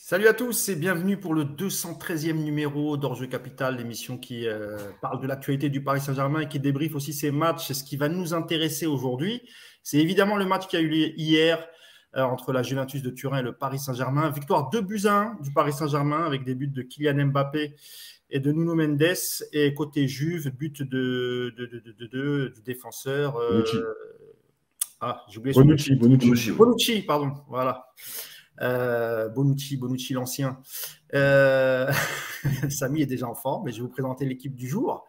Salut à tous et bienvenue pour le 213e numéro d'Enjeu Capital, l'émission qui parle de l'actualité du Paris Saint-Germain et qui débriefe aussi ses matchs. Ce qui va nous intéresser aujourd'hui, c'est évidemment le match qui a eu lieu hier entre la Juventus de Turin et le Paris Saint-Germain. Victoire 2-1 du Paris Saint-Germain avec des buts de Kylian Mbappé et de Nuno Mendes. Et côté Juve, but du défenseur. J'ai oublié son nom. Bonucci, pardon. Voilà. Bonucci l'ancien. Samy est déjà en forme, mais je vais vous présenter l'équipe du jour.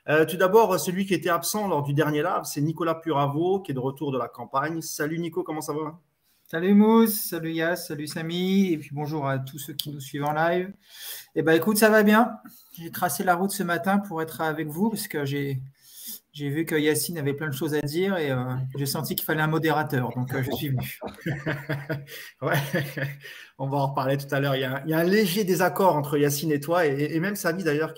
Tout d'abord, celui qui était absent lors du dernier live, c'est Nicolas Puravo, qui est de retour de la campagne. Salut Nico, comment ça va? Salut Mousse, salut Yass, salut Samy, et puis bonjour à tous ceux qui nous suivent en live. Eh ben écoute, ça va bien. J'ai tracé la route ce matin pour être avec vous, parce que j'ai vu que Yacine avait plein de choses à dire et j'ai senti qu'il fallait un modérateur, donc je suis venu. Ouais, on va en reparler tout à l'heure. Il y a un léger désaccord entre Yacine et toi, et même Samy d'ailleurs,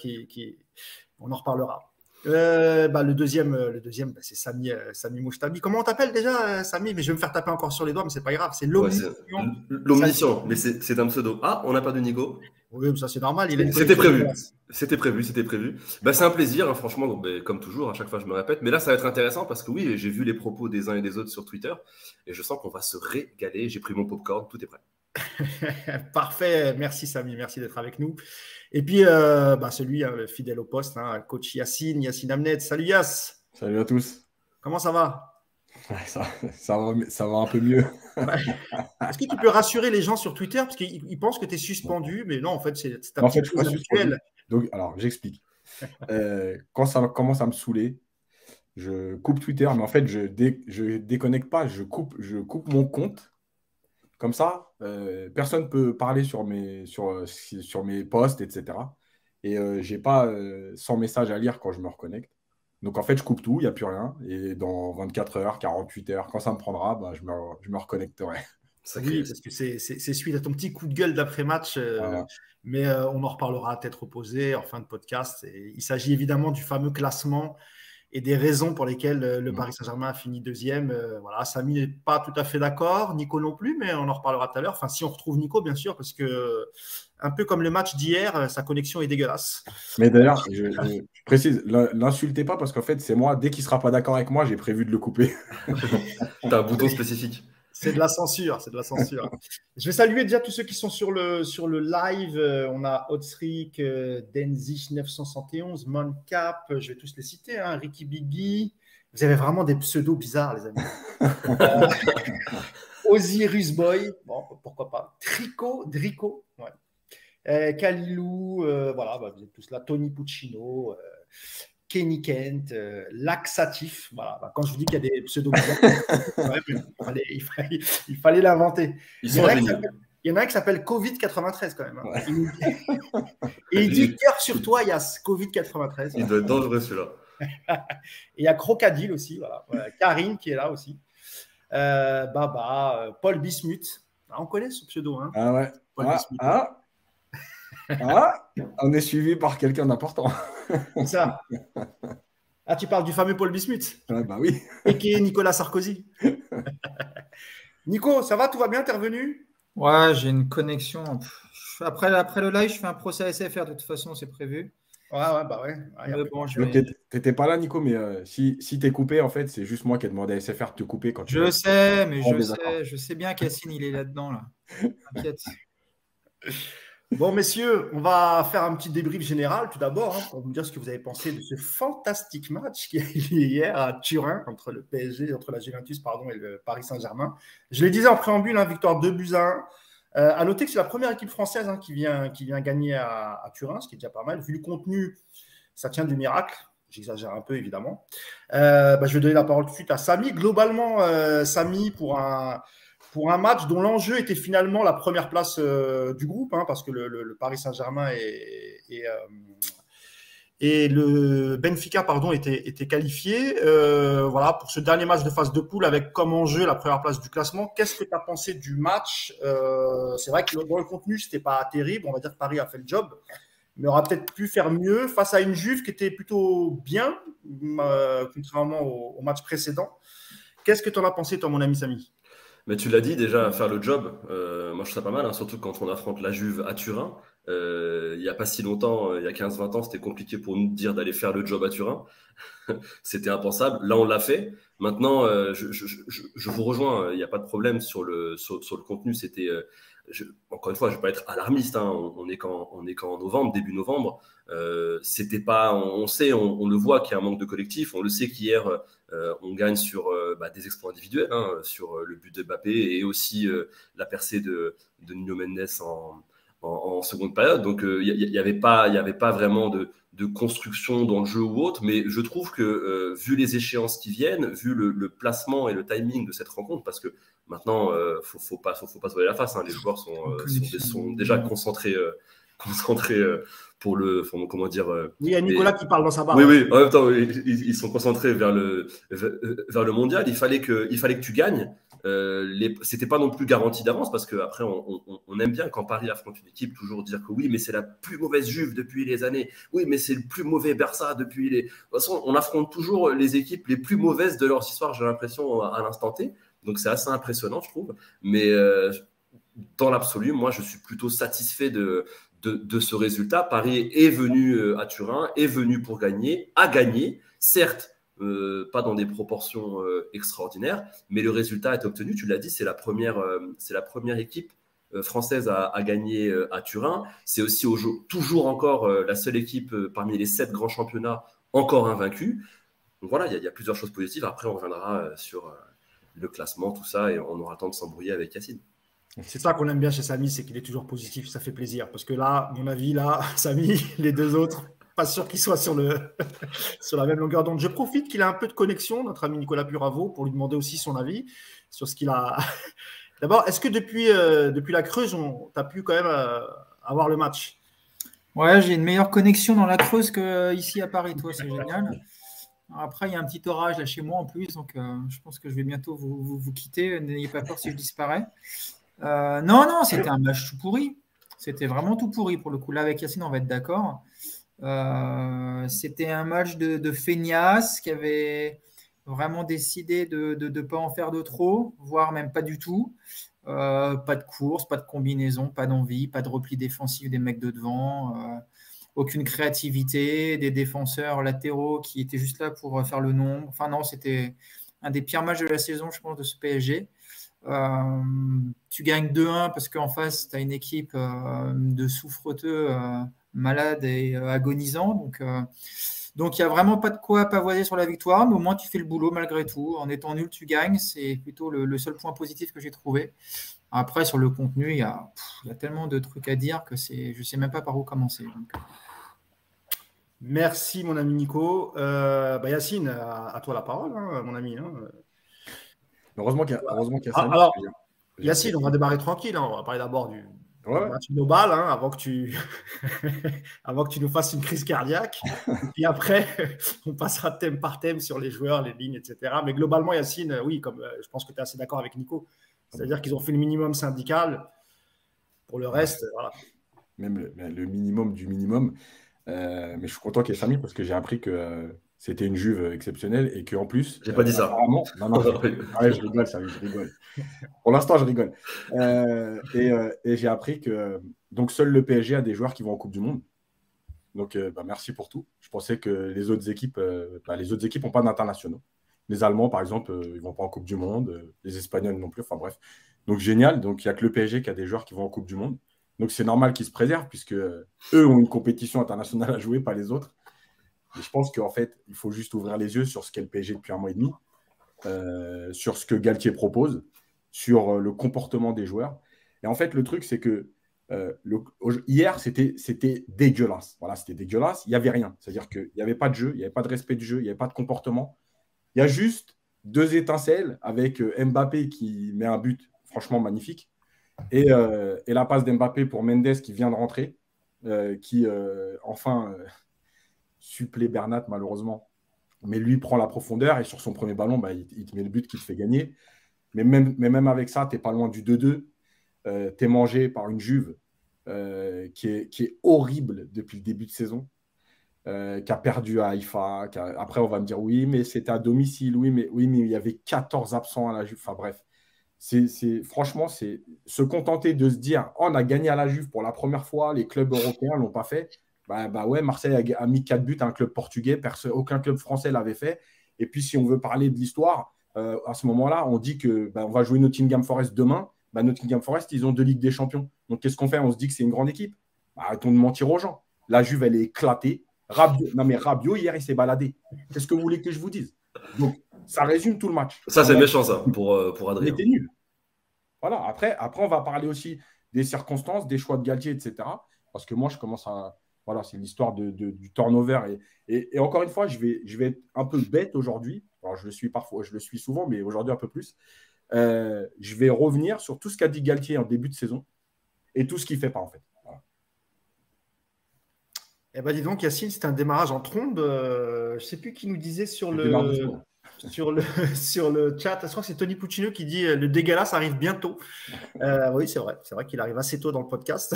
on en reparlera. Le deuxième, c'est Samy Mouchtabi. Comment on t'appelle déjà, Samy? Mais je vais me faire taper encore sur les doigts, mais c'est pas grave. C'est l'omniscient. Ouais, l'omniscient, mais c'est un pseudo. Ah, on n'a pas de Nico. Oui, ça c'est normal. C'était prévu. C'était prévu. C'est un plaisir, hein, franchement. Donc, comme toujours, à chaque fois je me répète. Mais là, ça va être intéressant parce que oui, j'ai vu les propos des uns et des autres sur Twitter et je sens qu'on va se régaler. J'ai pris mon popcorn, tout est prêt. Parfait, merci Samy, merci d'être avec nous. Et puis, celui fidèle au poste, coach Yacine Amnet. Salut Yass. Salut à tous. Comment ça va? Ça va un peu mieux. Est-ce que tu peux rassurer les gens sur Twitter parce qu'ils pensent que tu es suspendu, mais non, en fait, c'est un petit peu habituel. Donc, alors, j'explique. Quand ça commence à me saouler, je coupe Twitter, mais en fait, je déconnecte pas, je coupe mon compte. Comme ça, personne ne peut parler sur mes posts, etc. Et je n'ai pas 100 messages à lire quand je me reconnecte. Donc, en fait, je coupe tout, il n'y a plus rien. Et dans 24 heures, 48 heures, quand ça me prendra, je me reconnecterai. Oui, parce que c'est suite à ton petit coup de gueule d'après-match. Voilà. Mais on en reparlera à tête reposée en fin de podcast. Et il s'agit évidemment du fameux classement et des raisons pour lesquelles le Paris Saint-Germain a fini deuxième. Voilà, Samy n'est pas tout à fait d'accord, Nico non plus, mais on en reparlera tout à l'heure. Enfin, si on retrouve Nico, bien sûr, parce que un peu comme le match d'hier, sa connexion est dégueulasse. Mais d'ailleurs, je précise, l'insultez pas parce qu'en fait, c'est moi, dès qu'il ne sera pas d'accord avec moi, j'ai prévu de le couper. Tu as un bouton spécifique. C'est de la censure, Je vais saluer déjà tous ceux qui sont sur le live. On a Otsrick, Denzich 971, Moncap, je vais tous les citer, Ricky Biggie. Vous avez vraiment des pseudos bizarres, les amis. Osiris Boy, bon, pourquoi pas. Drico, ouais. Kalilou, voilà, vous êtes tous là. Tony Puccino, Kenny Kent, Laxatif. Voilà. Quand je vous dis qu'il y a des pseudos bizarres, il fallait l'inventer. Il y en a un qui s'appelle Covid-93 quand même. Ouais. Et il dit cœur sur toi, Yass. Covid-93. Il doit être dangereux celui-là. Et il y a Crocodile aussi. Voilà. Karine qui est là aussi. Baba, Paul Bismuth. On connaît ce pseudo. Hein. Ah ouais. Paul Bismuth. On est suivi par quelqu'un d'important. C'est ça. Ah, tu parles du fameux Paul Bismuth. Bah oui. Et qui est Nicolas Sarkozy. Nico, ça va? Tout va bien? T'es revenu? Ouais, j'ai une connexion. Après le live, je fais un procès à SFR. De toute façon, c'est prévu. Ouais. Bon, t'étais pas là, Nico, mais si t'es coupé, en fait, c'est juste moi qui ai demandé à SFR de te couper quand tu. Je sais, mais je sais bien qu'Yacine, il est là-dedans, là. T'inquiète. Bon, messieurs, on va faire un petit débrief général tout d'abord pour vous dire ce que vous avez pensé de ce fantastique match qui a eu lieu hier à Turin entre le PSG, entre la Juventus et le Paris Saint-Germain. Je le disais en préambule, victoire 2-1. À noter que c'est la première équipe française qui vient gagner à Turin, ce qui est déjà pas mal. Vu le contenu, ça tient du miracle. J'exagère un peu, évidemment. Je vais donner la parole tout de suite à Samy. Globalement, Samy, pour un match dont l'enjeu était finalement la première place du groupe, parce que le Paris Saint-Germain et le Benfica étaient qualifiés. Voilà, pour ce dernier match de phase de poule avec comme enjeu la première place du classement. Qu'est-ce que tu as pensé du match? C'est vrai que dans le contenu, ce n'était pas terrible. On va dire que Paris a fait le job, mais aura peut-être pu faire mieux face à une Juve qui était plutôt bien, contrairement au match précédent. Qu'est-ce que tu en as pensé, toi, mon ami Samy? Mais tu l'as dit déjà, faire le job, moi je trouve ça pas mal, hein, surtout quand on affronte la Juve à Turin. Il n'y a pas si longtemps, il y a 15-20 ans, c'était compliqué pour nous de dire d'aller faire le job à Turin. C'était impensable. Là, on l'a fait. Maintenant, je vous rejoins. Il n'y a pas de problème sur le contenu. Encore une fois, je ne vais pas être alarmiste. Hein. On est qu'en novembre, début novembre. C'était pas. On sait, on le voit qu'il y a un manque de collectif. On le sait qu'hier, on gagne sur des exploits individuels, hein, sur le but de Mbappé et aussi la percée de Nuno Mendes en seconde période. Donc, il n'y avait pas vraiment de construction dans le jeu ou autre, mais je trouve que vu les échéances qui viennent, vu le placement et le timing de cette rencontre, parce que maintenant, faut pas se voiler la face, hein, les joueurs sont déjà concentrés pour comment dire. Oui, il y a Nicolas qui parle dans sa barre. Oui, oui, en même temps, ils sont concentrés vers le mondial. Il fallait que tu gagnes. C'était pas non plus garanti d'avance parce qu'après, on aime bien quand Paris affronte une équipe toujours dire que oui, mais c'est la plus mauvaise Juve depuis les années. Oui, mais c'est le plus mauvais Barça depuis les. De toute façon, on affronte toujours les équipes les plus mauvaises de leur histoire, j'ai l'impression, à l'instant T. Donc, c'est assez impressionnant, je trouve. Mais dans l'absolu, moi, je suis plutôt satisfait de ce résultat. Paris est venu à Turin, est venu pour gagner, a gagné. Certes, pas dans des proportions extraordinaires, mais le résultat est obtenu. Tu l'as dit, c'est la première équipe française à gagner à Turin. C'est aussi toujours encore la seule équipe parmi les 7 grands championnats encore invaincue. Donc voilà, il y a plusieurs choses positives. Après, on reviendra sur le classement, tout ça, et on aura le temps de s'embrouiller avec Yacine. C'est ça qu'on aime bien chez Samy, c'est qu'il est toujours positif, ça fait plaisir. Parce que là, à mon avis, là, Samy, les deux autres, pas sûr qu'ils soient sur la même longueur d'onde. Je profite qu'il a un peu de connexion, notre ami Nicolas Puravo, pour lui demander aussi son avis sur ce qu'il a. D'abord, est-ce que depuis la Creuse, tu as pu quand même avoir le match? Ouais, j'ai une meilleure connexion dans la Creuse qu'ici à Paris, toi, c'est génial. Après, il y a un petit orage là chez moi en plus, donc je pense que je vais bientôt vous quitter. N'ayez pas peur si je disparais. Non, c'était un match tout pourri. C'était vraiment tout pourri pour le coup. Là, avec Yacine, on va être d'accord. C'était un match de feignasses qui avait vraiment décidé de ne pas en faire de trop, voire même pas du tout. Pas de course, pas de combinaison, pas d'envie, pas de repli défensif des mecs de devant, aucune créativité, des défenseurs latéraux qui étaient juste là pour faire le nombre. Enfin non, c'était un des pires matchs de la saison, je pense, de ce PSG. Tu gagnes 2-1 parce qu'en face, tu as une équipe de souffreteux malades et agonisants. Donc, il n'y a vraiment pas de quoi pavoiser sur la victoire, mais au moins, tu fais le boulot malgré tout. En étant nul, tu gagnes. C'est plutôt le seul point positif que j'ai trouvé. Après, sur le contenu, il y a tellement de trucs à dire que je ne sais même pas par où commencer. Donc. Merci, mon ami Nico. Yacine, à toi la parole, hein, mon ami. Hein. Heureusement qu'il y a ça. Alors, Yacine, on va démarrer tranquille. Hein. On va parler d'abord du match global avant que tu nous fasses une crise cardiaque. Puis après, on passera thème par thème sur les joueurs, les lignes, etc. Mais globalement, Yacine, oui, comme je pense que tu es assez d'accord avec Nico. C'est-à-dire qu'ils ont fait le minimum syndical. Pour le reste, voilà. Même le minimum du minimum. Mais je suis content qu'il y ait Samy parce que j'ai appris que c'était une Juve exceptionnelle et qu'en plus. J'ai pas dit ça. Non, je rigole, Samy, je rigole. Pour l'instant, je rigole. Et j'ai appris que donc seul le PSG a des joueurs qui vont en Coupe du Monde. Donc, merci pour tout. Je pensais que les autres équipes n'ont pas d'internationaux. Les Allemands, par exemple, ils ne vont pas en Coupe du Monde. Les Espagnols non plus. Enfin bref. Donc, génial. Donc, il n'y a que le PSG qui a des joueurs qui vont en Coupe du Monde. Donc, c'est normal qu'ils se préservent puisque eux ont une compétition internationale à jouer, pas les autres. Et je pense qu'en fait, il faut juste ouvrir les yeux sur ce qu'est le PSG depuis 1 mois et demi, sur ce que Galtier propose, sur le comportement des joueurs. Et en fait, le truc, c'est que hier, c'était dégueulasse. Voilà, c'était dégueulasse. Il n'y avait rien. C'est-à-dire qu'il n'y avait pas de jeu, il n'y avait pas de respect du jeu, il n'y avait pas de comportement. Il y a juste 2 étincelles avec Mbappé qui met un but franchement magnifique et la passe d'Mbappé pour Mendes qui vient de rentrer, qui enfin supplée Bernat malheureusement. Mais lui prend la profondeur et sur son premier ballon, il te met le but qui te fait gagner. Mais même avec ça, tu n'es pas loin du 2-2. Tu es mangé par une Juve qui est horrible depuis le début de saison, qui a perdu à Haïfa. Après, on va me dire oui, mais c'était à domicile. Oui, mais il y avait 14 absents à la Juve. Enfin bref, franchement, c'est se contenter de se dire oh, on a gagné à la Juve pour la première fois, les clubs européens ne l'ont pas fait. Bah ouais, Marseille a mis 4 buts à un club portugais, aucun club français l'avait fait. Et puis, si on veut parler de l'histoire, à ce moment-là, on dit que on va jouer Nottingham Forest demain. Nottingham Forest, ils ont 2 Ligues des Champions. Donc, qu'est-ce qu'on fait? On se dit que c'est une grande équipe. Arrêtons de mentir aux gens. La Juve, elle est éclatée. Rabiot, hier, il s'est baladé. Qu'est-ce que vous voulez que je vous dise? Donc, ça résume tout le match. Ça, c'est méchant, ça, pour Adrien. Il était nul. Voilà. Après, on va parler aussi des circonstances, des choix de Galtier, etc. Parce que moi, je commence à… Voilà, c'est l'histoire du turnover. Et encore une fois, je vais être un peu bête aujourd'hui. Alors, je le suis souvent, mais aujourd'hui un peu plus. Je vais revenir sur tout ce qu'a dit Galtier en début de saison et tout ce qu'il ne fait pas, en fait. Voilà. Eh bien, dis donc, Yacine, c'est un démarrage en trombe. Je ne sais plus qui nous disait sur le chat. Je crois que c'est Tony Puccino qui dit le dégueulasse arrive bientôt. Oui, c'est vrai. C'est vrai qu'il arrive assez tôt dans le podcast.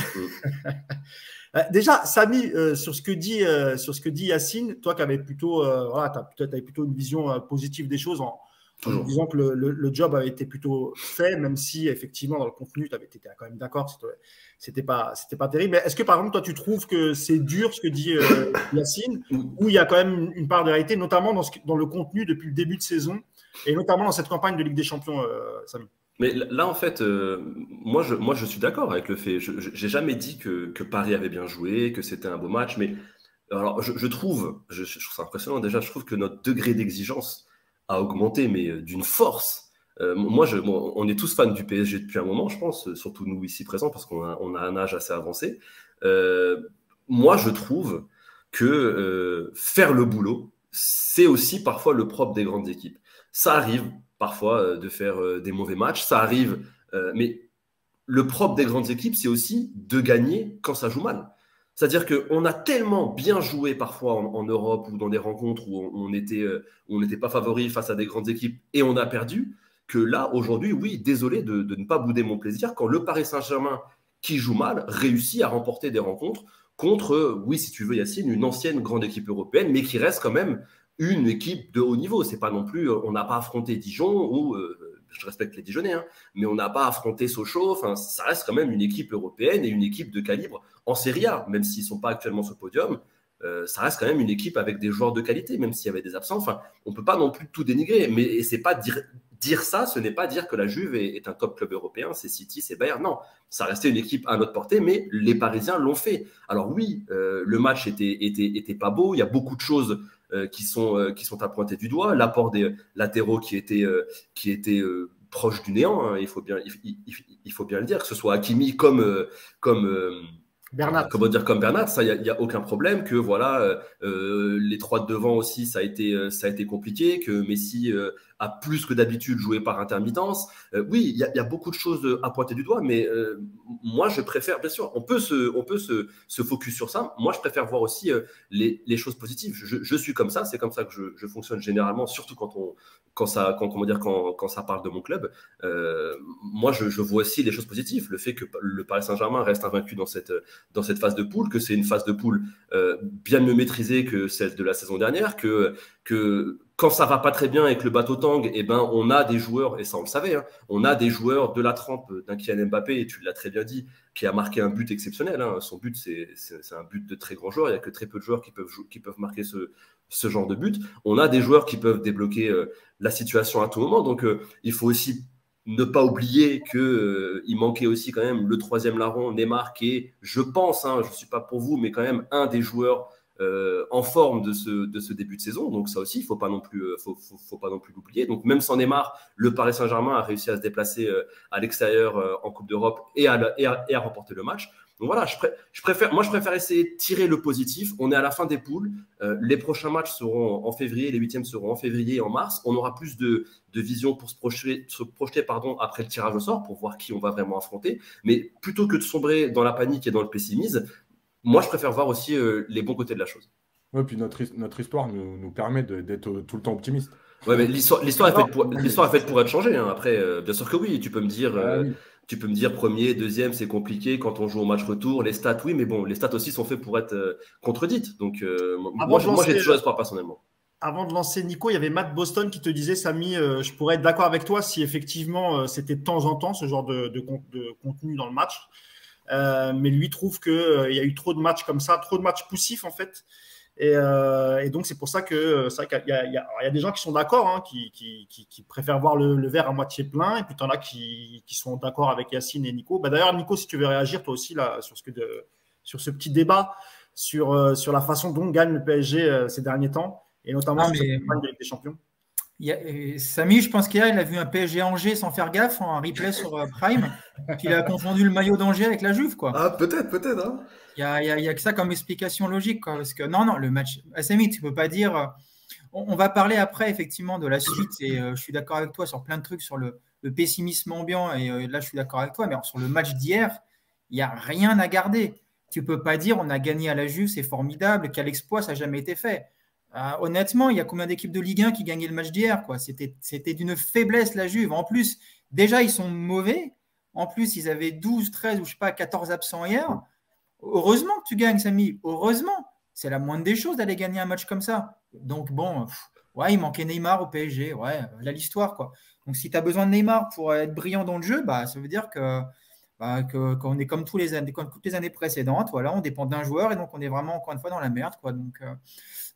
Déjà, Samy, sur ce que dit Yacine, toi qui avais plutôt, t'avais plutôt une vision positive des choses en disant que le job avait été plutôt fait, même si effectivement dans le contenu, tu étais quand même d'accord, c'était pas terrible. Mais est-ce que par exemple, toi, tu trouves que c'est dur ce que dit Yacine, ou il y a quand même une part de réalité, notamment dans le contenu depuis le début de saison, et notamment dans cette campagne de Ligue des Champions, Samy? Mais là, en fait, moi, je suis d'accord avec le fait. Je n'ai jamais dit que Paris avait bien joué, que c'était un beau match. Mais alors, je trouve ça impressionnant. Déjà, je trouve que notre degré d'exigence a augmenté, mais d'une force. On est tous fans du PSG depuis un moment, je pense, surtout nous ici présents, parce qu'on a un âge assez avancé. Moi, je trouve que faire le boulot, c'est aussi parfois le propre des grandes équipes. Ça arrive parfois de faire des mauvais matchs, ça arrive, mais le propre des grandes équipes, c'est aussi de gagner quand ça joue mal. C'est-à-dire qu'on a tellement bien joué parfois en Europe ou dans des rencontres où on n'était pas favori face à des grandes équipes et on a perdu, que là, aujourd'hui, oui, désolé de ne pas bouder mon plaisir, quand le Paris Saint-Germain, qui joue mal, réussit à remporter des rencontres contre, oui, si tu veux, Yacine, une ancienne grande équipe européenne, mais qui reste quand même une équipe de haut niveau. C'est pas non plus, on n'a pas affronté Dijon ou je respecte les Dijonnais, hein, mais on n'a pas affronté Sochaux. Enfin, ça reste quand même une équipe européenne et une équipe de calibre en Serie A, même s'ils sont pas actuellement sur le podium. Ça reste quand même une équipe avec des joueurs de qualité, même s'il y avait des absents. Enfin, on peut pas non plus tout dénigrer, mais c'est pas dire ça, ce n'est pas dire que la Juve est un top club européen, c'est City, c'est Bayern. Non, ça restait une équipe à notre portée, mais les Parisiens l'ont fait. Alors oui, le match était pas beau. Il y a beaucoup de choses qui sont à pointer du doigt. L'apport des latéraux qui était proche du néant, hein, il faut bien le dire, que ce soit Hakimi comme Bernat. Comment dire, comme Bernat, ça, il n'y a aucun problème. Que voilà, les trois de devant aussi, ça a été compliqué. Que Messi a plus que d'habitude joué par intermittence. Oui, il y a beaucoup de choses à pointer du doigt, mais moi, je préfère, bien sûr, on peut se focus sur ça. Moi, je préfère voir aussi les choses positives. Je suis comme ça, c'est comme ça que je fonctionne généralement, surtout quand ça parle de mon club. Moi, je vois aussi les choses positives. Le fait que le Paris Saint-Germain reste invaincu dans cette phase de poule, que c'est une phase de poule bien mieux maîtrisée que celle de la saison dernière, que quand ça va pas très bien et que le bateau tangue, eh ben, on a des joueurs, et ça on le savait, hein, on a des joueurs de la trempe d'un Kylian Mbappé, et tu l'as très bien dit, qui a marqué un but exceptionnel. Hein. Son but, c'est un but de très grand joueur. Il n'y a que très peu de joueurs qui peuvent marquer ce genre de but. On a des joueurs qui peuvent débloquer la situation à tout moment. Donc, il faut aussi ne pas oublier qu'il manquait aussi quand même le troisième larron, Neymar, qui est, je pense, hein, je ne suis pas pour vous, mais quand même un des joueurs en forme de ce début de saison. Donc ça aussi, il ne faut pas non plus l'oublier. Donc même sans Neymar, le Paris Saint-Germain a réussi à se déplacer à l'extérieur en Coupe d'Europe et à remporter le match. Donc voilà, je préfère essayer de tirer le positif. On est à la fin des poules. Les prochains matchs seront en février, les huitièmes seront en février et en mars. On aura plus de vision pour se projeter après le tirage au sort, pour voir qui on va vraiment affronter. Mais plutôt que de sombrer dans la panique et dans le pessimisme, moi, je préfère voir aussi les bons côtés de la chose. Oui, puis notre histoire nous permet d'être tout le temps optimiste. Ouais, mais l'histoire est faite pour être changée. Hein. Après, bien sûr que oui, tu peux me dire, premier, deuxième, c'est compliqué quand on joue au match retour. Les stats, oui, mais bon, les stats aussi sont faits pour être contredites. Donc, moi, j'ai toujours espoir personnellement. Avant de lancer Nico, il y avait Matt Boston qui te disait, Samy, je pourrais être d'accord avec toi si effectivement c'était de temps en temps ce genre de contenu dans le match. Mais lui trouve qu'il y a eu trop de matchs comme ça, trop de matchs poussifs en fait. Et donc, c'est pour ça que c'est vrai qu'il y a des gens qui sont d'accord, hein, qui préfèrent voir le verre à moitié plein, et puis tu en as qui sont d'accord avec Yacine et Nico. Bah, d'ailleurs, Nico, si tu veux réagir toi aussi là, sur ce petit débat sur la façon dont gagne le PSG ces derniers temps, et notamment sur cette campagne de Ligue des Champions. Samy, je pense qu'hier, il a vu un PSG Angers sans faire gaffe en replay sur Prime, qu'il a confondu le maillot d'Angers avec la Juve, quoi. Ah, peut-être. Hein. Il y a que ça comme explication logique, quoi, parce que non, le match, Samy, tu peux pas dire. On va parler après effectivement de la suite, et je suis d'accord avec toi sur plein de trucs sur le pessimisme ambiant, et là je suis d'accord avec toi, mais sur le match d'hier, il n'y a rien à garder. Tu peux pas dire on a gagné à la Juve, c'est formidable, quel exploit, ça n'a jamais été fait. Honnêtement, il y a combien d'équipes de Ligue 1 qui gagnaient le match d'hier, quoi? C'était d'une faiblesse, la Juve. En plus, déjà, ils sont mauvais. En plus, ils avaient 12, 13 ou je sais pas, 14 absents hier. Heureusement que tu gagnes, Samy. Heureusement. C'est la moindre des choses d'aller gagner un match comme ça. Donc, bon, ouais, il manquait Neymar au PSG. Ouais, là, l'histoire, quoi. Donc, si tu as besoin de Neymar pour être brillant dans le jeu, bah, ça veut dire qu'on est comme toutes les années précédentes. Voilà, on dépend d'un joueur, et donc on est vraiment, encore une fois, dans la merde, quoi. Donc,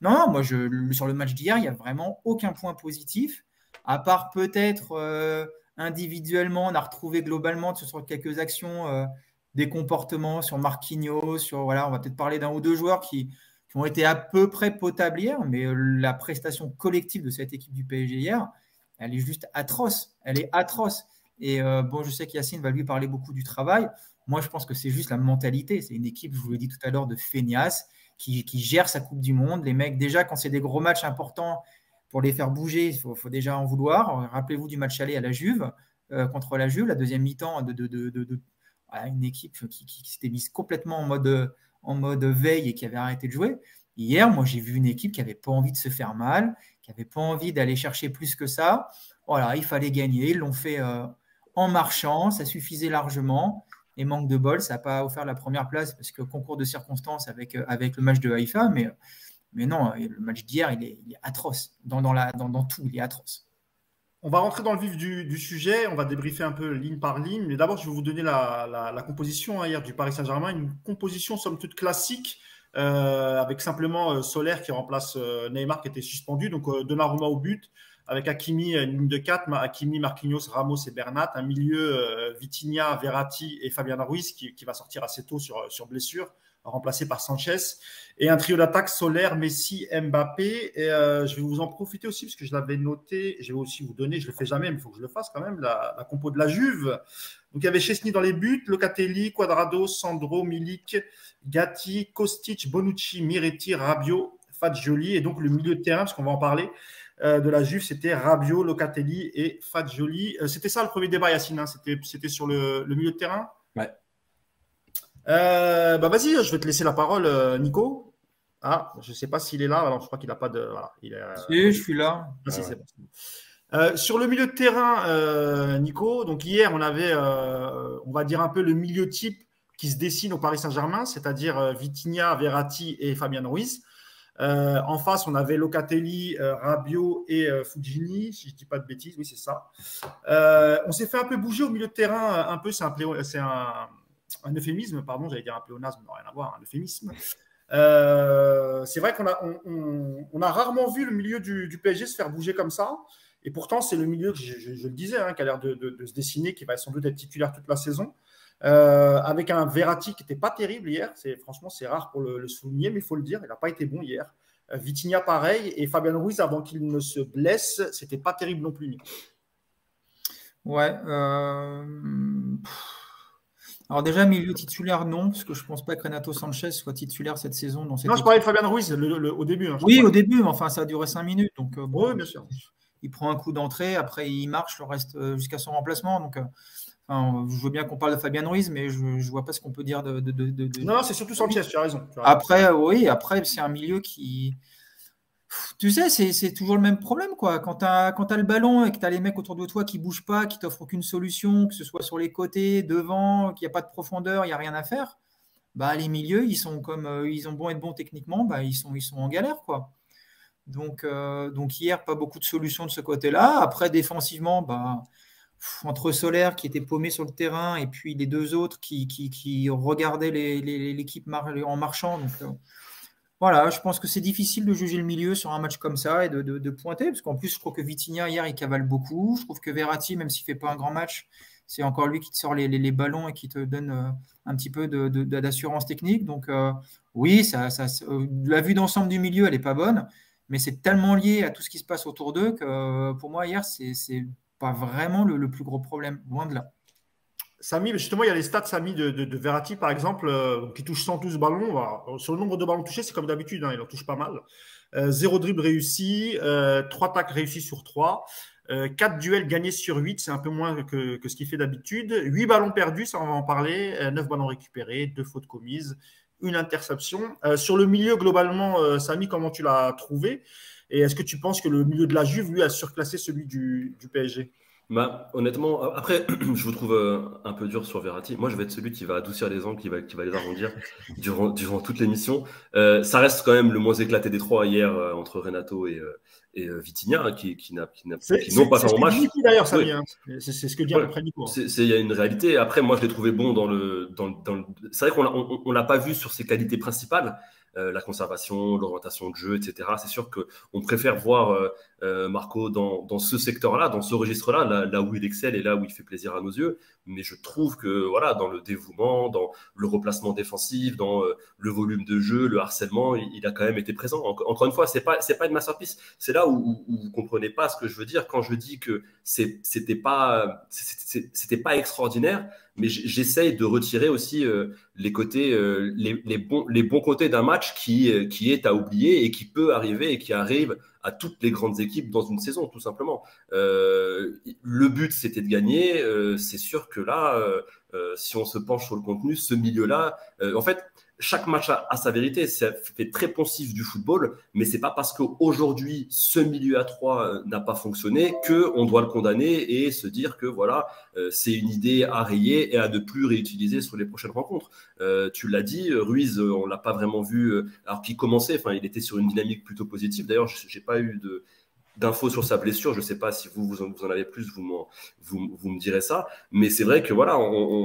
non, moi, sur le match d'hier, il n'y a vraiment aucun point positif, à part peut-être individuellement, on a retrouvé globalement sur quelques actions, des comportements sur Marquinhos, voilà, on va peut-être parler d'un ou deux joueurs qui ont été à peu près potables hier, mais la prestation collective de cette équipe du PSG hier, elle est juste atroce. Elle est atroce. Et bon, je sais qu'Yacine va lui parler beaucoup du travail. Moi, je pense que c'est juste la mentalité. C'est une équipe, je vous l'ai dit tout à l'heure, de feignasses qui gère sa Coupe du Monde. Les mecs, déjà, quand c'est des gros matchs importants, pour les faire bouger, il faut déjà en vouloir. Rappelez-vous du match aller à la Juve, contre la Juve, la deuxième mi-temps une équipe qui s'était mise complètement en mode veille et qui avait arrêté de jouer. Hier, moi, j'ai vu une équipe qui n'avait pas envie de se faire mal, qui n'avait pas envie d'aller chercher plus que ça. Voilà, il fallait gagner. Ils l'ont fait en marchant, ça suffisait largement. Et manque de bol, ça n'a pas offert la première place parce que concours de circonstances avec le match de Haïfa. Mais non, le match d'hier, il est atroce. Dans tout, il est atroce. On va rentrer dans le vif du sujet. On va débriefer un peu ligne par ligne. Mais d'abord, je vais vous donner la composition hier du Paris Saint-Germain. Une composition somme toute classique, avec simplement Soler qui remplace Neymar qui était suspendu. Donc, Donnarumma au but, avec Hakimi, une ligne de 4, Hakimi, Marquinhos, Ramos et Bernat. Un milieu, Vitinha, Verratti et Fabian Ruiz qui va sortir assez tôt sur blessure, remplacé par Sanchez. Et un trio d'attaque Soler, Messi, Mbappé. Et je vais vous en profiter aussi parce que je l'avais noté. Je vais aussi vous donner, je ne le fais jamais, mais il faut que je le fasse quand même, la compo de la Juve. Donc il y avait Chesney dans les buts, Locatelli, Cuadrado, Sandro, Milik, Gatti, Kostic, Bonucci, Miretti, Rabiot, Fagioli. Et donc le milieu de terrain, parce qu'on va en parler, de la Juve, c'était Rabiot, Locatelli et Fagioli. C'était ça le premier débat, Yacine, hein. C'était sur le milieu de terrain. Ouais. Vas-y, je vais te laisser la parole, Nico. Ah, je ne sais pas s'il est là. Alors, je crois qu'il n'a pas de. Voilà, Si, je suis là. Ah, si, c'est bon. Sur le milieu de terrain, Nico, donc hier, on avait, on va dire un peu le milieu type qui se dessine au Paris Saint-Germain, c'est-à-dire Vitinha, Verratti et Fabian Ruiz. En face, on avait Locatelli, Rabiot et Fugini, si je ne dis pas de bêtises. Oui, c'est ça. On s'est fait un peu bouger au milieu de terrain, un peu. C'est un euphémisme, pardon, j'allais dire un pléonasme, non, rien à voir, un euphémisme. C'est vrai qu'on a rarement vu le milieu du PSG se faire bouger comme ça. Et pourtant, c'est le milieu, je le disais, hein, qui a l'air de se dessiner, qui va sans doute être titulaire toute la saison. Avec un Verratti qui n'était pas terrible hier. Franchement, c'est rare pour le souligner, mais il faut le dire, il n'a pas été bon hier. Vitinha, pareil. Et Fabian Ruiz, avant qu'il ne se blesse, c'était pas terrible non plus. Ouais. Alors déjà, milieu titulaire, non, parce que je ne pense pas que Renato Sanchez soit titulaire cette saison. Non, je parlais de Fabian Ruiz au début. Hein, oui, au début, mais enfin, ça a duré 5 minutes. Donc, bon, oui, bien sûr. Il prend un coup d'entrée, après il marche le reste jusqu'à son remplacement. Donc, je veux bien qu'on parle de Fabian Ruiz, mais je ne vois pas ce qu'on peut dire de... Non, c'est surtout Sanchez, tu as raison. Après, oui, c'est un milieu qui... Tu sais, c'est toujours le même problème, quoi. Quand tu as le ballon et que tu as les mecs autour de toi qui ne bougent pas, qui ne t'offrent aucune solution, que ce soit sur les côtés, devant, qu'il n'y a pas de profondeur, il n'y a rien à faire, les milieux, ils sont comme ils ont beau être bons techniquement, ils sont en galère, quoi. Donc hier, pas beaucoup de solutions de ce côté-là. Après, défensivement, entre Solaire qui était paumé sur le terrain et puis les deux autres qui regardaient l'équipe en marchant. Donc voilà, je pense que c'est difficile de juger le milieu sur un match comme ça et de pointer, parce qu'en plus, je trouve que Vitinha, hier, il cavale beaucoup. Je trouve que Verratti, même s'il ne fait pas un grand match, c'est encore lui qui te sort les ballons et qui te donne un petit peu d'assurance technique. Donc oui, la vue d'ensemble du milieu, elle n'est pas bonne, mais c'est tellement lié à tout ce qui se passe autour d'eux que pour moi, hier, c'est pas vraiment le plus gros problème, loin de là. Samy, justement, il y a les stats, Samy, de Verratti, par exemple, qui touche 112 ballons. Voilà. Sur le nombre de ballons touchés, c'est comme d'habitude, hein, il en touche pas mal. 0 dribble réussi, 3 tacles réussis sur 3, 4 duels gagnés sur 8, c'est un peu moins que ce qu'il fait d'habitude. 8 ballons perdus, ça on va en parler, 9 ballons récupérés, 2 fautes commises, une interception. Sur le milieu, globalement, Samy, comment tu l'as trouvé? Et est-ce que tu penses que le milieu de la Juve, lui, a surclassé celui du PSG? Honnêtement, après, je vous trouve un peu dur sur Verratti. Moi, je vais être celui qui va adoucir les angles, qui va les arrondir durant toute l'émission. Ça reste quand même le moins éclaté des trois hier entre Renato et Vitinha, qui n'ont pas fait un bon match. C'est ce que dit d'ailleurs, Samy. Oui. Hein. C'est ce que dit à peu près Nico. Il y a une réalité. Après, moi, je l'ai trouvé bon dans le. C'est vrai qu'on l'a pas vu sur ses qualités principales. La conservation, l'orientation de jeu, etc. C'est sûr qu'on préfère voir Marco dans ce secteur-là, dans ce registre-là, là où il excelle et là où il fait plaisir à nos yeux. Mais je trouve que voilà, dans le dévouement, dans le replacement défensif, dans le volume de jeu, le harcèlement, il a quand même été présent. Encore une fois, c'est pas une masterpiece. C'est là où vous comprenez pas ce que je veux dire quand je dis que c'était pas extraordinaire. Mais j'essaye de retirer aussi les côtés, les bons côtés d'un match qui est à oublier et qui peut arriver et qui arrive à toutes les grandes équipes dans une saison, tout simplement. Le but, c'était de gagner. C'est sûr que là, si on se penche sur le contenu, ce milieu-là, en fait, chaque match a sa vérité. Ça fait très poncif du football, mais c'est pas parce qu'aujourd'hui, ce milieu à 3 n'a pas fonctionné qu'on doit le condamner et se dire que voilà, c'est une idée à rayer et à ne plus réutiliser sur les prochaines rencontres. Tu l'as dit, Ruiz, on l'a pas vraiment vu, alors qu'il commençait, il était sur une dynamique plutôt positive. D'ailleurs, j'ai pas eu d'infos sur sa blessure. Je ne sais pas si vous en avez plus, vous me direz ça. Mais c'est vrai que voilà,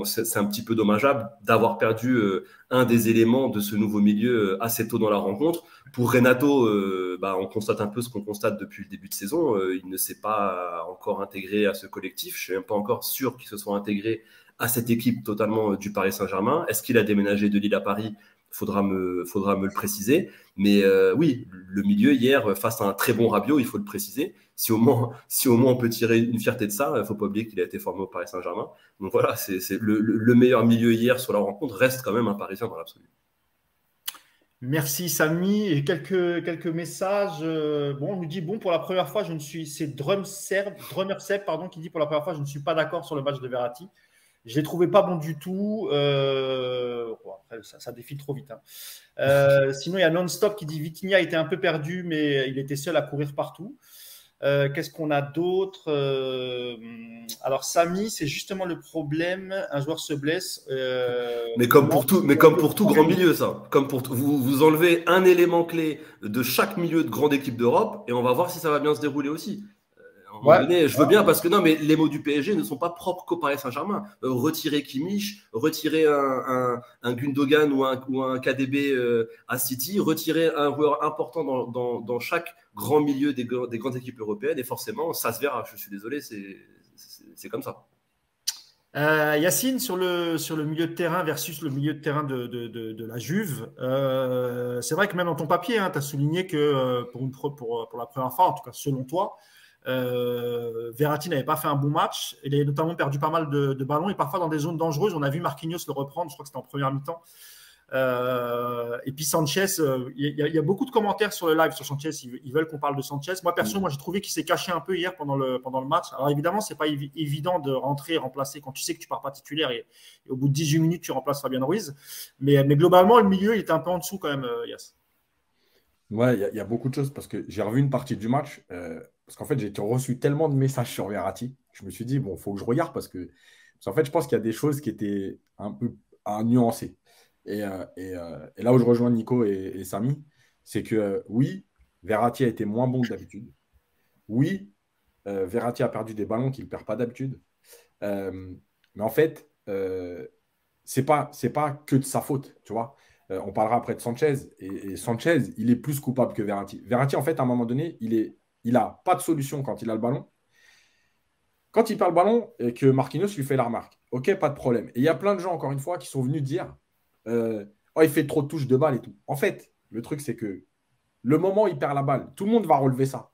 c'est un petit peu dommageable d'avoir perdu un des éléments de ce nouveau milieu assez tôt dans la rencontre. Pour Renato, on constate un peu ce qu'on constate depuis le début de saison. Il ne s'est pas encore intégré à ce collectif. Je ne suis même pas encore sûr qu'il se soit intégré à cette équipe totalement du Paris Saint-Germain. Est-ce qu'il a déménagé de Lille à Paris ? Faudra me le préciser. Mais oui, le milieu hier, face à un très bon Rabiot, il faut le préciser. Si au moins on peut tirer une fierté de ça, il ne faut pas oublier qu'il a été formé au Paris Saint-Germain. Donc voilà, c'est le meilleur milieu hier sur la rencontre reste quand même un Parisien dans l'absolu. Merci Samy. Et quelques messages. On nous dit pour la première fois, c'est Drummer Seb, qui dit pour la première fois, je ne suis pas d'accord sur le match de Verratti. Je ne l'ai trouvé pas bon du tout. Après, ça défile trop vite. Hein. Sinon, il y a Non-Stop qui dit Vitinha était un peu perdu, mais il était seul à courir partout. Qu'est-ce qu'on a d'autre? Alors, Samy, c'est justement le problème. Un joueur se blesse. Mais comme pour tout grand milieu, ça. Vous enlevez un élément clé de chaque milieu de grande équipe d'Europe et on va voir si ça va bien se dérouler aussi. À un moment donné, je veux bien parce que non, mais les mots du PSG ne sont pas propres qu'au Paris Saint-Germain. Retirer Kimmich, retirer un Gundogan ou un KDB à City, retirer un joueur important dans chaque grand milieu des grandes équipes européennes et forcément, ça se verra. Je suis désolé, c'est comme ça. Yacine, sur le milieu de terrain versus le milieu de terrain de la Juve, c'est vrai que même dans ton papier, hein, tu as souligné que pour la première fois, en tout cas selon toi, Verratti n'avait pas fait un bon match. Il a notamment perdu pas mal de ballons et parfois dans des zones dangereuses. On a vu Marquinhos le reprendre, je crois que c'était en première mi-temps. Et puis Sanchez, il y a beaucoup de commentaires sur le live sur Sanchez. Ils veulent qu'on parle de Sanchez. Moi, perso, j'ai trouvé qu'il s'est caché un peu hier pendant le match. Alors évidemment, c'est pas évident de rentrer et remplacer quand tu sais que tu pars pas titulaire et au bout de 18 minutes, tu remplaces Fabien Ruiz. Mais globalement, le milieu, il était un peu en dessous quand même, Yass. Ouais, il y a beaucoup de choses parce que j'ai revu une partie du match. Parce qu'en fait, j'ai reçu tellement de messages sur Verratti. Je me suis dit, il faut que je regarde parce qu'en fait, je pense qu'il y a des choses qui étaient un peu à nuancer. Et là où je rejoins Nico et Samy, c'est que oui, Verratti a été moins bon que d'habitude. Oui, Verratti a perdu des ballons qu'il ne perd pas d'habitude. Mais en fait, c'est pas que de sa faute, tu vois. On parlera après de Sanchez. Et Sanchez, il est plus coupable que Verratti. Verratti, en fait, à un moment donné, il n'a pas de solution quand il a le ballon. Quand il perd le ballon et que Marquinhos lui fait la remarque, ok, pas de problème. Et il y a plein de gens, encore une fois, qui sont venus dire oh, il fait trop de touches de balle et tout. En fait, le truc, c'est que le moment où il perd la balle, tout le monde va relever ça.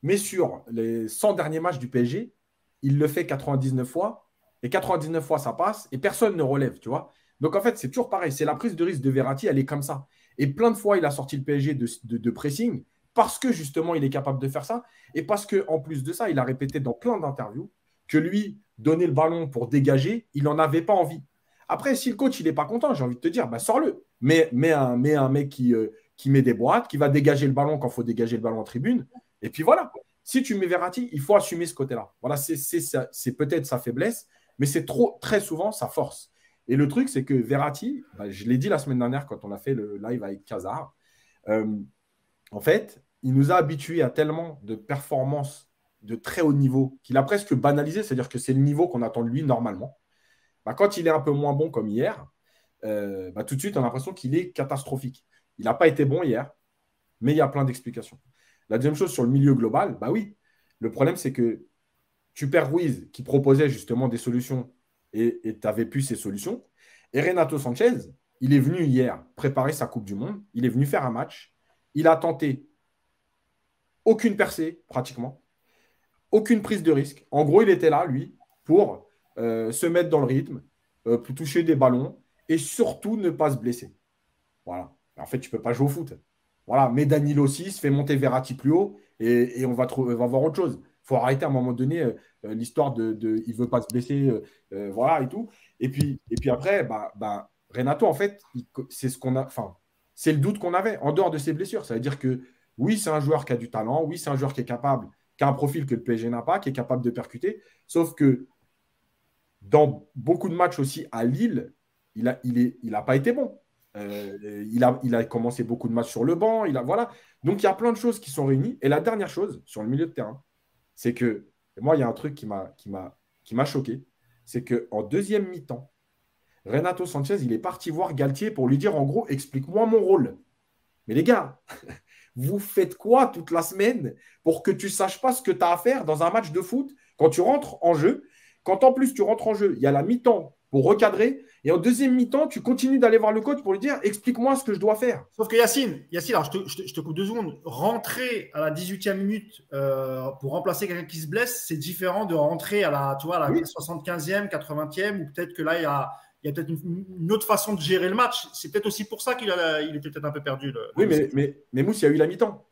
Mais sur les 100 derniers matchs du PSG, il le fait 99 fois. Et 99 fois, ça passe. Et personne ne relève, tu vois. Donc, en fait, c'est toujours pareil. C'est la prise de risque de Verratti, elle est comme ça. Et plein de fois, il a sorti le PSG de pressing parce que, justement, il est capable de faire ça. Et parce qu'en plus de ça, il a répété dans plein d'interviews que lui, donner le ballon pour dégager, il n'en avait pas envie. Après, si le coach, il n'est pas content, j'ai envie de te dire, bah, sors-le. Mais un mec qui met des boîtes, qui va dégager le ballon quand il faut dégager le ballon en tribune. Et puis voilà. Si tu mets Verratti, il faut assumer ce côté-là. Voilà, c'est peut-être sa faiblesse, mais c'est très souvent sa force. Et le truc, c'est que Verratti, bah, je l'ai dit la semaine dernière quand on a fait le live avec Kazar, en fait, il nous a habitués à tellement de performances de très haut niveau qu'il a presque banalisé, c'est-à-dire que c'est le niveau qu'on attend de lui normalement. Bah, quand il est un peu moins bon comme hier, bah, tout de suite, on a l'impression qu'il est catastrophique. Il n'a pas été bon hier, mais il y a plein d'explications. La deuxième chose sur le milieu global, bah oui, le problème, c'est que tu perds Ruiz qui proposait justement des solutions et tu n'avais plus ces solutions. Et Renato Sanchez, il est venu hier préparer sa Coupe du Monde, il est venu faire un match, il a tenté aucune percée pratiquement, aucune prise de risque. En gros, il était là, lui, pour se mettre dans le rythme, pour toucher des ballons et surtout ne pas se blesser. Voilà. En fait, tu ne peux pas jouer au foot. Voilà. Mais Danilo aussi se fait monter Verratti plus haut et on va voir autre chose. Il faut arrêter à un moment donné l'histoire de il ne veut pas se blesser, voilà et tout. Et puis après, Renato, en fait, c'est ce qu'on a. Enfin, c'est le doute qu'on avait en dehors de ses blessures. Ça veut dire que oui, c'est un joueur qui a du talent, oui, c'est un joueur qui est capable, qui a un profil que le PSG n'a pas, qui est capable de percuter. Sauf que dans beaucoup de matchs aussi à Lille, il a pas été bon. Il a commencé beaucoup de matchs sur le banc. Voilà. Donc, il y a plein de choses qui sont réunies. Et la dernière chose, sur le milieu de terrain, c'est que, moi, il y a un truc qui m'a choqué. C'est qu'en deuxième mi-temps, Renato Sanchez, il est parti voir Galtier pour lui dire, en gros, explique-moi mon rôle. Mais les gars, vous faites quoi toute la semaine pour que tu ne saches pas ce que tu as à faire dans un match de foot quand tu rentres en jeu? Quand en plus tu rentres en jeu, il y a la mi-temps pour recadrer. Et en deuxième mi-temps, tu continues d'aller voir le coach pour lui dire explique-moi ce que je dois faire. Sauf que Yacine, alors je te coupe 2 secondes. Rentrer à la 18e minute pour remplacer quelqu'un qui se blesse, c'est différent de rentrer à la 75e, 80e, ou peut-être que là, il y a peut-être une autre façon de gérer le match. C'est peut-être aussi pour ça qu'il était peut-être un peu perdu. Oui, mais Mousse, il y a eu la mi-temps.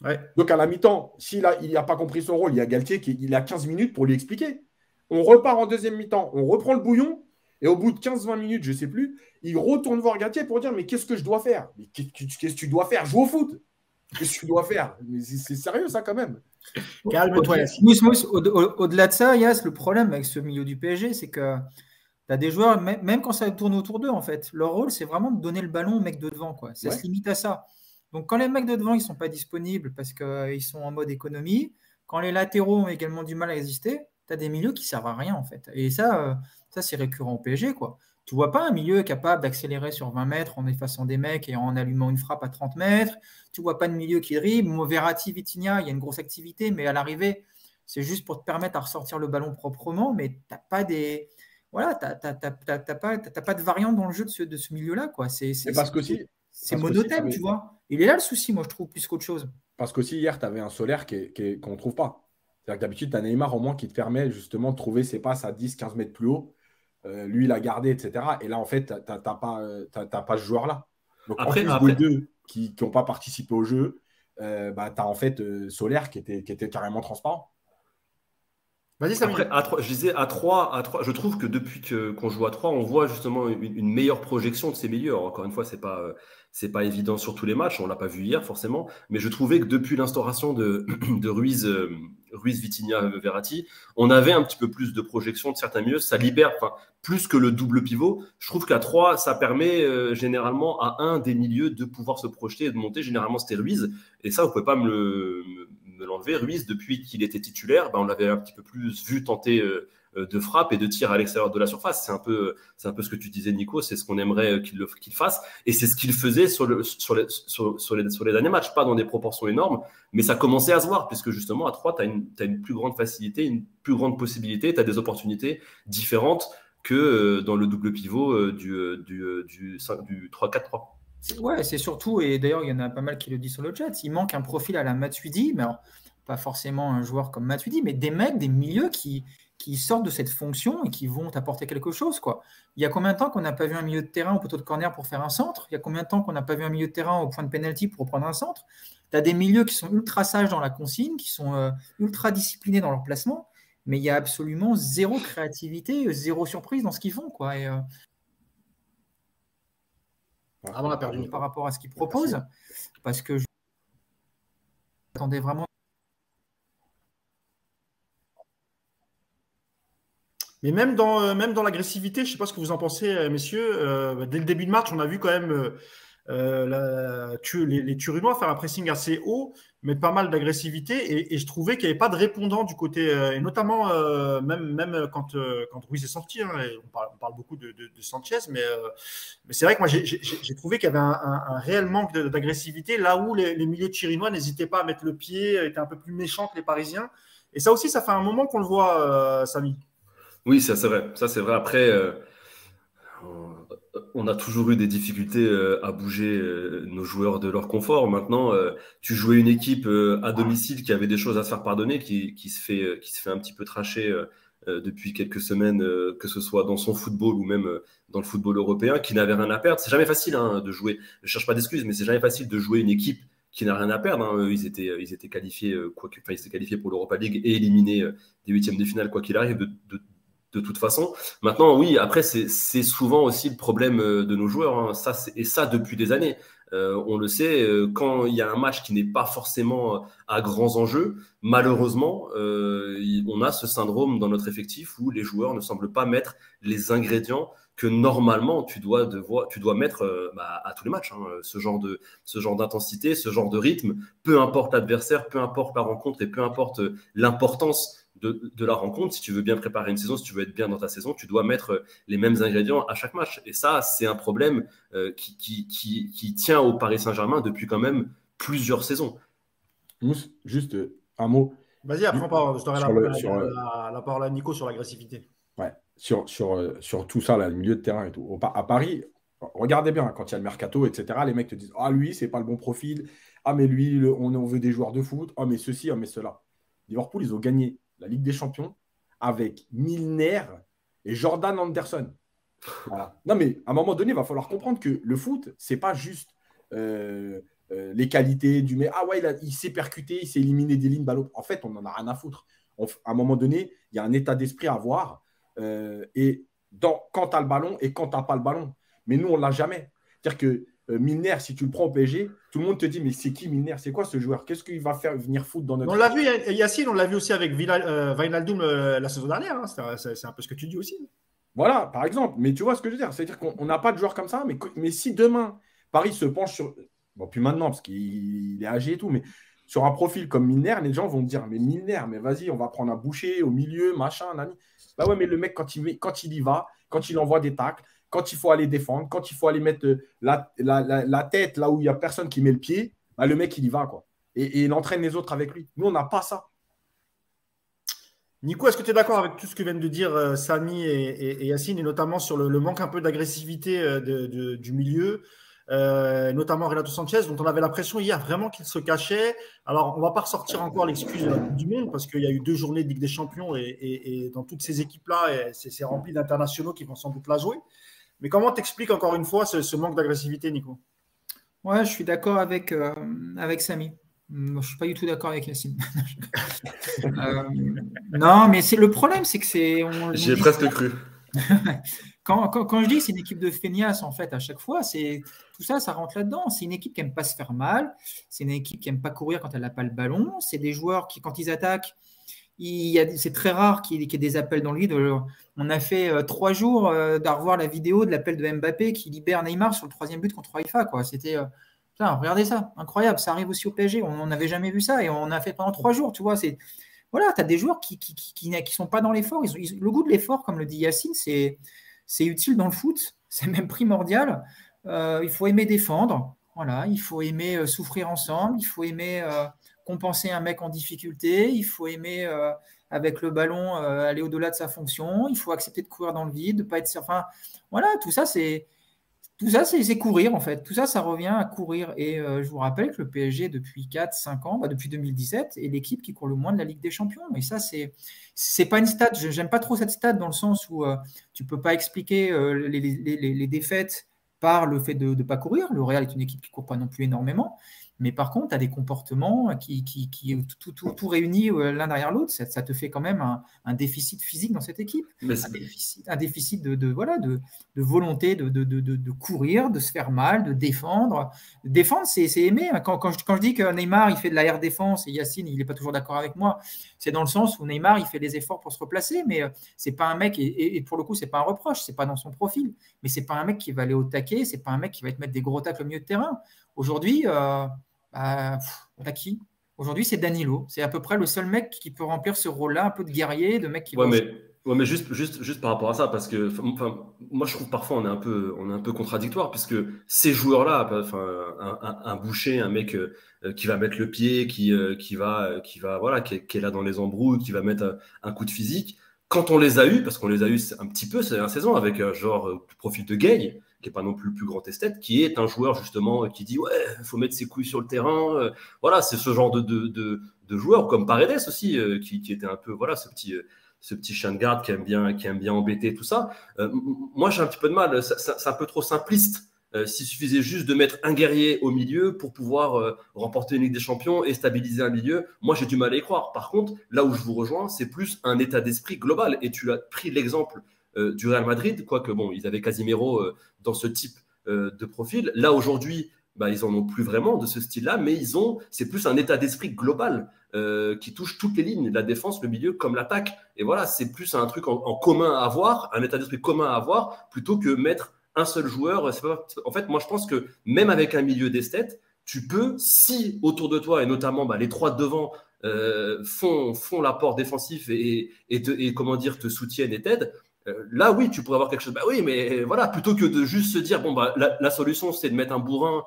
Ouais. Donc à la mi-temps, s'il n'a pas compris son rôle, il y a Galtier qui a 15 minutes pour lui expliquer. On repart en deuxième mi-temps, on reprend le bouillon, et au bout de 15-20 minutes, je ne sais plus, il retourne voir Galtier pour dire mais qu'est-ce que je dois faire? Mais qu'est-ce que tu dois faire? Jouer au foot. Qu'est-ce que tu dois faire? Mais c'est sérieux ça quand même. Calme-toi, Yacine. Mousse, au-delà de ça, Yass, le problème avec ce milieu du PSG, c'est que tu as des joueurs, même quand ça tourne autour d'eux, en fait, leur rôle, c'est vraiment de donner le ballon aux mecs de devant. Quoi. Ça se limite à ça. Donc quand les mecs de devant, ils ne sont pas disponibles parce qu'ils sont en mode économie, quand les latéraux ont également du mal à résister, tu as des milieux qui ne servent à rien, en fait. Et ça c'est récurrent au PSG, quoi. Tu ne vois pas un milieu capable d'accélérer sur 20 mètres en effaçant des mecs et en allumant une frappe à 30 mètres. Tu ne vois pas de milieu qui dribble. Verratti, Vitinha, il y a une grosse activité, mais à l'arrivée, c'est juste pour te permettre à ressortir le ballon proprement, mais tu n'as pas des... Voilà, t'as pas de variante dans le jeu de ce milieu-là, quoi. C'est monotème, tu vois. Il est là le souci, moi, je trouve, plus qu'autre chose. Parce qu'aussi, hier, tu avais un Solaire qu'on ne trouve pas. C'est-à-dire que d'habitude, tu as Neymar au moins qui te permet justement de trouver ses passes à 10-15 mètres plus haut. Lui, il a gardé, etc. Et là, en fait, tu n'as pas ce joueur-là. Donc, après, en plus des deux qui n'ont pas participé au jeu, tu as en fait Solaire qui était carrément transparent. Vas-y, après, je disais à 3, je trouve que depuis qu'on joue à 3, on voit justement une meilleure projection de ces milieux. Alors, encore une fois, c'est pas évident sur tous les matchs, on ne l'a pas vu hier forcément, mais je trouvais que depuis l'instauration de Ruiz Ruiz, Vitinha, Verratti, on avait un petit peu plus de projection de certains milieux. Ça libère, plus que le double pivot. Je trouve qu'à 3, ça permet généralement à un des milieux de pouvoir se projeter et de monter. Généralement, c'était Ruiz. Et ça, vous ne pouvez pas me l'enlever. Ruiz, depuis qu'il était titulaire, on l'avait un petit peu plus vu tenter de frappe et de tir à l'extérieur de la surface. C'est un peu ce que tu disais, Nico. C'est ce qu'on aimerait qu'il fasse. Et c'est ce qu'il faisait sur les derniers matchs. Pas dans des proportions énormes, mais ça commençait à se voir, puisque justement, à 3, tu as une plus grande facilité, une plus grande possibilité. Tu as des opportunités différentes que dans le double pivot du 3-4-3. Ouais, c'est surtout, et d'ailleurs, il y en a pas mal qui le disent sur le chat, il manque un profil à la Matuidi, mais alors, pas forcément un joueur comme Matuidi, mais des mecs, des milieux qui sortent de cette fonction et qui vont apporter quelque chose, quoi. Il y a combien de temps qu'on n'a pas vu un milieu de terrain au poteau de corner pour faire un centre? Il y a combien de temps qu'on n'a pas vu un milieu de terrain au point de pénalty pour prendre un centre? Tu as des milieux qui sont ultra sages dans la consigne, qui sont ultra disciplinés dans leur placement, mais il y a absolument zéro créativité, zéro surprise dans ce qu'ils font, quoi. Et, on a perdu par rapport à ce qu'ils proposent, parce que je attendais vraiment. Mais même dans l'agressivité, je ne sais pas ce que vous en pensez, messieurs. Dès le début de match, on a vu quand même les Turinois faire un pressing assez haut, mais pas mal d'agressivité. Et je trouvais qu'il n'y avait pas de répondant du côté, et notamment même quand Ruiz est sorti. Et on parle beaucoup de Sanchez, mais c'est vrai que moi, j'ai trouvé qu'il y avait un réel manque d'agressivité, là où les milieux turinois n'hésitaient pas à mettre le pied, étaient un peu plus méchants que les Parisiens. Et ça aussi, ça fait un moment qu'on le voit, Samy. Oui, ça c'est vrai. Ça c'est vrai. Après, on a toujours eu des difficultés à bouger nos joueurs de leur confort. Maintenant, tu jouais une équipe à domicile qui avait des choses à se faire pardonner, qui se fait un petit peu tracher depuis quelques semaines, que ce soit dans son football ou même dans le football européen, qui n'avait rien à perdre. C'est jamais facile de jouer. Je cherche pas d'excuses, mais c'est jamais facile de jouer une équipe qui n'a rien à perdre. Ils étaient qualifiés, ils étaient qualifiés pour l'Europa League et éliminés des huitièmes de finale, quoi qu'il arrive, de toute façon. Maintenant, oui, après, c'est souvent aussi le problème de nos joueurs. Et ça, depuis des années. On le sait, quand il y a un match qui n'est pas forcément à grands enjeux, malheureusement, on a ce syndrome dans notre effectif où les joueurs ne semblent pas mettre les ingrédients que normalement tu dois mettre à tous les matchs. Ce genre d'intensité, ce genre de rythme, peu importe l'adversaire, peu importe la rencontre et peu importe l'importance de la rencontre. Si tu veux bien préparer une saison, si tu veux être bien dans ta saison, tu dois mettre les mêmes ingrédients à chaque match. Et ça, c'est un problème qui tient au Paris Saint-Germain depuis quand même plusieurs saisons. Mousse, juste un mot. Vas-y, après, je t'aurai la parole à Nico sur l'agressivité. Ouais, sur tout ça, là, le milieu de terrain et tout. À Paris, regardez bien, quand il y a le mercato, etc., les mecs te disent « Ah, lui, c'est pas le bon profil. Ah, mais lui, on veut des joueurs de foot. Ah, mais ceci, ah, mais cela. » Liverpool, ils ont gagné la Ligue des Champions avec Milner et Jordan Anderson. Voilà. Non, mais à un moment donné, il va falloir comprendre que le foot, c'est pas juste les qualités du mec. Ah ouais, il s'est percuté, il s'est éliminé des lignes ballot. En fait, on n'en a rien à foutre. À un moment donné, il y a un état d'esprit à avoir quand tu as le ballon et quand tu n'as pas le ballon. Mais nous, on ne l'a jamais. C'est-à-dire que Milner, si tu le prends au PSG, tout le monde te dit mais c'est qui Milner? C'est quoi ce joueur? Qu'est-ce qu'il va faire venir foutre dans notre... On l'a vu, Yacine, on l'a vu aussi avec Wijnaldum la saison dernière. C'est un peu ce que tu dis aussi. Voilà, par exemple. Mais tu vois ce que je veux dire? C'est-à-dire qu'on n'a pas de joueur comme ça. Mais si demain, Paris se penche sur... Bon, plus maintenant, parce qu'il est âgé et tout, mais sur un profil comme Milner, les gens vont te dire mais Milner, mais vas-y, on va prendre un boucher au milieu, machin, nani. Bah ouais, mais le mec, quand il y va, quand il envoie des tacles, quand il faut aller défendre, quand il faut aller mettre la tête là où il n'y a personne qui met le pied, bah le mec, il y va, quoi. Et il entraîne les autres avec lui. Nous, on n'a pas ça. Nico, est-ce que tu es d'accord avec tout ce que viennent de dire Samy et Yacine, et notamment sur le manque un peu d'agressivité du milieu, notamment Renato Sanchez, dont on avait l'impression hier vraiment qu'il se cachait. Alors, on ne va pas ressortir encore l'excuse de la Coupe du Monde, parce qu'il y a eu 2 journées de Ligue des Champions, et dans toutes ces équipes-là, c'est rempli d'internationaux qui vont sans doute la jouer. Mais comment t'expliques encore une fois ce manque d'agressivité, Nico? Ouais, je suis d'accord avec Samy. Je ne suis pas du tout d'accord avec Yacine. Non, mais le problème, c'est que c'est... J'y ai presque cru. Quand je dis c'est une équipe de feignasses, en fait, à chaque fois, tout ça, ça rentre là-dedans. C'est une équipe qui n'aime pas se faire mal. C'est une équipe qui n'aime pas courir quand elle n'a pas le ballon. C'est des joueurs qui, quand ils attaquent, c'est très rare qu'il y ait des appels dans le vide. On a fait 3 jours d'à revoir la vidéo de l'appel de Mbappé qui libère Neymar sur le 3e but contre Haïfa, quoi. C'était putain, regardez ça, incroyable. Ça arrive aussi au PSG. On n'avait jamais vu ça et on a fait pendant 3 jours. Tu vois, voilà, tu as des joueurs qui sont pas dans l'effort. Le goût de l'effort, comme le dit Yacine, c'est utile dans le foot. C'est même primordial. Il faut aimer défendre. Voilà, il faut aimer souffrir ensemble. Il faut aimer compenser un mec en difficulté. Il faut aimer avec le ballon aller au-delà de sa fonction. Il faut accepter de courir dans le vide, de pas être. Enfin, voilà, tout ça, c'est courir en fait. Tout ça, ça revient à courir. Et je vous rappelle que le PSG, depuis 4-5 ans, depuis 2017, est l'équipe qui court le moins de la Ligue des Champions. Et ça, c'est pas une stat. J'aime pas trop cette stat dans le sens où tu peux pas expliquer les défaites par le fait de ne pas courir. Le Real est une équipe qui ne court pas non plus énormément. Mais par contre, tu as des comportements qui tout réunis l'un derrière l'autre. Ça te fait quand même un déficit physique dans cette équipe. Un déficit de volonté de courir, de se faire mal, de défendre. Défendre, c'est aimer. Quand je dis que Neymar, il fait de la air défense, et Yacine, il n'est pas toujours d'accord avec moi, c'est dans le sens où Neymar, il fait des efforts pour se replacer, mais c'est pas un mec, et pour le coup, c'est pas un reproche, c'est pas dans son profil, mais c'est pas un mec qui va aller au taquet, c'est pas un mec qui va te mettre des gros tacles au milieu de terrain. Aujourd'hui, t'as qui ? Aujourd'hui, c'est Danilo. C'est à peu près le seul mec qui peut remplir ce rôle-là, un peu de guerrier, de mec qui va. Mais juste par rapport à ça, parce que moi je trouve parfois on est un peu contradictoire, puisque ces joueurs-là, un boucher, un mec qui va mettre le pied, qui est là dans les embrouilles, qui va mettre un coup de physique. Quand on les a eus, parce qu'on les a eus un petit peu cette saison avec le profil de Gay, qui n'est pas non plus le plus grand esthète, qui est un joueur justement qui dit ouais, il faut mettre ses couilles sur le terrain. Voilà, c'est ce genre de joueur, comme Paredes aussi, qui était un peu ce petit chien de garde qui aime bien embêter, tout ça. Moi, j'ai un petit peu de mal. C'est un peu trop simpliste. S'il suffisait juste de mettre un guerrier au milieu pour pouvoir remporter une Ligue des Champions et stabiliser un milieu, moi, j'ai du mal à y croire. Par contre, là où je vous rejoins, c'est plus un état d'esprit global. Et tu as pris l'exemple du Real Madrid, quoique bon, ils avaient Casemiro dans ce type de profil. Là, aujourd'hui, ils en ont plus vraiment de ce style-là, mais c'est plus un état d'esprit global qui touche toutes les lignes, la défense, le milieu comme l'attaque. Et voilà, c'est plus un truc en commun à avoir, un état d'esprit commun à avoir, plutôt que mettre un seul joueur. En fait, moi, je pense que même avec un milieu d'esthète, tu peux, si autour de toi, et notamment les 3 de devant, font l'apport défensif et comment dire, te soutiennent et t'aident, là, oui, tu pourrais avoir quelque chose. Oui, mais voilà, plutôt que de juste se dire, la solution, c'est de mettre un bourrin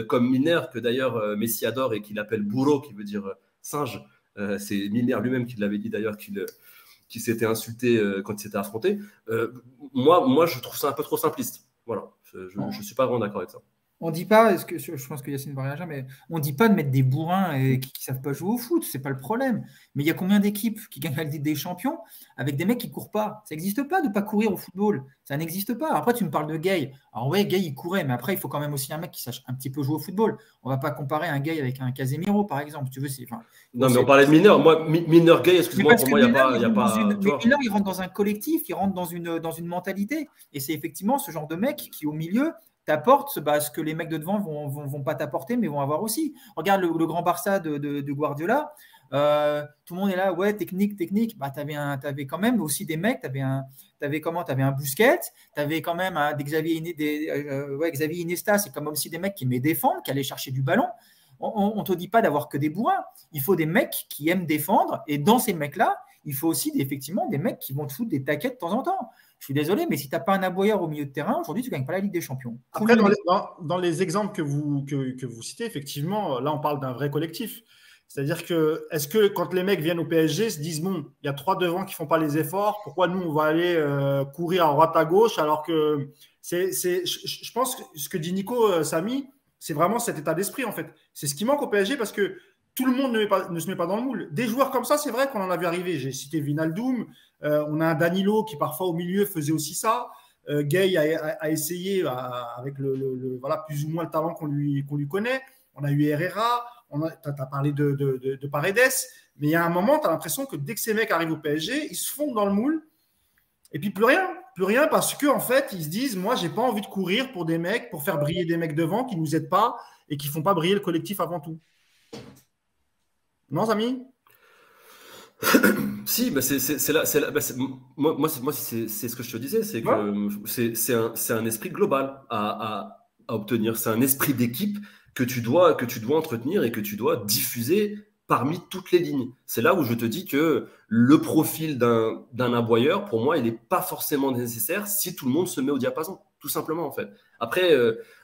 comme Milner, que d'ailleurs Messi adore et qu'il appelle bourreau, qui veut dire singe. C'est Milner lui-même qui l'avait dit d'ailleurs, qu'il s'était insulté quand il s'était affronté. Moi, je trouve ça un peu trop simpliste. Voilà, je ne suis pas vraiment d'accord avec ça. On dit pas, je pense que Yacine va réagir, mais on dit pas de mettre des bourrins et qui savent pas jouer au foot, c'est pas le problème. Mais il y a combien d'équipes qui gagnent la Ligue des Champions avec des mecs qui courent pas? Ça n'existe pas de pas courir au football, ça n'existe pas. Après, tu me parles de Gay. Alors ouais, Gay il courait, mais après il faut quand même aussi un mec qui sache un petit peu jouer au football. On va pas comparer un Gay avec un Casemiro par exemple. Tu veux, non, mais on parlait de Milner. Moi, Milner, Gay, excuse-moi, pour moi il y a pas. Milner, il rentre dans un collectif, il rentre dans une mentalité, et c'est effectivement ce genre de mec qui au milieu t'apporte ce que les mecs de devant vont pas t'apporter, mais vont avoir aussi. Regarde le grand Barça de Guardiola. Tout le monde est là, ouais, technique. T'avais quand même aussi des mecs, t'avais un Busquets, t'avais quand même Xavier Iniesta, c'est comme aussi des mecs qui aimaient défendre, qui allaient chercher du ballon. On te dit pas d'avoir que des bourrins. Il faut des mecs qui aiment défendre, et dans ces mecs-là, il faut aussi effectivement des mecs qui vont te foutre des taquets de temps en temps. Je suis désolé, mais si tu n'as pas un aboyeur au milieu de terrain, aujourd'hui, tu ne gagnes pas la Ligue des Champions. Après, dans les exemples que vous citez, effectivement, là, on parle d'un vrai collectif. C'est-à-dire que, est-ce que quand les mecs viennent au PSG, se disent, bon, il y a 3 devant qui ne font pas les efforts, pourquoi nous, on va aller courir à droite, à gauche, alors que je pense que ce que dit Nico, Samy, c'est vraiment cet état d'esprit, en fait. C'est ce qui manque au PSG parce que tout le monde ne se met pas dans le moule. Des joueurs comme ça, c'est vrai qu'on en a vu arriver. J'ai cité Wijnaldum. On a un Danilo qui, parfois, au milieu, faisait aussi ça. Gay a essayé avec plus ou moins le talent qu'on lui connaît. On a eu Herrera. Tu as parlé de Paredes. Mais il y a un moment, tu as l'impression que dès que ces mecs arrivent au PSG, ils se fondent dans le moule. Et puis, plus rien parce qu'en fait, ils se disent, moi, j'ai pas envie de courir pour des mecs, pour faire briller des mecs devant qui ne nous aident pas et qui ne font pas briller le collectif avant tout. Non, Samy ? Si, bah moi, c'est ce que je te disais, c'est que c'est un esprit global à obtenir. C'est un esprit d'équipe que tu dois entretenir et que tu dois diffuser parmi toutes les lignes. C'est là où je te dis que le profil d'un aboyeur, pour moi, il n'est pas forcément nécessaire si tout le monde se met au diapason, tout simplement en fait. Après,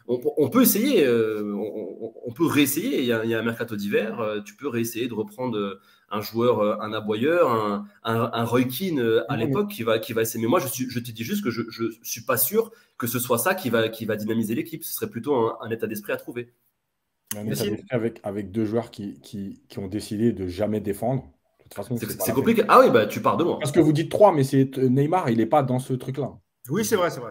on peut essayer, on peut réessayer. Il y a un mercato d'hiver, tu peux réessayer de reprendre un joueur, un aboyeur, un Roy Keane à l'époque qui va essayer. Mais moi, je te dis juste que je ne suis pas sûr que ce soit ça qui va dynamiser l'équipe. Ce serait plutôt un état d'esprit à trouver. Un état d'esprit avec deux joueurs qui ont décidé de jamais défendre. De toute façon, c'est compliqué. Ah oui, bah, tu pars de loin. Parce que vous dites 3, mais c'est Neymar, il n'est pas dans ce truc-là. Oui, c'est vrai ça.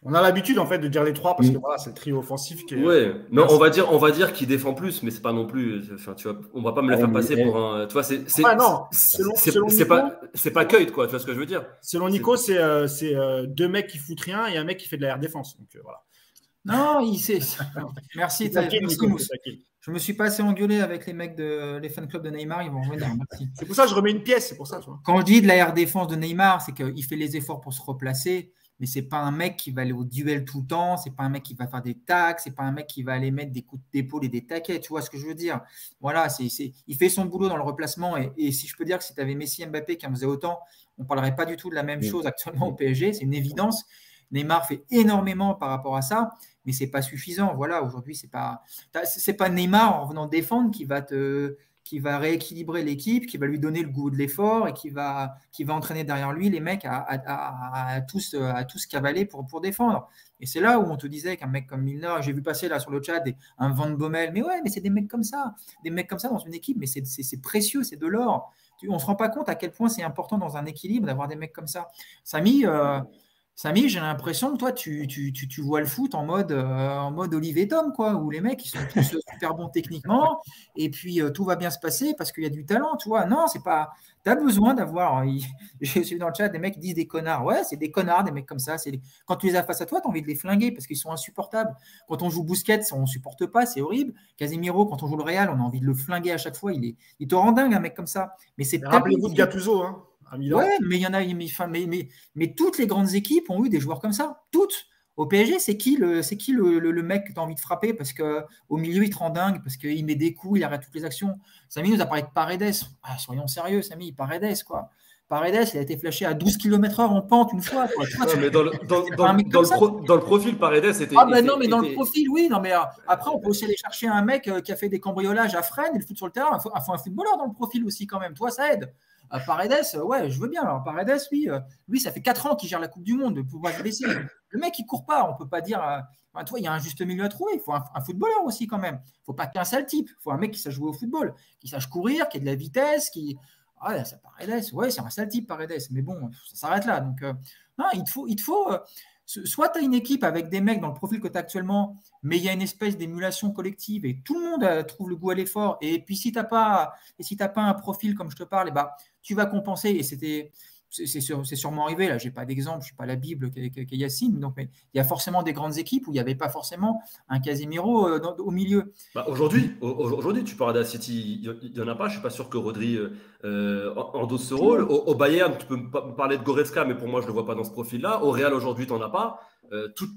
On a l'habitude en fait de dire les 3 parce que voilà, c'est le trio offensif qui est. Ouais, non, on va dire qu'il défend plus, mais c'est pas non plus. Enfin, tu vois, on va pas me le faire passer pour un. Tu vois, c'est pas Keut, quoi. Tu vois ce que je veux dire? Selon Nico, c'est 2 mecs qui foutent rien et un mec qui fait de la air défense. Donc voilà. Non, merci. Je me suis pas assez engueulé avec les mecs les fan clubs de Neymar, ils vont revenir. Merci. C'est pour ça que je remets une pièce, c'est pour ça. Tu vois. Quand je dis de la air défense de Neymar, c'est qu'il fait les efforts pour se replacer. Mais c'est pas un mec qui va aller au duel tout le temps, c'est pas un mec qui va faire des tacs, c'est pas un mec qui va aller mettre des coups d'épaule et des taquets, tu vois ce que je veux dire? Voilà, il fait son boulot dans le replacement et si je peux dire que si tu avais Messi et Mbappé qui en faisaient autant, on ne parlerait pas du tout de la même chose actuellement au PSG, c'est une évidence. Neymar fait énormément par rapport à ça, mais c'est pas suffisant. Voilà, aujourd'hui, c'est pas Neymar en venant défendre qui va rééquilibrer l'équipe, qui va lui donner le goût de l'effort et qui va entraîner derrière lui les mecs à tous cavaler pour défendre. Et c'est là où on te disait qu'un mec comme Milner, j'ai vu passer là sur le chat un Van Bommel, mais ouais, mais c'est des mecs comme ça dans une équipe, mais c'est précieux, c'est de l'or. On ne se rend pas compte à quel point c'est important dans un équilibre d'avoir des mecs comme ça. Samy, j'ai l'impression que toi, tu vois le foot en mode Olivier Tom, quoi, où les mecs, ils sont tous super bons techniquement, et puis tout va bien se passer parce qu'il y a du talent, tu vois. Non, c'est pas. Tu as besoin d'avoir. J'ai vu dans le chat des mecs qui disent des connards. Ouais, c'est des connards, des mecs comme ça. Quand tu les as face à toi, tu as envie de les flinguer parce qu'ils sont insupportables. Quand on joue Busquets, on ne supporte pas, c'est horrible. Casemiro, quand on joue le Real, on a envie de le flinguer à chaque fois. Il te rend dingue, un mec comme ça. Mais c'est rappelez-vous de Gattuso, hein. Ouais, mais il y en a, mais toutes les grandes équipes ont eu des joueurs comme ça. Toutes. Au PSG, c'est qui le mec que tu as envie de frapper parce qu'au milieu, il te rend dingue, parce qu'il met des coups, il arrête toutes les actions. Samy nous a parlé de Paredes. Ah, soyons sérieux, Samy, Paredes, quoi. Paredes, il a été flashé à 12 km/h en pente une fois. Quoi. Non, mais dans le profil, Paredes, c'était. Ah, ben non, mais dans le profil, oui. Non, mais après, on peut aussi aller chercher un mec qui a fait des cambriolages à Fresnes et le foot sur le terrain. Il faut un footballeur dans le profil aussi, quand même. Toi, ça aide. Paredes, ouais, je veux bien. Alors, Paredes, lui, ça fait 4 ans qu'il gère la Coupe du Monde. Pour moi, blessé. Le mec, il court pas. On peut pas dire. Toi, il y a un juste milieu à trouver. Il faut un footballeur aussi, quand même. Il ne faut pas qu'un sale type. Il faut un mec qui sache jouer au football, qui sache courir, qui ait de la vitesse, Ah, ça Paredes, ouais, c'est un sale type, Paredes. Mais bon, ça s'arrête là. Donc, non, il te faut. Soit tu as une équipe avec des mecs dans le profil que tu as actuellement, mais il y a une espèce d'émulation collective et tout le monde trouve le goût à l'effort. Et puis, si tu n'as pas un profil comme je te parle, tu vas compenser. Et c'est sûrement arrivé. Là, je n'ai pas d'exemple, je ne suis pas la Bible qu'est Yacine. Donc, mais il y a forcément des grandes équipes où il n'y avait pas forcément un Casemiro au milieu. Aujourd'hui, tu parles d'City, il n'y en a pas. Je ne suis pas sûr que Rodri endosse ce rôle. Au Bayern, tu peux me parler de Goretzka, mais pour moi, je ne le vois pas dans ce profil-là. Au Real, aujourd'hui, tu n'en as pas.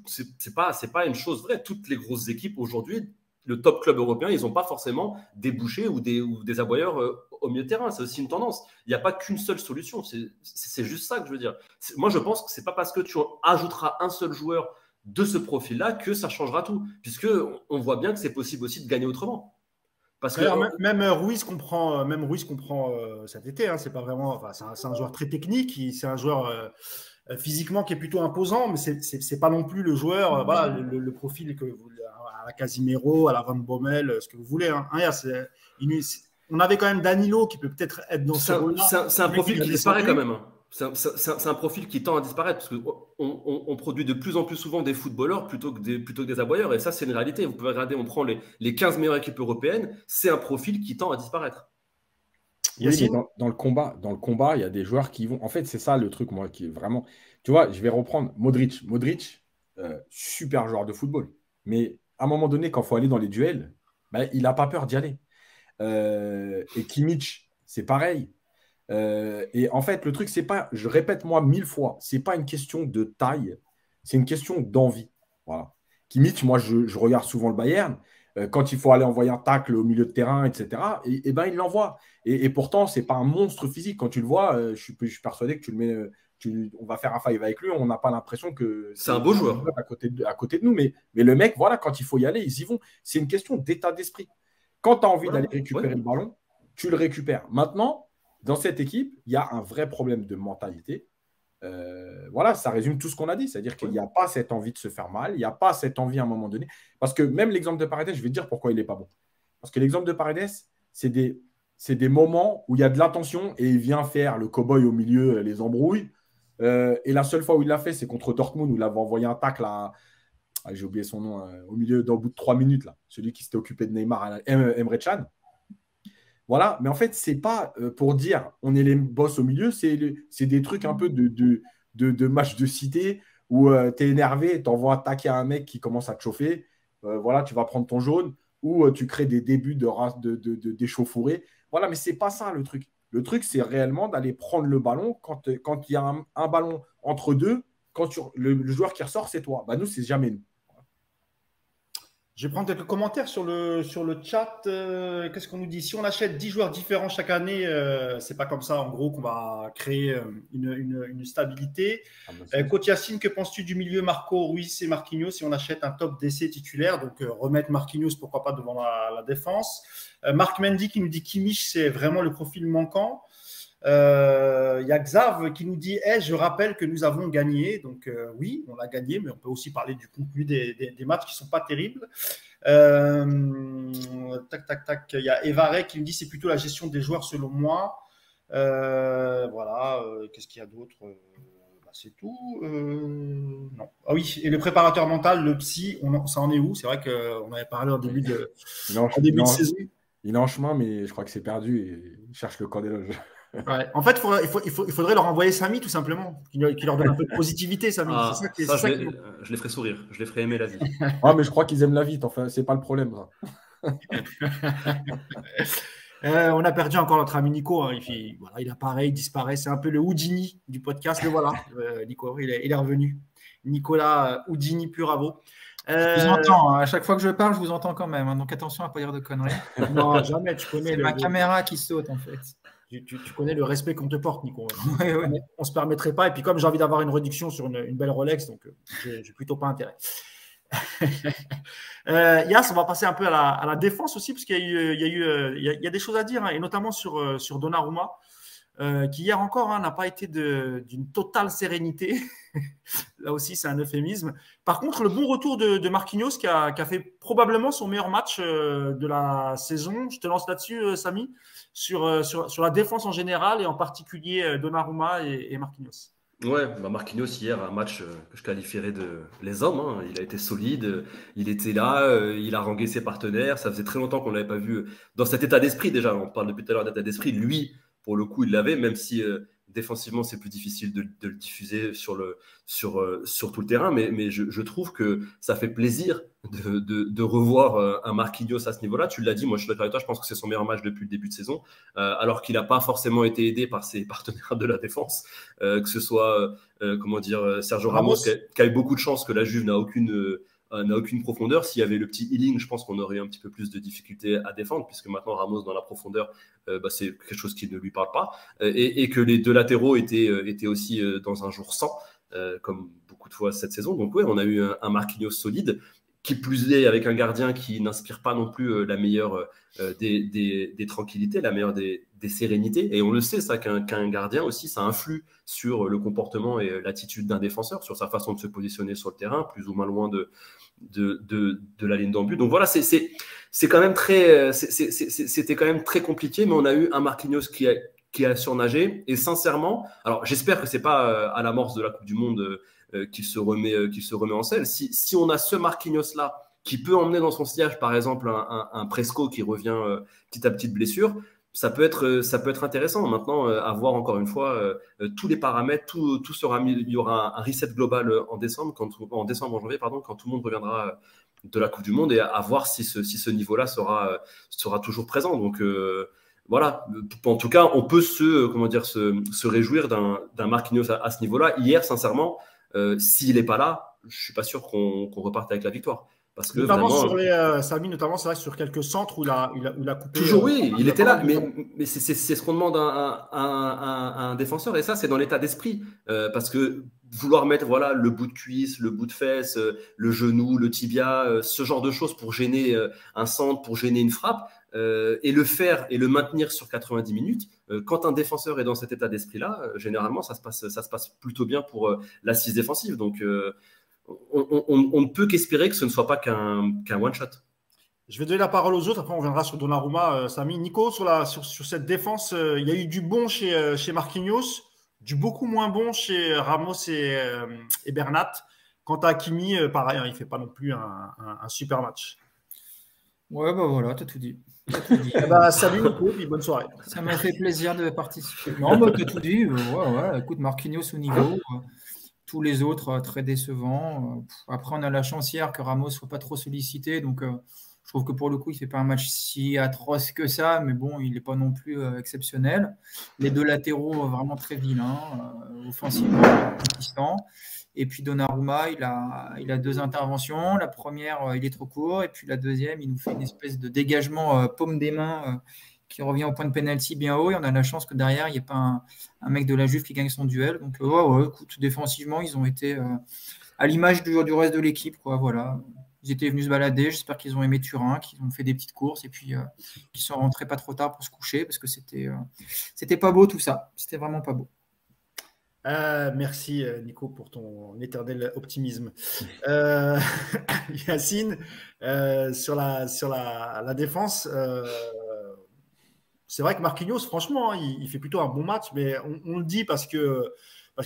C'est pas une chose vraie. Toutes les grosses équipes aujourd'hui, le top club européen, ils n'ont pas forcément des bouchers ou des aboyeurs au milieu de terrain. C'est aussi une tendance. Il n'y a pas qu'une seule solution. C'est juste ça que je veux dire. Moi, je pense que ce n'est pas parce que tu ajouteras un seul joueur de ce profil-là que ça changera tout. Puisqu'on voit bien que c'est possible aussi de gagner autrement. Parce que même Ruiz comprend cet été. Hein, c'est pas vraiment. Enfin, c'est un joueur très technique. C'est un joueur physiquement qui est plutôt imposant, mais c'est pas non plus le joueur. Voilà, le profil que à la Casimiro, à la Van Bommel, ce que vous voulez. Hein. On avait quand même Danilo qui peut peut-être être dans ce rôle-là. C'est un profil qui disparaît quand même. C'est un profil qui tend à disparaître parce qu'on produit de plus en plus souvent des footballeurs plutôt que des aboyeurs. Et ça, c'est une réalité. Vous pouvez regarder, on prend les 15 meilleures équipes européennes. C'est un profil qui tend à disparaître. Oui, dans le combat, il y a des joueurs qui vont. En fait, c'est ça le truc, moi, qui est vraiment. Tu vois, je vais reprendre Modric. Modric, super joueur de football. Mais à un moment donné, quand il faut aller dans les duels, il n'a pas peur d'y aller. Et Kimmich, c'est pareil. Et en fait, le truc, c'est pas, je répète moi 1000 fois, c'est pas une question de taille, c'est une question d'envie. Voilà. Kimmich, moi, je regarde souvent le Bayern. Quand il faut aller envoyer un tacle au milieu de terrain, etc., et ben, il l'envoie. Et pourtant, c'est pas un monstre physique. Quand tu le vois, je suis persuadé que tu le mets, on va faire un five avec lui, on n'a pas l'impression que c'est un beau joueur à côté de nous. Mais le mec, voilà, quand il faut y aller, ils y vont. C'est une question d'état d'esprit. Quand tu as envie d'aller récupérer le ballon, tu le récupères. Maintenant, dans cette équipe, il y a un vrai problème de mentalité. Voilà, ça résume tout ce qu'on a dit. C'est-à-dire qu'il n'y a pas cette envie de se faire mal, il n'y a pas cette envie à un moment donné. Parce que même l'exemple de Paredes, je vais te dire pourquoi il n'est pas bon. Parce que l'exemple de Paredes, c'est des moments où il y a de l'attention et il vient faire le cow-boy au milieu, les embrouilles. Et la seule fois où il l'a fait, c'est contre Dortmund, où il avait envoyé un tacle à. J'ai oublié son nom, au milieu, dans le bout de 3 minutes, là. Celui qui s'était occupé de Neymar, Emre Can. Voilà, mais en fait, c'est pas pour dire on est les boss au milieu, c'est des trucs un peu de match de cité où tu es énervé, tu envoies attaquer un mec qui commence à te chauffer, voilà, tu vas prendre ton jaune, ou tu crées des débuts d'échauffourée. Voilà, mais c'est pas ça le truc. Le truc, c'est réellement d'aller prendre le ballon quand il y a un ballon entre deux, quand le joueur qui ressort, c'est toi. Bah, nous, c'est jamais nous. Je vais prendre quelques commentaires sur le chat. Qu'est-ce qu'on nous dit? Si on achète 10 joueurs différents chaque année, c'est pas comme ça, en gros, qu'on va créer une stabilité. Coach Yacine, que penses-tu du milieu Marco, Ruiz et Marquinhos si on achète un top d'essai titulaire? Donc, remettre Marquinhos, pourquoi pas, devant la défense. Marc Mendy qui nous dit Kimmich, c'est vraiment le profil manquant. Il y a Xav qui nous dit je rappelle que nous avons gagné. Donc oui, on a gagné, mais on peut aussi parler du contenu des matchs qui ne sont pas terribles. Tac. Il y a Evare qui nous dit c'est plutôt la gestion des joueurs selon moi. Voilà. Qu'est-ce qu'il y a d'autre? C'est tout. Non. Ah oui, et le préparateur mental, le psy, ça en est où? C'est vrai qu'on avait parlé en début de saison. Il est en chemin, mais je crois que c'est perdu et il cherche le corps des loges. Ouais. En fait, il faudrait leur envoyer Samy, tout simplement, qui leur donne un peu de positivité, Samy. Je les ferai sourire, je les ferai aimer la vie. Ah, mais je crois qu'ils aiment la vie, enfin, c'est pas le problème. On a perdu encore notre ami Nico. Hein. Il apparaît, il disparaît. C'est un peu le Houdini du podcast. Le voilà, Nico, il est revenu. Nicolas Houdini Puravo. Je vous entends. À chaque fois que je parle, je vous entends quand même. Hein, donc attention à ne pas dire de conneries. Non, jamais. Tu connais ma caméra qui saute, en fait. Tu connais le respect qu'on te porte, Nico. Ouais. On ne se permettrait pas. Et puis, comme j'ai envie d'avoir une réduction sur une belle Rolex, donc j'ai plutôt pas intérêt. Yass, on va passer un peu à la défense aussi, parce qu'il y a des choses à dire, hein, et notamment sur Donnarumma, qui hier encore n'a pas été d'une totale sérénité. Là aussi, c'est un euphémisme. Par contre, le bon retour de Marquinhos, qui a fait probablement son meilleur match de la saison. Je te lance là-dessus, Samy, sur la défense en général, et en particulier Donnarumma et Marquinhos. Ouais, Marquinhos hier, un match que je qualifierais de les hommes. Hein. Il a été solide, il était là, il a harangué ses partenaires. Ça faisait très longtemps qu'on ne l'avait pas vu dans cet état d'esprit déjà. On parle depuis tout à l'heure d'état d'esprit. Lui, pour le coup, il l'avait, même si défensivement, c'est plus difficile de le diffuser sur tout le terrain. Mais je trouve que ça fait plaisir de revoir un Marquinhos à ce niveau-là. Tu l'as dit, moi je suis d'accord avec toi, je pense que c'est son meilleur match depuis le début de saison, alors qu'il n'a pas forcément été aidé par ses partenaires de la défense, que ce soit Sergio Ramos qui a eu beaucoup de chance, que la Juve n'a aucune profondeur. S'il y avait le petit healing, je pense qu'on aurait un petit peu plus de difficultés à défendre, puisque maintenant Ramos dans la profondeur, c'est quelque chose qui ne lui parle pas, et que les deux latéraux étaient aussi dans un jour sans, comme beaucoup de fois cette saison. Donc ouais, on a eu un Marquinhos solide, qui plus est avec un gardien qui n'inspire pas non plus la meilleure des tranquillités, la meilleure des sérénités. Et on le sait, ça, qu'un gardien aussi, ça influe sur le comportement et l'attitude d'un défenseur, sur sa façon de se positionner sur le terrain, plus ou moins loin de la ligne d'en but. Donc voilà, c'était quand même très compliqué, mais on a eu un Marquinhos qui a surnagé. Et sincèrement, alors j'espère que c'est pas à l'amorce de la Coupe du Monde qu'il se remet en selle. Si on a ce Marquinhos-là qui peut emmener dans son sillage, par exemple, un Presco qui revient petit à petit de blessure, ça peut être intéressant. Maintenant, à voir encore une fois tous les paramètres, tout sera mis. Il y aura un reset global en janvier, quand tout le monde reviendra de la Coupe du Monde, et à voir si ce niveau-là sera toujours présent. Donc voilà, en tout cas, on peut se réjouir d'un Marquinhos à ce niveau-là. Hier, sincèrement, s'il n'est pas là, je ne suis pas sûr qu'on reparte avec la victoire. Parce que notamment vraiment, sur les Samy, notamment c'est vrai sur quelques centres où il a coupé. Toujours, oui, il était là, mais c'est ce qu'on demande à un défenseur, et ça, c'est dans l'état d'esprit. Parce que vouloir mettre voilà, le bout de cuisse, le bout de fesse, le genou, le tibia, ce genre de choses pour gêner un centre, pour gêner une frappe, et le faire et le maintenir sur 90 minutes, quand un défenseur est dans cet état d'esprit-là, généralement, ça se passe plutôt bien pour l'assise défensive. Donc, on ne peut qu'espérer que ce ne soit pas qu'un one-shot. Je vais donner la parole aux autres, après on viendra sur Donnarumma, Samy. Nico, sur cette défense, il y a eu du bon chez Marquinhos, du beaucoup moins bon chez Ramos et Bernat. Quant à Hakimi, pareil, hein, il ne fait pas non plus un super match. Ouais, bah voilà, tu as tout dit. Salut Nico, et bonne soirée. Ça m'a fait plaisir de participer. Non, bah, tu as tout dit. Ouais. Écoute, Marquinhos au niveau. Tous les autres, très décevants. Après, on a la chance hier que Ramos ne soit pas trop sollicité. Donc, je trouve que pour le coup, il ne fait pas un match si atroce que ça. Mais bon, il n'est pas non plus exceptionnel. Les deux latéraux, vraiment très vilains. Offensivement, consistants. Et puis Donnarumma, il a deux interventions. La première, il est trop court. Et puis la deuxième, il nous fait une espèce de dégagement paume des mains qui revient au point de penalty bien haut. Et on a la chance que derrière, il n'y ait pas un mec de la Juve qui gagne son duel. Donc, écoute, défensivement, ils ont été à l'image du reste de l'équipe. Voilà. Ils étaient venus se balader. J'espère qu'ils ont aimé Turin, qu'ils ont fait des petites courses et puis qu'ils sont rentrés pas trop tard pour se coucher parce que c'était pas beau tout ça. C'était vraiment pas beau. Merci Nico pour ton éternel optimisme. Yacine, sur la défense, c'est vrai que Marquinhos, franchement, il fait plutôt un bon match, mais on le dit parce que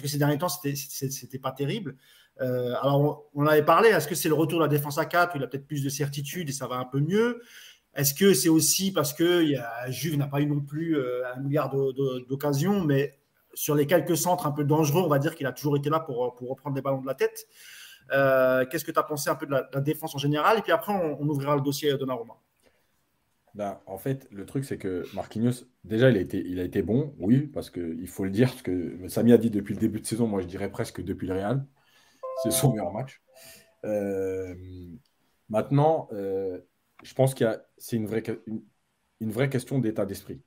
ces derniers temps, c'était pas terrible. Alors, on avait parlé, est-ce que c'est le retour de la défense à 4 où il a peut-être plus de certitude et ça va un peu mieux? Est-ce que c'est aussi parce que Juve n'a pas eu non plus 1 milliard d'occasions, mais sur les quelques centres un peu dangereux, on va dire qu'il a toujours été là pour reprendre des ballons de la tête. Qu'est-ce que tu as pensé un peu de la défense en général? Et puis après, on ouvrira le dossier Donnarumma. En fait, le truc, c'est que Marquinhos, déjà, il a été bon, oui, parce qu'il faut le dire, parce que Samy a dit depuis le début de saison, moi je dirais presque depuis le Real, c'est son meilleur match. Maintenant, je pense c'est une vraie question d'état d'esprit.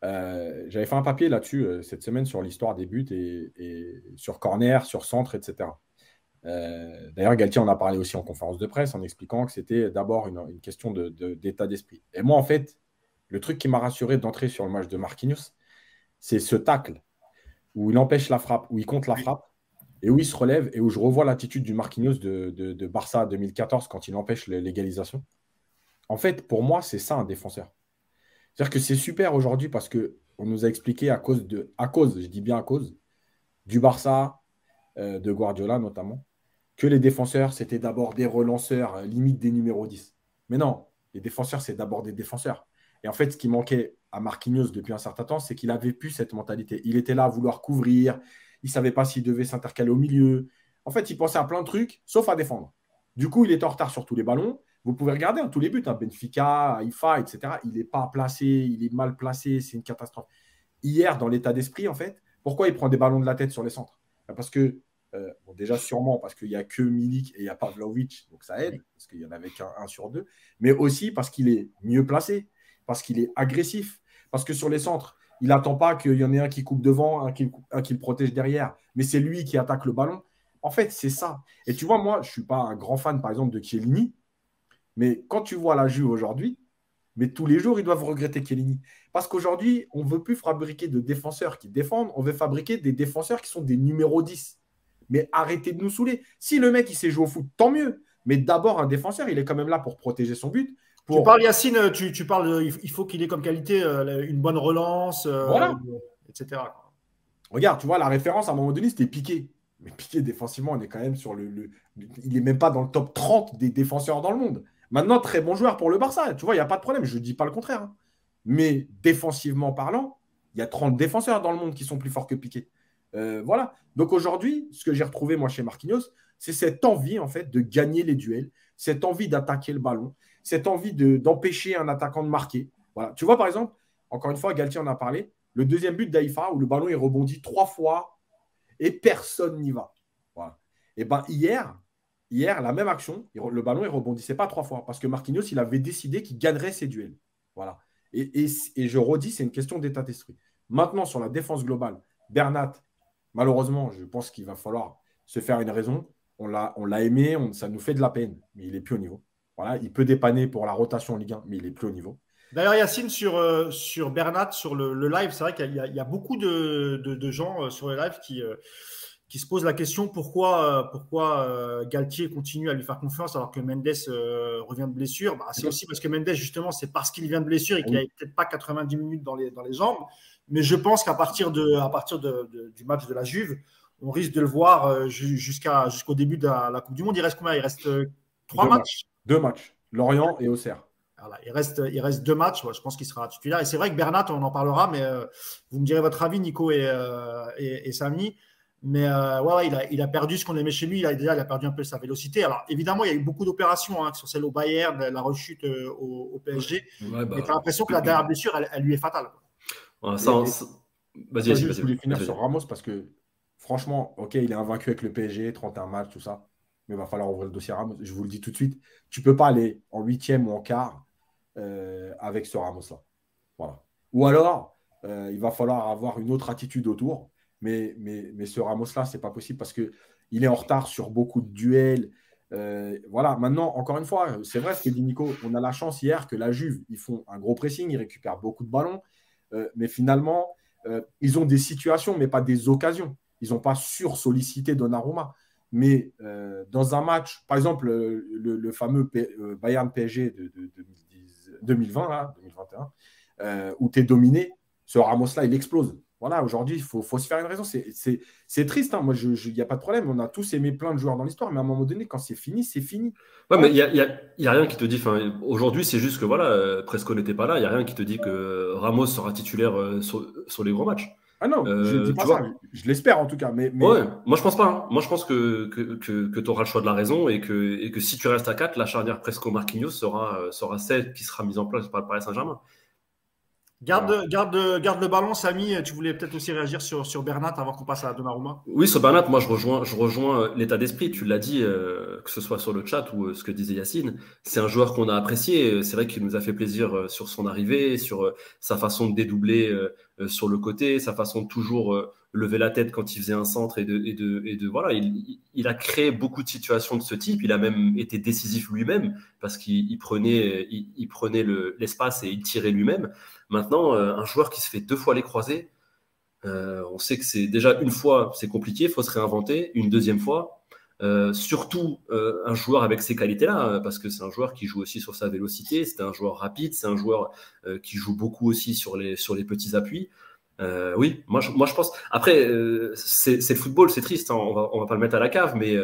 J'avais fait un papier là-dessus cette semaine sur l'histoire des buts et sur corner, sur centre, etc. D'ailleurs, Galtier en a parlé aussi en conférence de presse en expliquant que c'était d'abord une question d'état d'esprit. Et moi, en fait, le truc qui m'a rassuré d'entrer sur le match de Marquinhos, c'est ce tacle où il empêche la frappe, où il compte la frappe, et où il se relève, et où je revois l'attitude du Marquinhos de Barça 2014 quand il empêche l'égalisation. En fait, pour moi, c'est ça un défenseur. C'est-à-dire que c'est super aujourd'hui parce qu'on nous a expliqué à cause, je dis bien à cause, du Barça, de Guardiola notamment, que les défenseurs, c'était d'abord des relanceurs, limite des numéros 10. Mais non, les défenseurs, c'est d'abord des défenseurs. Et en fait, ce qui manquait à Marquinhos depuis un certain temps, c'est qu'il n'avait plus cette mentalité. Il était là à vouloir couvrir, il ne savait pas s'il devait s'intercaler au milieu. En fait, il pensait à plein de trucs, sauf à défendre. Du coup, il est en retard sur tous les ballons. Vous pouvez regarder tous les buts, Benfica, Haïfa, etc. Il n'est pas placé, il est mal placé, c'est une catastrophe. Hier, dans l'état d'esprit, en fait, pourquoi il prend des ballons de la tête sur les centres? Parce que, déjà sûrement parce qu'il n'y a que Milik et il n'y a pas Vlahovic, donc ça aide, parce qu'il n'y en avait qu'un sur deux, mais aussi parce qu'il est mieux placé, parce qu'il est agressif, parce que sur les centres, il n'attend pas qu'il y en ait un qui coupe devant, un qui le protège derrière, mais c'est lui qui attaque le ballon. En fait, c'est ça. Et tu vois, moi, je ne suis pas un grand fan, par exemple, de Chiellini, mais quand tu vois la Juve aujourd'hui, mais tous les jours, ils doivent regretter Chiellini. Parce qu'aujourd'hui, on ne veut plus fabriquer de défenseurs qui défendent, on veut fabriquer des défenseurs qui sont des numéros 10. Mais arrêtez de nous saouler. Si le mec, il sait jouer au foot, tant mieux. Mais d'abord, un défenseur, il est quand même là pour protéger son but. Tu parles, Yacine, tu parles il faut qu'il ait comme qualité une bonne relance, voilà. etc. Regarde, tu vois, la référence, à un moment donné, c'était Piqué. Mais Piqué, défensivement, on est quand même sur il n'est même pas dans le top 30 des défenseurs dans le monde. Maintenant, très bon joueur pour le Barça. Tu vois, il n'y a pas de problème. Je ne dis pas le contraire. Hein. Mais défensivement parlant, il y a 30 défenseurs dans le monde qui sont plus forts que Piqué. Voilà. Donc aujourd'hui, ce que j'ai retrouvé, moi, chez Marquinhos, c'est cette envie, en fait, de gagner les duels, cette envie d'attaquer le ballon, cette envie d'empêcher un attaquant de marquer. Voilà. Tu vois, par exemple, encore une fois, Galtier en a parlé, le deuxième but d'Haïfa où le ballon est rebondi 3 fois et personne n'y va. Voilà. Et ben hier, la même action, le ballon ne rebondissait pas 3 fois parce que Marquinhos, il avait décidé qu'il gagnerait ses duels. Voilà. Et je redis, c'est une question d'état d'esprit. Maintenant, sur la défense globale, Bernat, malheureusement, je pense qu'il va falloir se faire une raison. On l'a aimé, ça nous fait de la peine, mais il n'est plus au niveau. Voilà, il peut dépanner pour la rotation en Ligue 1, mais il n'est plus au niveau. D'ailleurs, Yacine, sur Bernat, sur le live, c'est vrai qu'il y a beaucoup de gens sur le live qui se posent la question pourquoi Galtier continue à lui faire confiance alors que Mendes revient de blessure. C'est aussi parce que Mendes, justement, c'est parce qu'il vient de blessure et qu'il n'avait peut-être pas 90 minutes dans les jambes. Mais je pense qu'à partir du match de la Juve, on risque de le voir jusqu'au début de la Coupe du Monde. Il reste combien? Il reste 3 matchs? 2 matchs. Lorient et Auxerre. Voilà, il reste 2 matchs. Ouais, je pense qu'il sera titulaire. Et c'est vrai que Bernat, on en parlera, mais vous me direz votre avis, Nico et Samy. Mais il a perdu ce qu'on aimait chez lui. Il a perdu un peu sa vélocité. Alors, évidemment, il y a eu beaucoup d'opérations sur celle au Bayern, la rechute au PSG. Ouais, mais tu as l'impression que la dernière blessure, elle lui est fatale. Ouais, vas-y. Je voulais finir sur Ramos parce que, franchement, OK, il est invaincu avec le PSG, 31 matchs, tout ça. Mais il va falloir ouvrir le dossier Ramos. Je vous le dis tout de suite. Tu ne peux pas aller en 8e ou en quart avec ce Ramos-là. Voilà. Ou alors, il va falloir avoir une autre attitude autour. Mais ce Ramos-là, ce n'est pas possible parce qu'il est en retard sur beaucoup de duels. Voilà, maintenant, encore une fois, c'est vrai ce que dit Nico. On a la chance hier que la Juve, ils font un gros pressing, ils récupèrent beaucoup de ballons. Mais finalement, ils ont des situations, mais pas des occasions. Ils n'ont pas sur-sollicité Donnarumma. Mais dans un match, par exemple, le fameux Bayern-PSG de 2020, là, 2021, où tu es dominé, ce Ramos-là, il explose. Voilà, aujourd'hui, il faut se faire une raison. C'est triste, hein. Moi, il n'y a pas de problème. On a tous aimé plein de joueurs dans l'histoire, mais à un moment donné, quand c'est fini, c'est fini. Ouais, mais il n'y a rien qui te dit. Aujourd'hui, c'est juste que voilà, Presco n'était pas là. Il n'y a rien qui te dit que Ramos sera titulaire sur les gros matchs. Ah non, je ne dis pas ça. Je l'espère en tout cas. Mais... Ouais, moi, je pense pas. Hein. Moi, je pense que tu auras le choix de la raison et que si tu restes à 4, la charnière Presco-Marquinhos sera celle qui sera mise en place par le Paris Saint-Germain. Garde le ballon, Samy. Tu voulais peut-être aussi réagir sur Bernat avant qu'on passe à Donnarumma. Oui, sur Bernat, moi je rejoins l'état d'esprit. Tu l'as dit, que ce soit sur le chat ou ce que disait Yacine. C'est un joueur qu'on a apprécié. C'est vrai qu'il nous a fait plaisir sur son arrivée, sur sa façon de dédoubler sur le côté, sa façon de toujours lever la tête quand il faisait un centre et de voilà. Il a créé beaucoup de situations de ce type. Il a même été décisif lui-même parce qu'il prenait l'espace et il tirait lui-même. Maintenant, un joueur qui se fait 2 fois les croisés, on sait que c'est déjà une fois, c'est compliqué, il faut se réinventer. Une deuxième fois, surtout un joueur avec ces qualités-là, parce que c'est un joueur qui joue aussi sur sa vélocité, c'est un joueur rapide, c'est un joueur qui joue beaucoup aussi sur les petits appuis. Oui, moi je pense. Après, c'est le football, c'est triste, hein, on va pas le mettre à la cave, mais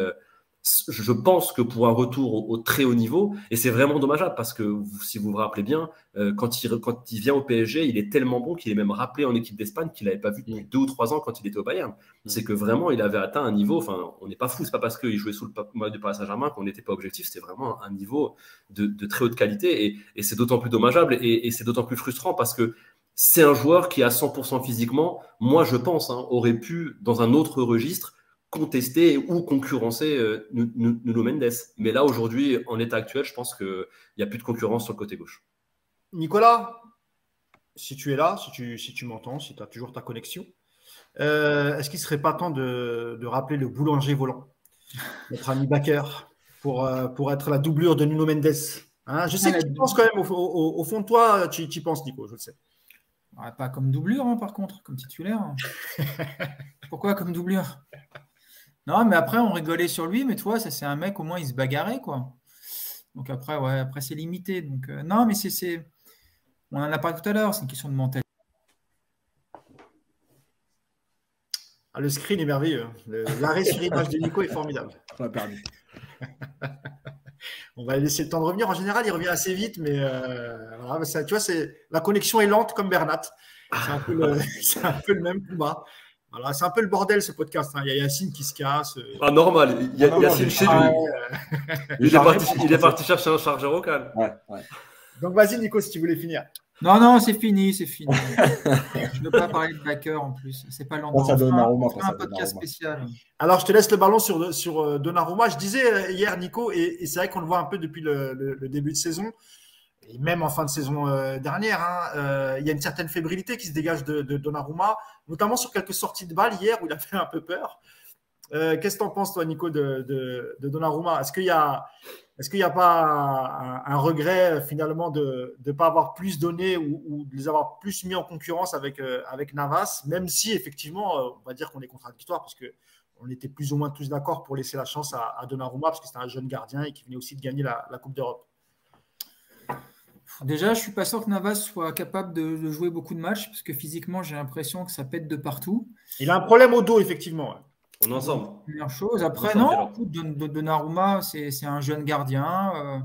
je pense que pour un retour au très haut niveau, et c'est vraiment dommageable parce que si vous vous rappelez bien, quand il vient au PSG, il est tellement bon qu'il est même rappelé en équipe d'Espagne qu'il n'avait pas vu depuis 2 ou 3 ans quand il était au Bayern. C'est que vraiment, il avait atteint un niveau, enfin, on n'est pas fou, c'est pas parce qu'il jouait sous le maillot du Paris Saint-Germain qu'on n'était pas objectif, c'était vraiment un niveau de très haute qualité et c'est d'autant plus dommageable et c'est d'autant plus frustrant parce que c'est un joueur qui, à 100% physiquement, moi je pense, aurait pu, dans un autre registre, contester ou concurrencer Nuno Mendes. Mais là, aujourd'hui, en l'état actuel, je pense qu'il n'y a plus de concurrence sur le côté gauche. Nicolas, si tu es là, si tu m'entends, si tu as toujours ta connexion, est-ce qu'il ne serait pas temps de rappeler le boulanger volant, notre ami Bakker, pour être la doublure de Nuno Mendes, hein? Je sais que tu penses quand même, au fond de toi, tu y penses, Nico, je le sais. Ouais, pas comme doublure, hein, par contre, comme titulaire. Pourquoi comme doublure? Non, mais après, on rigolait sur lui, mais toi, ça c'est un mec, au moins, il se bagarrait, quoi. Donc après, ouais, après c'est limité. Donc, non, mais on en a parlé tout à l'heure, c'est une question de mentalité. Ah, le screen est merveilleux. L'arrêt sur l'image de Nico est formidable. On l'a perdu. On va laisser le temps de revenir. En général, il revient assez vite, mais voilà, ça, tu vois, la connexion est lente comme Bernat. C'est un peu le même combat. Voilà, c'est un peu le bordel ce podcast. Hein. Il y a Yacine qui se casse. Ah, normal. Il y a Yacine chez lui. Il est parti chercher un chargeur au calme. Ouais. Donc, vas-y, Nico, si tu voulais finir. Non, c'est fini, c'est fini. Je ne veux pas parler de backer en plus. C'est pas longtemps. Ça donne On fera un podcast spécial. Alors, je te laisse le ballon sur Donnarumma. Je disais hier, Nico, et c'est vrai qu'on le voit un peu depuis le début de saison, et même en fin de saison dernière, hein, il y a une certaine fébrilité qui se dégage de Donnarumma, notamment sur quelques sorties de balles hier où il a fait un peu peur. Qu'est-ce que tu en penses, toi, Nico, de Donnarumma? Est-ce qu'il y a pas un regret finalement de ne pas avoir plus donné ou de les avoir plus mis en concurrence avec Navas, même si effectivement, on va dire qu'on est contradictoire parce qu'on était plus ou moins tous d'accord pour laisser la chance à Donnarumma parce que c'était un jeune gardien et qui venait aussi de gagner la Coupe d'Europe. Déjà, je ne suis pas sûr que Navas soit capable de jouer beaucoup de matchs parce que physiquement, j'ai l'impression que ça pète de partout. Il a un problème au dos, effectivement. Ouais. On est ensemble. Première chose. Après, non, Donnarumma, c'est un jeune gardien.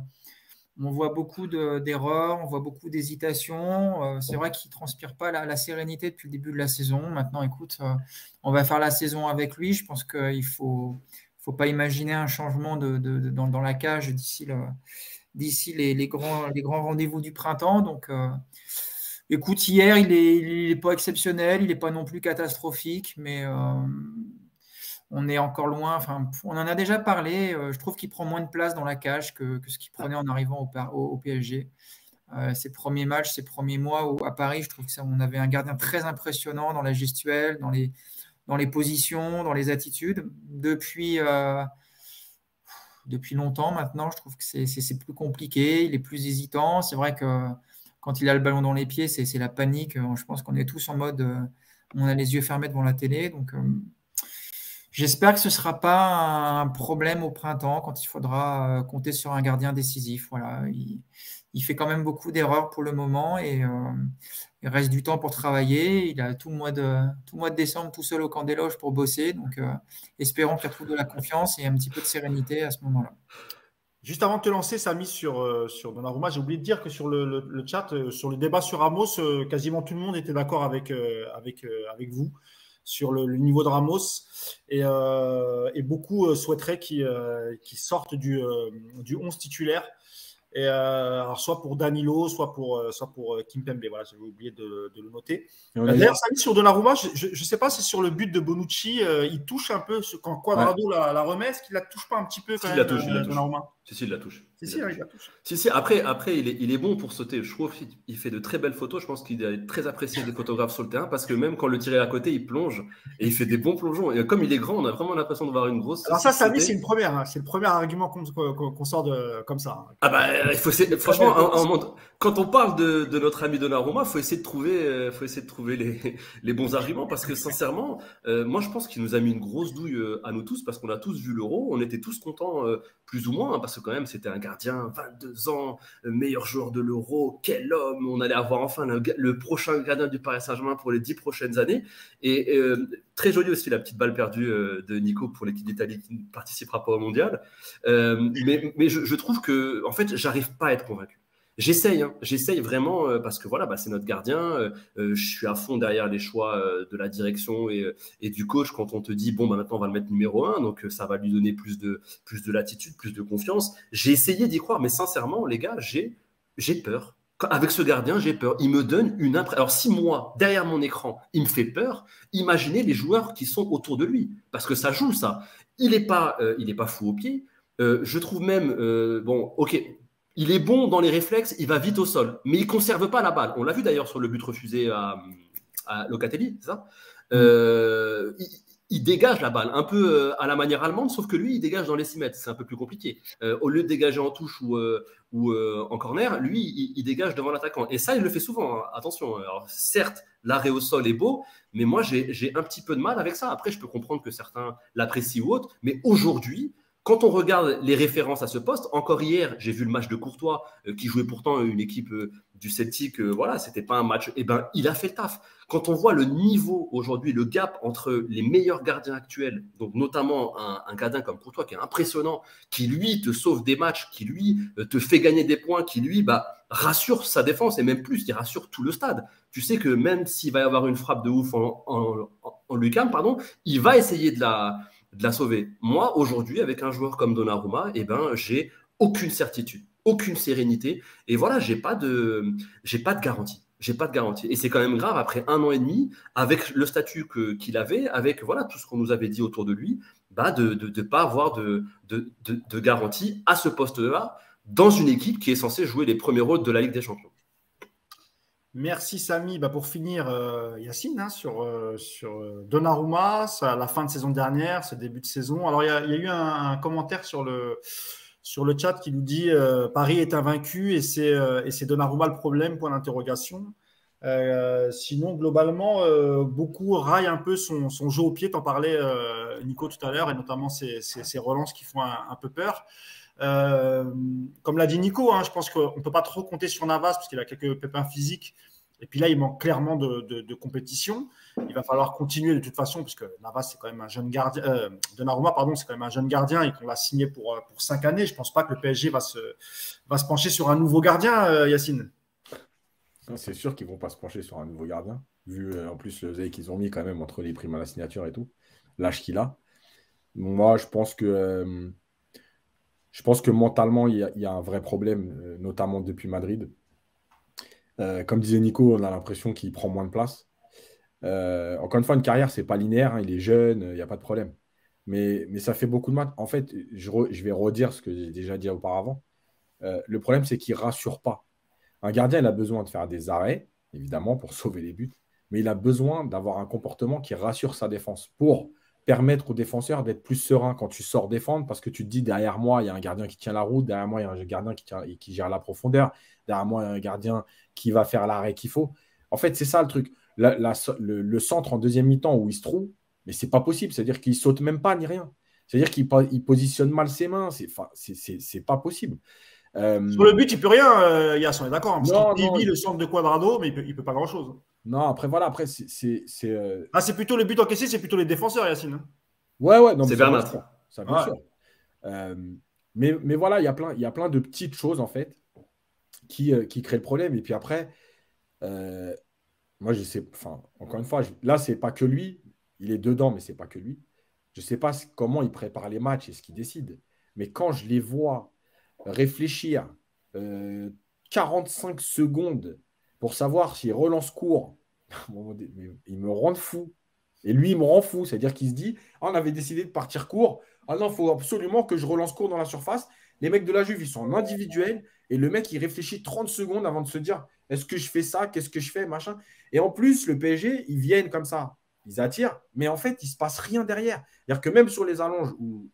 On voit beaucoup d'erreurs, on voit beaucoup d'hésitations. C'est vrai qu'il ne transpire pas la sérénité depuis le début de la saison. Maintenant, écoute, on va faire la saison avec lui. Je pense qu'il ne faut pas imaginer un changement dans la cage d'ici les grands rendez-vous du printemps. Donc, écoute, hier, il n'est pas exceptionnel, il n'est pas non plus catastrophique, mais on est encore loin. Enfin, on en a déjà parlé. Je trouve qu'il prend moins de place dans la cage que ce qu'il prenait en arrivant au PSG. Ses premiers matchs, ses premiers mois à Paris, je trouve qu'on avait un gardien très impressionnant dans la gestuelle, dans les positions, dans les attitudes. Depuis longtemps maintenant, je trouve que c'est plus compliqué, il est plus hésitant. C'est vrai que quand il a le ballon dans les pieds, c'est la panique. Je pense qu'on est tous en mode, on a les yeux fermés devant la télé. Donc, j'espère que ce ne sera pas un problème au printemps quand il faudra compter sur un gardien décisif. Voilà, il fait quand même beaucoup d'erreurs pour le moment et il reste du temps pour travailler. Il a tout le mois de décembre tout seul au camp des loges pour bosser. Donc, espérons qu'il retrouve de la confiance et un petit peu de sérénité à ce moment-là. Juste avant de te lancer, Samy, sur Donnarumma, j'ai oublié de dire que sur le chat, sur le débat sur Ramos, quasiment tout le monde était d'accord avec vous sur le niveau de Ramos et beaucoup souhaiteraient qu'il sorte du 11 titulaire. Et alors soit pour Danilo, soit pour Kimpembe. Voilà, j'avais oublié de le noter. D'ailleurs, Samy, sur Donnarumma, je ne sais pas si sur le but de Bonucci, il touche un peu quand Cuadrado la remet, est-ce qu'il la touche pas un petit peu quand même, Donnarumma? Si, il la touche. Il la touche. Si, après il est bon pour sauter. Je trouve qu'il fait de très belles photos. Je pense qu'il est très apprécié des photographes sur le terrain parce que même quand le tirer à côté, il plonge et il fait des bons plongeons. Et comme il est grand, on a vraiment l'impression de voir une grosse. Alors ça, Samy, c'est une première. Hein. C'est le premier argument qu'on sort comme ça. Ah bah, franchement, quand on parle de notre ami Donnarumma, faut essayer de trouver les bons arguments parce que sincèrement, moi je pense qu'il nous a mis une grosse douille à nous tous parce qu'on a tous vu l'Euro. On était tous contents, plus ou moins, parce que quand même c'était un gardien, 22 ans, meilleur joueur de l'Euro, quel homme, on allait avoir enfin le prochain gardien du Paris Saint-Germain pour les 10 prochaines années. Et très joli aussi la petite balle perdue de Nico pour l'équipe d'Italie qui ne participera pas au mondial. Mais je trouve que, en fait, j'arrive pas à être convaincu. J'essaye vraiment parce que voilà, c'est notre gardien. Je suis à fond derrière les choix de la direction et du coach quand on te dit bon maintenant on va le mettre numéro 1, donc ça va lui donner plus de latitude, plus de confiance. J'ai essayé d'y croire, mais sincèrement les gars, j'ai peur. Avec ce gardien, j'ai peur. Il me donne une impression. Alors si moi, derrière mon écran, il me fait peur, imaginez les joueurs qui sont autour de lui, parce que ça joue ça. Il n'est pas fou au pied. Je trouve même ok. Il est bon dans les réflexes, il va vite au sol, mais il ne conserve pas la balle. On l'a vu d'ailleurs sur le but refusé à Locatelli, c'est ça il dégage la balle, un peu à la manière allemande, sauf que lui, il dégage dans les 6 mètres. C'est un peu plus compliqué. Au lieu de dégager en touche ou en corner, lui, il dégage devant l'attaquant. Et ça, il le fait souvent, hein. Attention, alors, certes, l'arrêt au sol est beau, mais moi, j'ai un petit peu de mal avec ça. Après, je peux comprendre que certains l'apprécient ou autre, mais aujourd'hui, quand on regarde les références à ce poste, encore hier, j'ai vu le match de Courtois, qui jouait pourtant une équipe du Celtic. Voilà, c'était pas un match. Eh ben, il a fait le taf. Quand on voit le niveau aujourd'hui, le gap entre les meilleurs gardiens actuels, donc notamment un gardien comme Courtois qui est impressionnant, qui lui te sauve des matchs, qui lui te fait gagner des points, qui lui rassure sa défense et même plus, qui rassure tout le stade. Tu sais que même s'il va y avoir une frappe de ouf en lucarne, il va essayer de la sauver. Moi, aujourd'hui, avec un joueur comme Donnarumma, j'ai aucune certitude, aucune sérénité. Et voilà, j'ai pas de garantie. j'ai pas de garantie. Et c'est quand même grave, après 1 an et demi, avec le statut qu'il avait, avec voilà, tout ce qu'on nous avait dit autour de lui, de ne pas avoir de garantie à ce poste-là, dans une équipe qui est censée jouer les premiers rôles de la Ligue des Champions. Merci Samy. Pour finir, Yacine, hein, sur Donnarumma, la fin de saison dernière, ce début de saison. Alors, il y a eu un commentaire sur le chat qui nous dit Paris est invaincu et c'est Donnarumma le problème, point d'interrogation. Sinon, globalement, beaucoup raillent un peu son jeu au pied. T'en parlais, Nico, tout à l'heure, et notamment ses relances qui font un peu peur. Comme l'a dit Nico, hein, je pense qu'on ne peut pas trop compter sur Navas parce qu'il a quelques pépins physiques. Et puis là, il manque clairement de compétition. Il va falloir continuer de toute façon, parce que Navas, c'est quand même un jeune gardien. Donnarumma, pardon, c'est quand même un jeune gardien et qu'on l'a signé pour 5 années. Je ne pense pas que le PSG va se pencher sur un nouveau gardien, Yacine. C'est sûr qu'ils ne vont pas se pencher sur un nouveau gardien, vu en plus le zé qu'ils ont mis quand même entre les primes à la signature et tout, l'âge qu'il a. Moi, je pense que mentalement, il y a un vrai problème, notamment depuis Madrid. Comme disait Nico, on a l'impression qu'il prend moins de place. Encore une fois, une carrière, c'est pas linéaire, hein, il est jeune, il n'y a pas de problème. Mais ça fait beaucoup de matchs. En fait, je vais redire ce que j'ai déjà dit auparavant. Le problème, c'est qu'il ne rassure pas. Un gardien, il a besoin de faire des arrêts, évidemment, pour sauver les buts, mais il a besoin d'avoir un comportement qui rassure sa défense pour permettre aux défenseurs d'être plus sereins quand tu sors défendre, parce que tu te dis, derrière moi, il y a un gardien qui tient la route, derrière moi, il y a un gardien qui gère la profondeur, derrière moi, il y a un gardien qui va faire l'arrêt qu'il faut. En fait, c'est ça le truc. Le centre en deuxième mi-temps où il se trouve, mais c'est pas possible. C'est-à-dire qu'il saute même pas ni rien. C'est-à-dire qu'il positionne mal ses mains. C'est pas possible. Sur le but, il ne peut rien, Yass, on est d'accord. Parce Non, qu'il non, dévie le centre de Cuadrado, mais il ne peut pas grand-chose. Non, après, voilà. Après, c'est c'est plutôt le but encaissé, c'est plutôt les défenseurs, Yacine. Ouais. Non, c'est mais Bernat. Ça, bien sûr. Mais voilà, il y a plein de petites choses, en fait, qui créent le problème. Et puis après, moi, je sais, enfin, encore une fois, là, c'est pas que lui. Il est dedans, mais c'est pas que lui. Je ne sais pas comment il prépare les matchs et ce qu'il décide. Mais quand je les vois réfléchir 45 secondes pour savoir s'il relance court, il me rend fou. Et lui, il me rend fou. C'est-à-dire qu'il se dit, on avait décidé de partir court. Ah non, il faut absolument que je relance court dans la surface. Les mecs de la Juve, ils sont en individuel. Et le mec, il réfléchit 30 secondes avant de se dire, est-ce que je fais ça? Qu'est-ce que je fais? Machin. Et en plus, le PSG, ils viennent comme ça. Ils attirent. Mais en fait, il ne se passe rien derrière. C'est-à-dire que même sur les allonges, où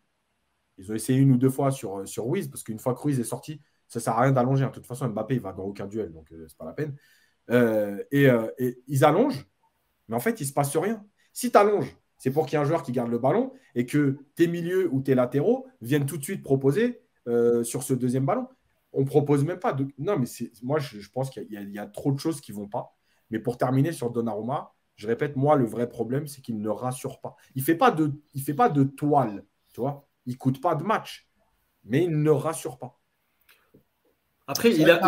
ils ont essayé 1 ou 2 fois sur Ruiz, parce qu'une fois que Ruiz est sorti, ça ne sert à rien d'allonger. De toute façon, Mbappé, il ne va dans aucun duel, donc ce n'est pas la peine. Et ils allongent, mais en fait, il ne se passe rien. Si tu allonges, c'est pour qu'il y ait un joueur qui garde le ballon et que tes milieux ou tes latéraux viennent tout de suite proposer sur ce deuxième ballon. On ne propose même pas. Non, mais moi, je pense qu'il y a trop de choses qui ne vont pas. Mais pour terminer sur Donnarumma, je répète, moi, le vrai problème, c'est qu'il ne rassure pas. Il ne fait pas de toile, tu vois. Il ne coûte pas de match, mais il ne rassure pas. Après, il a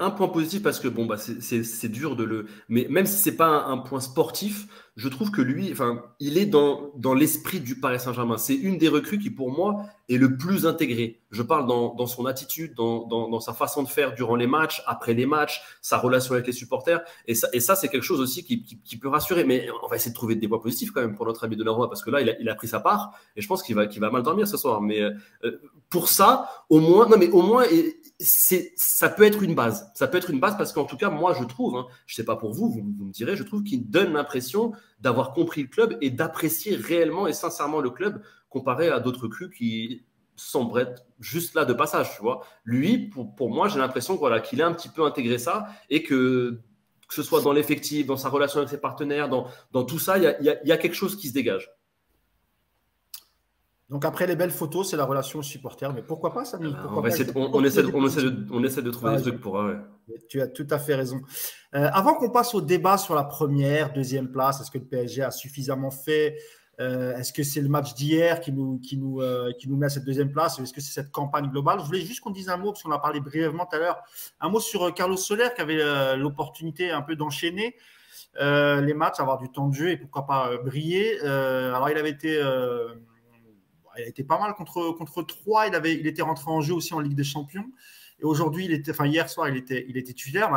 un point positif parce que bon, c'est dur de le. Mais même si c'est pas un point sportif, je trouve que lui, il est dans l'esprit du Paris Saint-Germain. C'est une des recrues qui, pour moi, est le plus intégré. Je parle dans son attitude, dans sa façon de faire durant les matchs, après les matchs, sa relation avec les supporters. Et ça c'est quelque chose aussi qui peut rassurer. Mais on va essayer de trouver des points positifs quand même pour notre ami Donnarumma parce que là, il a pris sa part et je pense qu'il va mal dormir ce soir. Mais pour ça, au moins, ça peut être une base. Ça peut être une base parce qu'en tout cas, moi, je trouve, je ne sais pas pour vous, vous me direz, je trouve qu'il donne l'impression d'avoir compris le club et d'apprécier réellement et sincèrement le club comparé à d'autres recrues qui semblent être juste là de passage, tu vois. Lui, pour moi, j'ai l'impression qu'il a un petit peu intégré ça et que ce soit dans l'effectif, dans sa relation avec ses partenaires, dans tout ça, il y a quelque chose qui se dégage. Donc après les belles photos, c'est la relation aux supporters. Mais pourquoi pas, Samy? On essaie de trouver des trucs pour... Ouais. Tu as tout à fait raison. Avant qu'on passe au débat sur la première, deuxième place, est-ce que le PSG a suffisamment fait? Est-ce que c'est le match d'hier qui nous met à cette deuxième place? Est-ce que c'est cette campagne globale? Je voulais juste qu'on dise un mot, parce qu'on a parlé brièvement tout à l'heure, un mot sur Carlos Soler qui avait l'opportunité un peu d'enchaîner les matchs, avoir du temps de jeu et pourquoi pas briller. Alors il avait été pas mal contre 3. Il était rentré en jeu aussi en Ligue des Champions. Et aujourd'hui, hier soir, il était titulaire.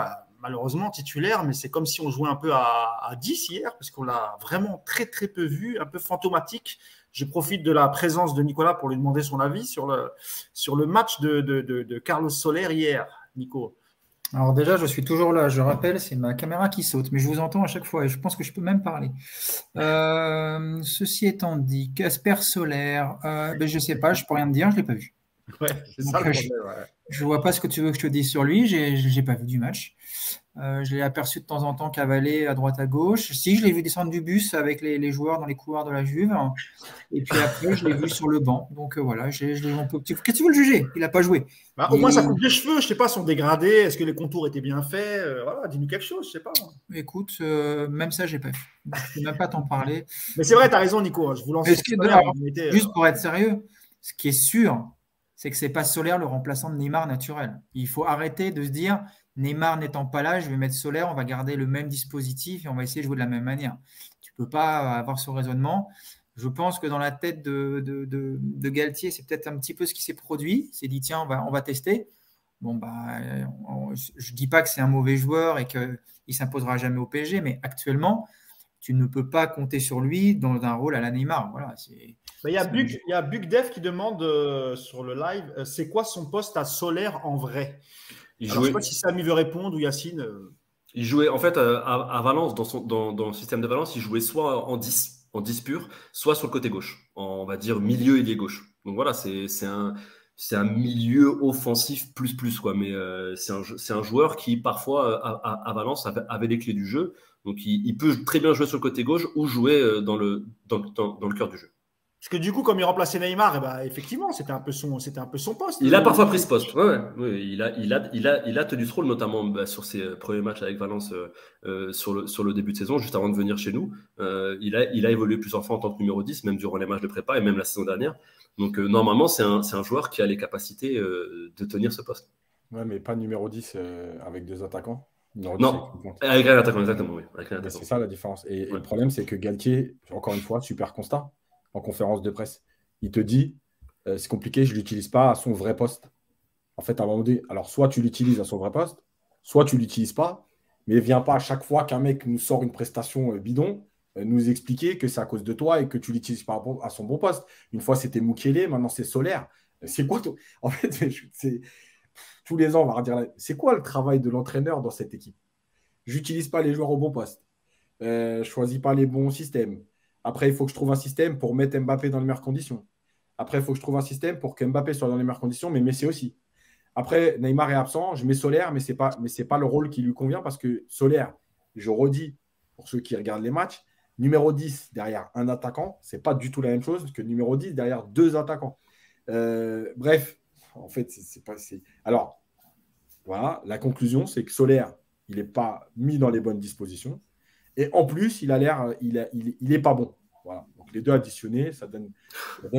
malheureusement titulaire, mais c'est comme si on jouait un peu à 10 hier, parce qu'on l'a vraiment très très peu vu, un peu fantomatique. Je profite de la présence de Nicolas pour lui demander son avis sur le match de Carlos Soler hier, Nico. Alors déjà, je suis toujours là. Je rappelle, c'est ma caméra qui saute, mais je vous entends à chaque fois et je pense que je peux même parler. Ceci étant dit, Casper Soler, je ne sais pas, je ne peux rien te dire, je ne l'ai pas vu. Ouais, c'est ça le problème. Ouais. Je ne vois pas ce que tu veux que je te dise sur lui. Je n'ai pas vu du match. Je l'ai aperçu de temps en temps cavaler à droite à gauche. Si, je l'ai vu descendre du bus avec les joueurs dans les couloirs de la Juve. Et puis après, je l'ai vu sur le banc. Donc voilà, qu'est-ce que tu veux le juger? Il n'a pas joué. Au moins, ça coupe les cheveux. Je ne sais pas, sont dégradés. Est-ce que les contours étaient bien faits? Voilà, dis-nous quelque chose, je ne sais pas. Écoute, même ça, je n'ai pas vu. Je ne peux même pas t'en parler. Mais c'est vrai, tu as raison, Nico. Je vous lance juste pour être sérieux, ce qui est sûr, c'est que ce n'est pas Soler le remplaçant de Neymar naturel. Il faut arrêter de se dire Neymar n'étant pas là, je vais mettre Soler, on va garder le même dispositif et on va essayer de jouer de la même manière. Tu ne peux pas avoir ce raisonnement. Je pense que dans la tête de Galtier, c'est peut-être un petit peu ce qui s'est produit. Il s'est dit tiens, on va tester. Bon, je ne dis pas que c'est un mauvais joueur et qu'il ne s'imposera jamais au PSG, mais actuellement, tu ne peux pas compter sur lui dans un rôle à la Neymar. Voilà, il y a Bugdev qui demande sur le live c'est quoi son poste à Soler en vrai? Je ne sais pas si Samy veut répondre ou Yacine. Il jouait en fait à Valence, dans le système de Valence, il jouait soit en 10 pur, soit sur le côté gauche, on va dire milieu ailier gauche. Donc voilà, c'est un milieu offensif plus quoi. Mais c'est un joueur qui parfois à Valence avait les clés du jeu. Donc il peut très bien jouer sur le côté gauche ou jouer dans le cœur du jeu. Parce que du coup, comme il remplaçait Neymar, effectivement, c'était un peu son poste. Il a parfois pris ce poste. Ouais. Il a tenu ce rôle, notamment sur ses premiers matchs avec Valence sur le début de saison, juste avant de venir chez nous. Il a évolué plusieurs fois en tant que numéro 10, même durant les matchs de prépa et même la saison dernière. Donc normalement, c'est un joueur qui a les capacités de tenir ce poste. Ouais, mais pas numéro 10 avec deux attaquants. Non, avec un attaquant, exactement. Oui, c'est ça la différence. Et le problème, c'est que Galtier, encore une fois, super constat en conférence de presse. Il te dit, c'est compliqué, je ne l'utilise pas à son vrai poste. En fait, à un moment donné, alors soit tu l'utilises à son vrai poste, soit tu ne l'utilises pas, mais viens pas à chaque fois qu'un mec nous sort une prestation bidon, nous expliquer que c'est à cause de toi et que tu l'utilises pas à son bon poste. Une fois, c'était Mukiele, maintenant c'est Soler. C'est quoi En fait, tous les ans, on va redire, c'est quoi le travail de l'entraîneur dans cette équipe? J'utilise pas les joueurs au bon poste. Je choisis pas les bons systèmes. Après, il faut que je trouve un système pour mettre Mbappé dans les meilleures conditions. Après, il faut que je trouve un système pour que Mbappé soit dans les meilleures conditions, mais Messi aussi. Après, Neymar est absent, je mets Soler, mais ce n'est pas le rôle qui lui convient parce que Soler, je redis, pour ceux qui regardent les matchs, numéro 10 derrière un attaquant, ce n'est pas du tout la même chose que numéro 10 derrière deux attaquants. Bref, en fait, Alors, voilà, la conclusion, c'est que Soler, il n'est pas mis dans les bonnes dispositions. Et en plus, il n'est pas bon. Voilà. Donc les deux additionnés, ça donne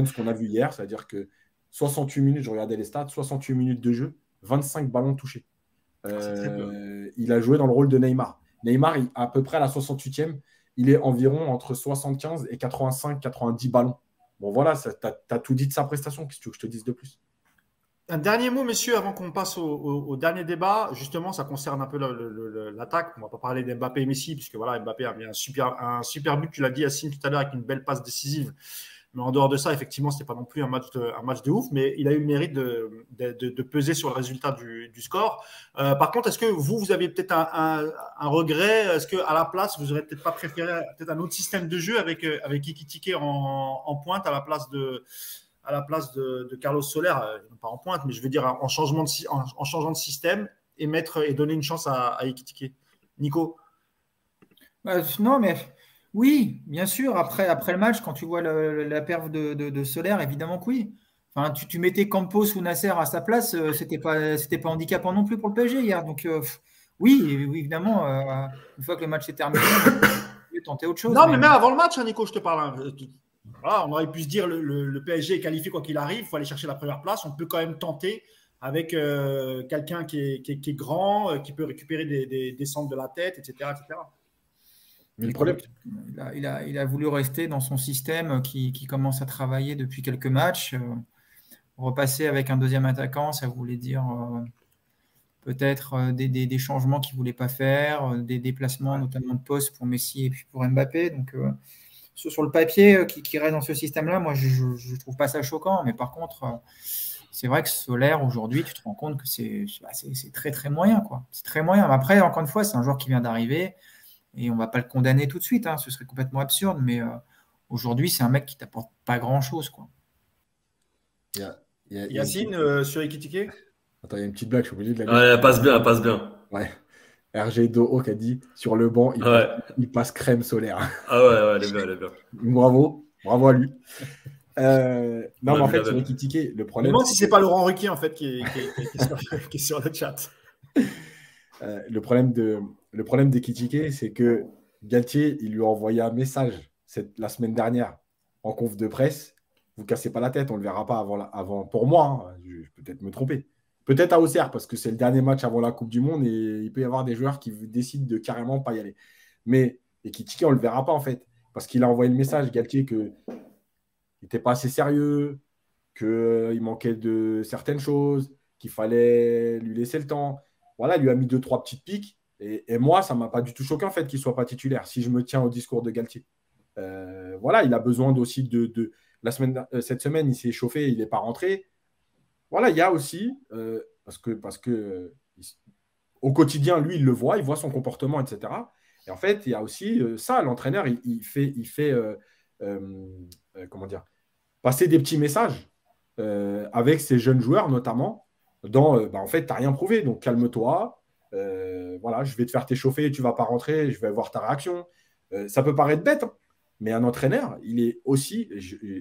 ce qu'on a vu hier, c'est-à-dire que 68 minutes, je regardais les stats, 68 minutes de jeu, 25 ballons touchés. Il a joué dans le rôle de Neymar. Neymar, à peu près à la 68e, il est environ entre 75 et 85-90 ballons. Bon voilà, tu as tout dit de sa prestation. Qu'est-ce que tu veux que je te dise de plus? Un dernier mot, messieurs, avant qu'on passe au dernier débat. Justement, ça concerne un peu l'attaque. On ne va pas parler d'Mbappé et Messi, puisque voilà, Mbappé a mis un super but, tu l'as dit, Yacine, tout à l'heure, avec une belle passe décisive. Mais en dehors de ça, effectivement, ce n'était pas non plus un match de ouf, mais il a eu le mérite de peser sur le résultat du score. Par contre, est-ce que vous avez peut-être un regret? Est-ce qu'à la place, vous n'aurez peut-être pas préféré peut-être un autre système de jeu avec Ekitike en pointe à la place de Carlos Soler, non pas en pointe, mais je veux dire en changeant de système et donner une chance à Ekitike. Nico? Non, mais oui, bien sûr. Après le match, quand tu vois la perf de Soler, évidemment que oui. Enfin, tu mettais Campos ou Nasser à sa place, c'était pas handicapant non plus pour le PSG hier. Donc oui, évidemment, une fois que le match est terminé, on peut tenter autre chose. Non, mais même avant le match, Nico, je te parle. Voilà, on aurait pu se dire le PSG est qualifié quoi qu'il arrive, il faut aller chercher la première place. On peut quand même tenter avec quelqu'un qui est grand, qui peut récupérer des centres de la tête, etc. Mais le problème, il a voulu rester dans son système qui commence à travailler depuis quelques matchs. Repasser avec un deuxième attaquant, ça voulait dire peut-être des changements qu'il ne voulait pas faire, des déplacements notamment de poste pour Messi et puis pour Mbappé. Donc, sur le papier qui reste dans ce système-là, moi, je ne trouve pas ça choquant. Mais par contre, c'est vrai que Soler, aujourd'hui, tu te rends compte que c'est très, très moyen, quoi. C'est très moyen. Après, encore une fois, c'est un joueur qui vient d'arriver et on ne va pas le condamner tout de suite. Ce serait complètement absurde. Mais aujourd'hui, c'est un mec qui ne t'apporte pas grand-chose, quoi. Yacine, sur Ekitike. Attends, il y a une petite blague, je suis obligé de la dire. Ouais, passe bien. Ouais. RG Doho qui a dit sur le banc, il passe crème solaire. Ah ouais, elle est bien. Bravo à lui. Non, mais en fait, sur Ekitike, le problème. Je me demande si c'est pas Laurent Ruquier en fait qui est sur le chat. Le problème d'Ekitike, c'est que Galtier, il lui a envoyé un message la semaine dernière en conf de presse. Vous ne cassez pas la tête, on ne le verra pas avant. Pour moi, je vais peut-être me tromper. Peut-être à Auxerre, parce que c'est le dernier match avant la Coupe du Monde et il peut y avoir des joueurs qui décident de carrément pas y aller. Mais Ekitike, on ne le verra pas en fait, parce qu'il a envoyé le message, Galtier, qu'il n'était pas assez sérieux, qu'il manquait de certaines choses, qu'il fallait lui laisser le temps. Voilà, il lui a mis 2-3 petites piques. Et moi, ça ne m'a pas du tout choqué en fait qu'il ne soit pas titulaire, si je me tiens au discours de Galtier. Voilà, il a besoin aussi de cette semaine, il s'est chauffé, il n'est pas rentré. Voilà, il y a aussi, parce que au quotidien, lui, il le voit, il voit son comportement, etc. Et en fait, il y a aussi ça, l'entraîneur, il fait comment dire, passer des petits messages avec ses jeunes joueurs, notamment, en fait, tu n'as rien prouvé, donc calme-toi, voilà, je vais te faire t'échauffer, tu ne vas pas rentrer, je vais voir ta réaction. Ça peut paraître bête, hein, mais un entraîneur, il est aussi,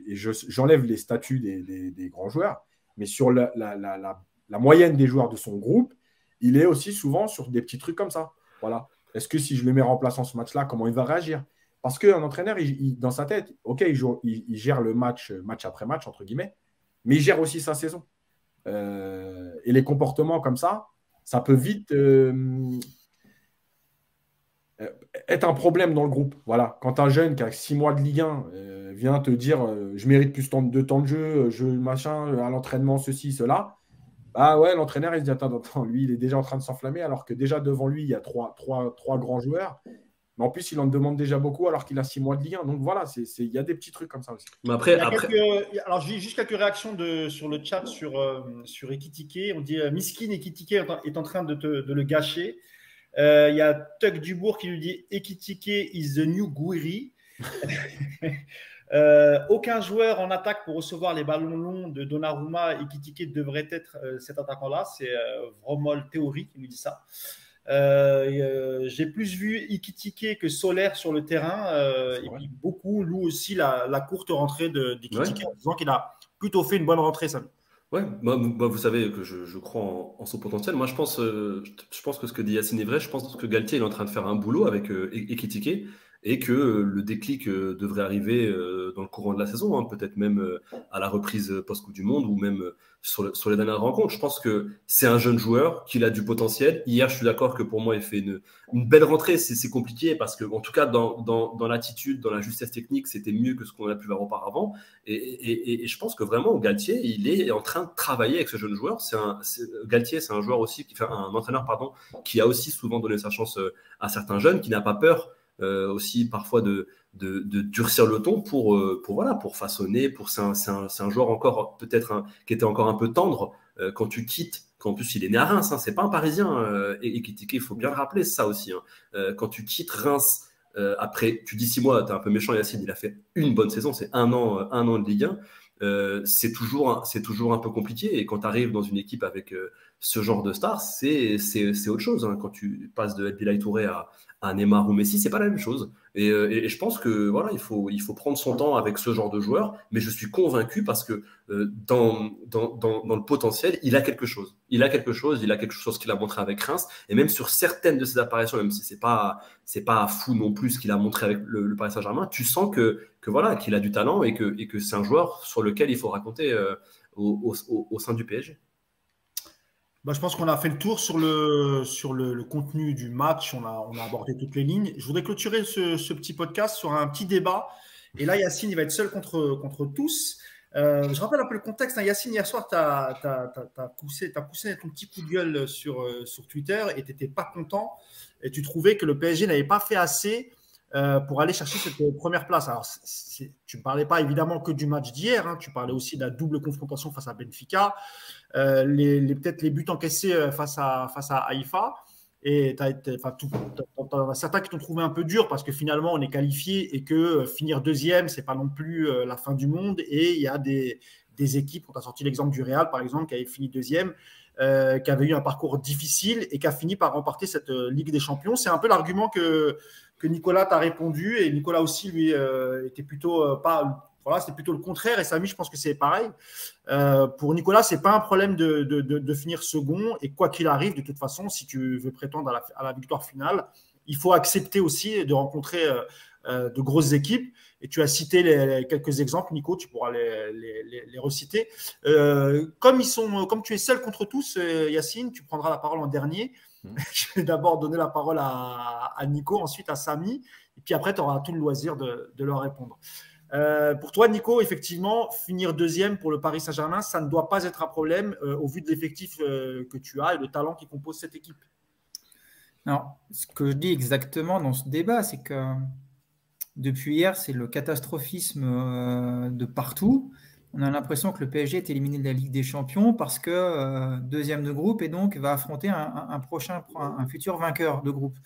j'enlève les statuts des grands joueurs, mais sur la moyenne des joueurs de son groupe, il est aussi souvent sur des petits trucs comme ça. Voilà. Est-ce que si je le mets remplaçant ce match-là, comment il va réagir? Parce qu'un entraîneur, dans sa tête, ok, il gère le match après match, entre guillemets, mais il gère aussi sa saison. Et les comportements comme ça peut vite être un problème dans le groupe. Voilà. Quand un jeune qui a 6 mois de Ligue 1 vient te dire je mérite plus de temps de jeu, machin, à l'entraînement, ceci, cela, bah ouais, l'entraîneur, il se dit attends, lui, il est déjà en train de s'enflammer alors que déjà devant lui, il y a trois grands joueurs. Mais en plus, il en demande déjà beaucoup alors qu'il a 6 mois de Ligue 1. Donc voilà, il y a des petits trucs comme ça aussi. Mais alors, j'ai juste quelques réactions sur le chat sur Ekitike. On dit Miskin Ekitike est en train de le gâcher. Il y a Tuck Dubourg qui nous dit Ekitike is the new Gouiri. Aucun joueur en attaque pour recevoir les ballons longs de Donnarumma. Ekitike devrait être cet attaquant-là. C'est Vromol Théorie qui nous dit ça. J'ai plus vu Ekitike que Soler sur le terrain et puis beaucoup louent aussi la courte rentrée d'Ekitike en disant qu'il a plutôt fait une bonne rentrée, Samy. Ouais, vous savez que je crois en son potentiel. Moi, je pense que ce que dit Yacine est vrai. Je pense que Galtier est en train de faire un boulot avec Ekitike et que le déclic devrait arriver dans le courant de la saison, hein, peut-être même à la reprise post-Coupe du Monde ou même sur les dernières rencontres. Je pense que c'est un jeune joueur, qu'il a du potentiel. Hier, je suis d'accord que pour moi, il fait une belle rentrée. C'est compliqué parce que, en tout cas, dans l'attitude, dans la justesse technique, c'était mieux que ce qu'on a pu voir auparavant. Et je pense que vraiment, Galtier, il est en train de travailler avec ce jeune joueur. Galtier, c'est un joueur aussi, un entraîneur, pardon, qui a aussi souvent donné sa chance à certains jeunes, qui n'a pas peur aussi parfois de durcir le ton pour façonner. C'est un joueur encore peut-être qui était encore un peu tendre quand tu quittes. En plus, il est né à Reims, hein, c'est pas un Parisien. Ekitike, il faut bien le rappeler, ça aussi. Hein. Quand tu quittes Reims, après, tu dis 6 mois, t'es un peu méchant, Yacine, il a fait une bonne saison, c'est un an de Ligue 1. C'est toujours un peu compliqué. Et quand tu arrives dans une équipe avec ce genre de stars, c'est autre chose. Hein. Quand tu passes de El Bilal Touré à Neymar ou Messi, c'est pas la même chose. Et je pense que voilà, il faut prendre son temps avec ce genre de joueur. Mais je suis convaincu parce que dans le potentiel, il a quelque chose. Il a quelque chose qu'il a montré avec Reims. Et même sur certaines de ses apparitions, même si c'est pas fou non plus ce qu'il a montré avec le Paris Saint-Germain, tu sens que voilà, qu'il a du talent et que c'est un joueur sur lequel il faut raconter au sein du PSG. Je pense qu'on a fait le tour sur le contenu du match. On a abordé toutes les lignes. Je voudrais clôturer ce petit podcast sur un petit débat. Et là, Yacine, il va être seul contre tous. Je rappelle un peu le contexte. Hein. Yacine, hier soir, tu as poussé ton petit coup de gueule sur Twitter et tu n'étais pas content. Et tu trouvais que le PSG n'avait pas fait assez pour aller chercher cette première place. Alors, tu ne parlais pas évidemment que du match d'hier. Hein. Tu parlais aussi de la double confrontation face à Benfica. Peut-être les buts encaissés face à Haïfa. Et t'en as certains qui t'ont trouvé un peu dur parce que finalement, on est qualifié et que finir deuxième, ce n'est pas non plus la fin du monde. Et il y a des équipes, on t'a sorti l'exemple du Real, par exemple, qui avait fini deuxième, qui avait eu un parcours difficile et qui a fini par remporter cette Ligue des Champions. C'est un peu l'argument que Nicolas t'a répondu. Et Nicolas aussi, lui, était plutôt pas... Voilà, c'était plutôt le contraire. Et Samy, je pense que c'est pareil. Pour Nicolas, ce n'est pas un problème de finir second. Et quoi qu'il arrive, de toute façon, si tu veux prétendre à la victoire finale, il faut accepter aussi de rencontrer de grosses équipes. Et tu as cité quelques exemples, Nico, tu pourras les reciter. Comme tu es seul contre tous, Yacine, tu prendras la parole en dernier. Je vais d'abord donner la parole à Nico, ensuite à Samy. Et puis après, tu auras tout le loisir de leur répondre. Pour toi, Nico, effectivement, finir deuxième pour le Paris Saint-Germain, ça ne doit pas être un problème au vu de l'effectif que tu as et le talent qui compose cette équipe. Non, ce que je dis exactement dans ce débat, c'est que depuis hier, c'est le catastrophisme de partout. On a l'impression que le PSG est éliminé de la Ligue des Champions parce que deuxième de groupe et donc va affronter un futur vainqueur de groupe.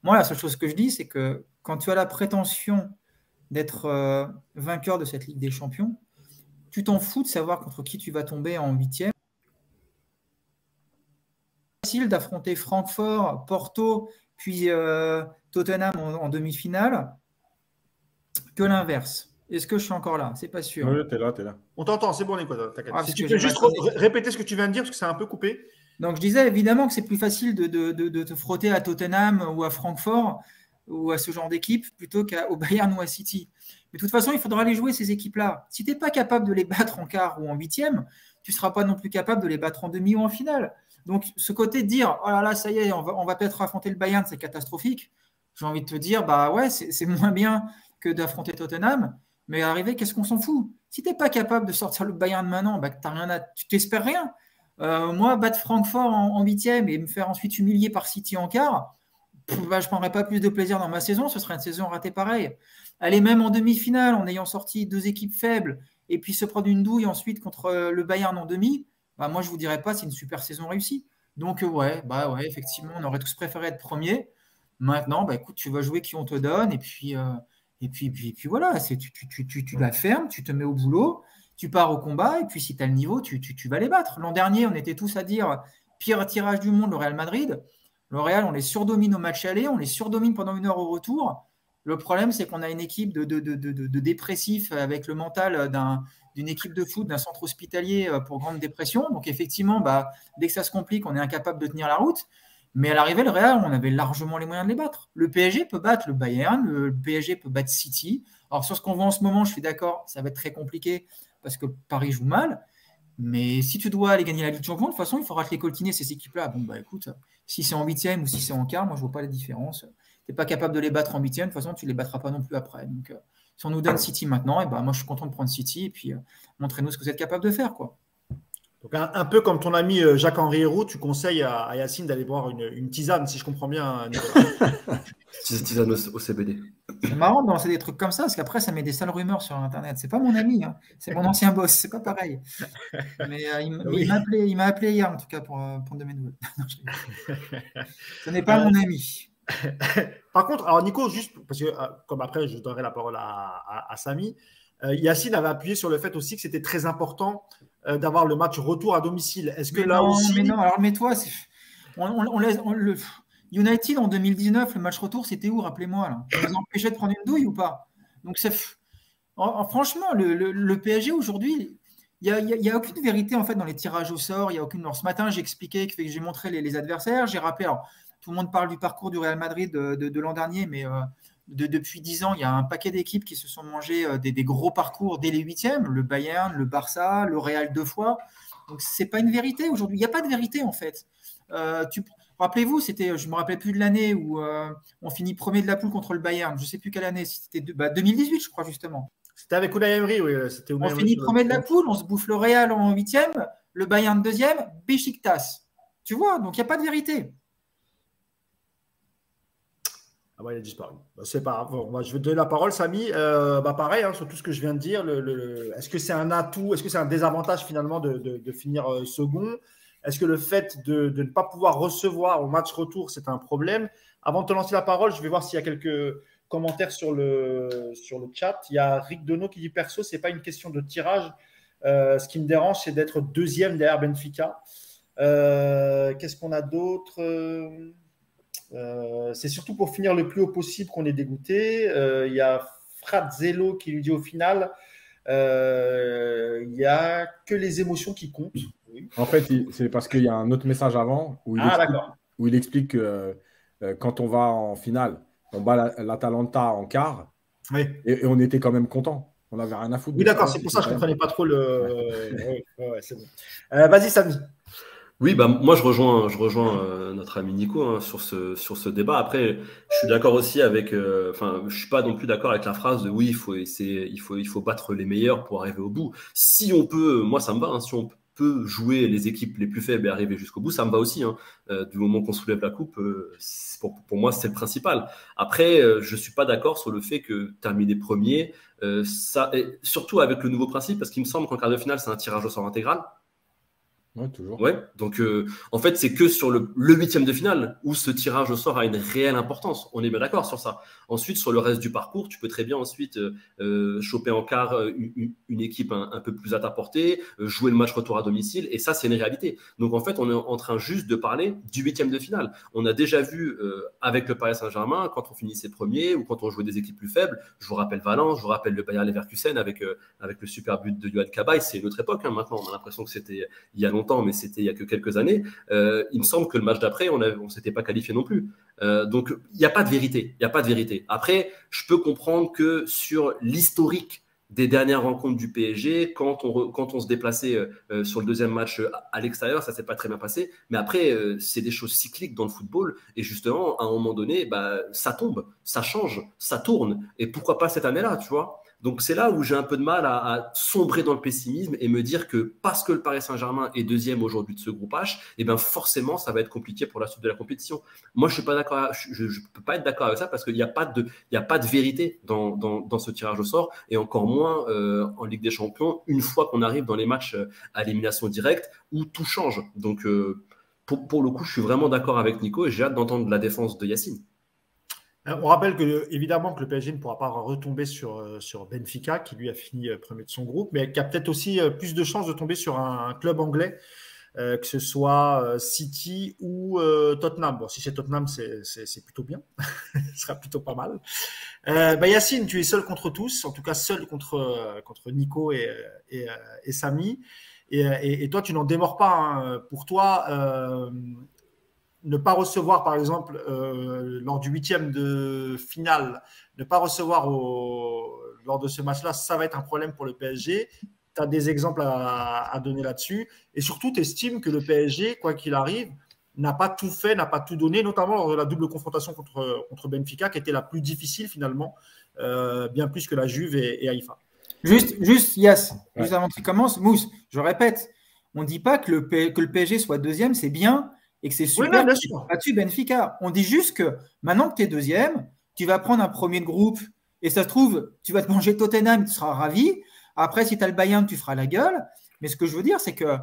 Moi, la seule chose que je dis, c'est que quand tu as la prétention d'être vainqueur de cette Ligue des Champions, tu t'en fous de savoir contre qui tu vas tomber en huitième. C'est facile d'affronter Francfort, Porto, puis Tottenham en demi-finale que l'inverse. Est-ce que je suis encore là? C'est pas sûr. Oui, t'es là. On t'entend, c'est bon, Nico. Si tu peux juste répéter ce que tu viens de dire, parce que c'est un peu coupé. Donc, je disais évidemment que c'est plus facile de te frotter à Tottenham ou à Francfort ou à ce genre d'équipe plutôt qu'au Bayern ou à City. Mais de toute façon, il faudra aller jouer ces équipes-là. Si tu n'es pas capable de les battre en quart ou en huitième, tu ne seras pas non plus capable de les battre en demi ou en finale. Donc, ce côté de dire « Oh là là, ça y est, on va peut-être affronter le Bayern, c'est catastrophique », j'ai envie de te dire « Bah ouais, c'est moins bien que d'affronter Tottenham, mais arrivé, qu'est-ce qu'on s'en fout ?» Si tu n'es pas capable de sortir le Bayern maintenant, bah, tu t'espères rien. Moi, battre Francfort en huitième et me faire ensuite humilier par City en quart, je ne prendrais pas plus de plaisir dans ma saison, ce serait une saison ratée pareille. Aller même en demi-finale en ayant sorti deux équipes faibles et puis se prendre une douille ensuite contre le Bayern en demi, bah moi je ne vous dirais pas c'est une super saison réussie. Donc ouais, effectivement, on aurait tous préféré être premier. Maintenant, bah, écoute, tu vas jouer qui on te donne et puis voilà, tu la fermes, tu te mets au boulot, tu pars au combat et puis si tu as le niveau, tu vas les battre. L'an dernier, on était tous à dire pire tirage du monde, le Real Madrid. Le Real, on les surdomine au match aller, on les surdomine pendant 1 heure au retour. Le problème, c'est qu'on a une équipe de dépressifs avec le mental d'une équipe de foot, d'un centre hospitalier pour grande dépression. Donc effectivement, dès que ça se complique, on est incapable de tenir la route. Mais à l'arrivée, le Real, on avait largement les moyens de les battre. Le PSG peut battre le Bayern, le PSG peut battre City. Alors sur ce qu'on voit en ce moment, je suis d'accord, ça va être très compliqué parce que Paris joue mal. Mais si tu dois aller gagner la Ligue des Champions, de toute façon, il faudra te les coltiner, ces équipes-là. Bon, écoute, si c'est en huitième ou si c'est en quart, moi, je ne vois pas la différence. Tu n'es pas capable de les battre en huitième, de toute façon, tu ne les battras pas non plus après. Donc, si on nous donne City maintenant, moi, je suis content de prendre City et puis montrez-nous ce que vous êtes capable de faire, quoi. Donc, un peu comme ton ami Jacques-Henri Hérault, tu conseilles à Yacine d'aller boire une tisane, si je comprends bien, Nicolas. Tisane au CBD. C'est marrant de lancer des trucs comme ça, parce qu'après, ça met des sales rumeurs sur Internet. C'est pas mon ami, hein. C'est mon ancien boss, c'est pas pareil. Mais il m'a appelé hier, en tout cas, pour prendre de mes nouvelles. Ce n'est pas mon ami. Par contre, alors Nico, juste parce que comme après, je donnerai la parole à Samy, Yacine avait appuyé sur le fait aussi que c'était très important d'avoir le match retour à domicile. Est-ce que aussi… Mais non, alors mets-toi, on laisse… United en 2019, le match retour, c'était où? Rappelez-moi. Là. Ça vous empêchait de prendre une douille ou pas? Donc, franchement, le PSG aujourd'hui, il n'y a aucune vérité en fait dans les tirages au sort. Il y a aucune. Alors, ce matin, j'ai expliqué que j'ai montré les adversaires. J'ai rappelé. Alors, tout le monde parle du parcours du Real Madrid de l'an dernier, mais depuis 10 ans, il y a un paquet d'équipes qui se sont mangées des gros parcours dès les huitièmes. Le Bayern, le Barça, le Real 2 fois. Donc, c'est pas une vérité aujourd'hui. Il n'y a pas de vérité en fait. Rappelez-vous, je ne me rappelle plus de l'année où on finit premier de la poule contre le Bayern. Je ne sais plus quelle année. C'était 2018, je crois, justement. C'était avec Unai Emery, oui. C'était On finit premier de la poule, on se bouffe le Real en 8e, le Bayern 2e, Beşiktaş. Tu vois, donc il n'y a pas de vérité. Ah bah, il a disparu. Bah, c'est pas grave. Bon, je vais te donner la parole, Samy. Pareil, hein, sur tout ce que je viens de dire. Est-ce que c'est un atout, est-ce que c'est un désavantage finalement de finir second? Est-ce que le fait de ne pas pouvoir recevoir au match retour, c'est un problème? Avant de te lancer la parole, je vais voir s'il y a quelques commentaires sur le chat. Il y a Rick Deneau qui dit perso, c'est pas une question de tirage. Ce qui me dérange, c'est d'être deuxième derrière Benfica. Qu'est-ce qu'on a d'autre? C'est surtout pour finir le plus haut possible qu'on est dégoûté. Il y a Fratzello qui lui dit au final, il n'y a que les émotions qui comptent. Oui. En fait, c'est parce qu'il y a un autre message avant où il explique que quand on va en finale, on bat l'Atalanta en quart, oui. et on était quand même content. On n'avait rien à foutre. Oui, d'accord, c'est pour ça que je ne comprenais pas trop le. Ouais, c'est bon. Vas-y, Samy. Oui, bah, moi je rejoins notre ami Nico hein, sur ce débat. Après, je suis d'accord aussi avec. Je suis pas non plus d'accord avec la phrase de oui, il faut battre les meilleurs pour arriver au bout. Si on peut, moi ça me va. Hein, si on peut jouer les équipes les plus faibles et arriver jusqu'au bout, ça me va aussi. Hein. Du moment qu'on soulève la coupe, pour moi c'est le principal. Après, je suis pas d'accord sur le fait que terminer premier, ça, et surtout avec le nouveau principe, parce qu'il me semble qu'en quart de finale c'est un tirage au sort intégral. Ouais, toujours. Ouais, donc en fait, c'est que sur le huitième de finale où ce tirage au sort a une réelle importance. On est bien d'accord sur ça. Ensuite, sur le reste du parcours, tu peux très bien ensuite choper en quart une équipe un peu plus à ta portée, jouer le match retour à domicile, et ça, c'est une réalité. Donc en fait, on est en train juste de parler du huitième de finale. On a déjà vu avec le Paris Saint-Germain, quand on finissait premier ou quand on jouait des équipes plus faibles, je vous rappelle Valence, je vous rappelle le Bayer Leverkusen avec le super but de Yohan Cabaye, c'est une autre époque hein, maintenant. On a l'impression que c'était il y a longtemps, mais c'était il y a que quelques années. Il me semble que le match d'après, on s'était pas qualifié non plus. Donc, il n'y a pas de vérité. Il n'y a pas de vérité. Après, je peux comprendre que sur l'historique des dernières rencontres du PSG, quand on se déplaçait sur le deuxième match à l'extérieur, ça s'est pas très bien passé. Mais après, c'est des choses cycliques dans le football. Et justement, à un moment donné, ça tombe, ça change, ça tourne. Et pourquoi pas cette année-là, tu vois ? Donc, c'est là où j'ai un peu de mal à sombrer dans le pessimisme et me dire que parce que le Paris Saint-Germain est deuxième aujourd'hui de ce groupe H, eh ben forcément, ça va être compliqué pour la suite de la compétition. Moi, je suis pas d'accord. Je peux pas être d'accord avec ça parce qu'il n'y a pas de vérité dans ce tirage au sort et encore moins en Ligue des Champions une fois qu'on arrive dans les matchs à élimination directe où tout change. Donc, pour le coup, je suis vraiment d'accord avec Nico et j'ai hâte d'entendre la défense de Yacine. On rappelle évidemment que le PSG ne pourra pas retomber sur Benfica, qui lui a fini premier de son groupe, mais qui a peut-être aussi plus de chances de tomber sur un club anglais, que ce soit City ou Tottenham. Bon, si c'est Tottenham, c'est plutôt bien. Ce sera plutôt pas mal. Yacine, tu es seul contre tous, en tout cas seul contre Nico et Samy. Et toi, tu n'en démords pas. Hein. Pour toi, ne pas recevoir, par exemple, lors du huitième de finale, ne pas recevoir lors de ce match-là, ça va être un problème pour le PSG. Tu as des exemples à donner là-dessus. Et surtout, tu estimes que le PSG, quoi qu'il arrive, n'a pas tout fait, n'a pas tout donné, notamment lors de la double confrontation contre Benfica, qui était la plus difficile finalement, bien plus que la Juve et Haïfa. Juste Yass, juste avant que tu commences, Mousse, je répète, on ne dit pas que le PSG soit deuxième, c'est bien, et que c'est super battu Benfica. On dit juste que maintenant que tu es deuxième, tu vas prendre un premier de groupe et ça se trouve, tu vas te manger Tottenham, tu seras ravi. Après, si tu as le Bayern, tu feras la gueule. Mais ce que je veux dire, c'est que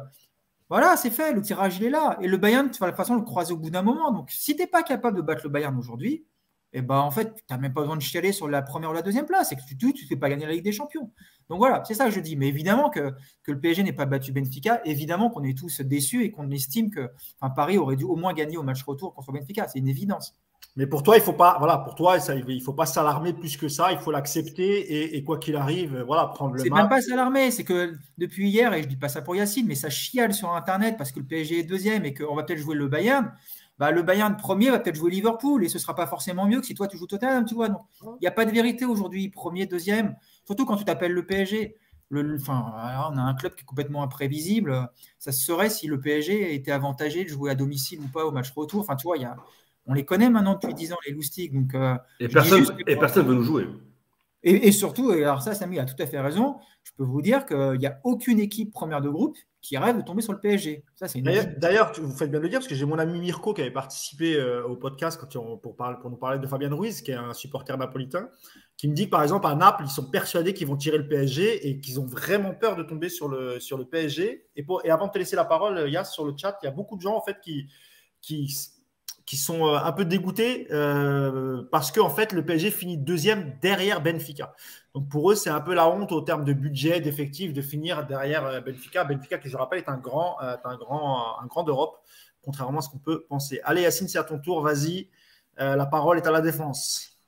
voilà, c'est fait, le tirage, il est là. Et le Bayern, tu vas de toute façon le croiser au bout d'un moment. Donc, si tu n'es pas capable de battre le Bayern aujourd'hui, eh ben, en fait, tu n'as même pas besoin de chialer sur la première ou la deuxième place. C'est que tu ne fais pas gagner la Ligue des Champions. Donc voilà, c'est ça que je dis. Mais évidemment que le PSG n'ait pas battu Benfica, évidemment qu'on est tous déçus et qu'on estime que Paris aurait dû au moins gagner au match retour contre Benfica. C'est une évidence. Mais pour toi, il faut pas, voilà, pour toi, il faut pas s'alarmer plus que ça. Il faut l'accepter et quoi qu'il arrive, voilà, prendre le match. C'est même pas s'alarmer, c'est que depuis hier, et je dis pas ça pour Yacine, mais ça chiale sur Internet parce que le PSG est deuxième et qu'on va peut-être jouer le Bayern. Le Bayern premier va peut-être jouer Liverpool et ce ne sera pas forcément mieux que si toi tu joues Tottenham, tu vois. Donc, il n'y a pas de vérité aujourd'hui, premier, deuxième, surtout quand tu t'appelles le PSG. On a un club qui est complètement imprévisible. Ça se serait si le PSG était avantagé de jouer à domicile ou pas au match retour. Enfin, tu vois, on les connaît maintenant depuis 10 ans, les loustiques. Donc, et personne ne veut nous jouer. Et surtout, alors ça, Samy a tout à fait raison, je peux vous dire qu'il n'y a aucune équipe première de groupe qui rêve de tomber sur le PSG. Ça, c'est D'ailleurs, vous faites bien de le dire, parce que j'ai mon ami Mirko qui avait participé au podcast pour nous parler de Fabien Ruiz, qui est un supporter napolitain, qui me dit que, par exemple, à Naples, ils sont persuadés qu'ils vont tirer le PSG et qu'ils ont vraiment peur de tomber sur le PSG. Et avant de te laisser la parole, Yass, sur le chat, il y a beaucoup de gens en fait, qui sont un peu dégoûtés parce que en fait, le PSG finit deuxième derrière Benfica. Donc pour eux, c'est un peu la honte au terme de budget, d'effectifs, de finir derrière Benfica. Benfica, qui je rappelle, est un grand d'Europe, contrairement à ce qu'on peut penser. Allez, Yacine, c'est à ton tour, vas-y. La parole est à la défense.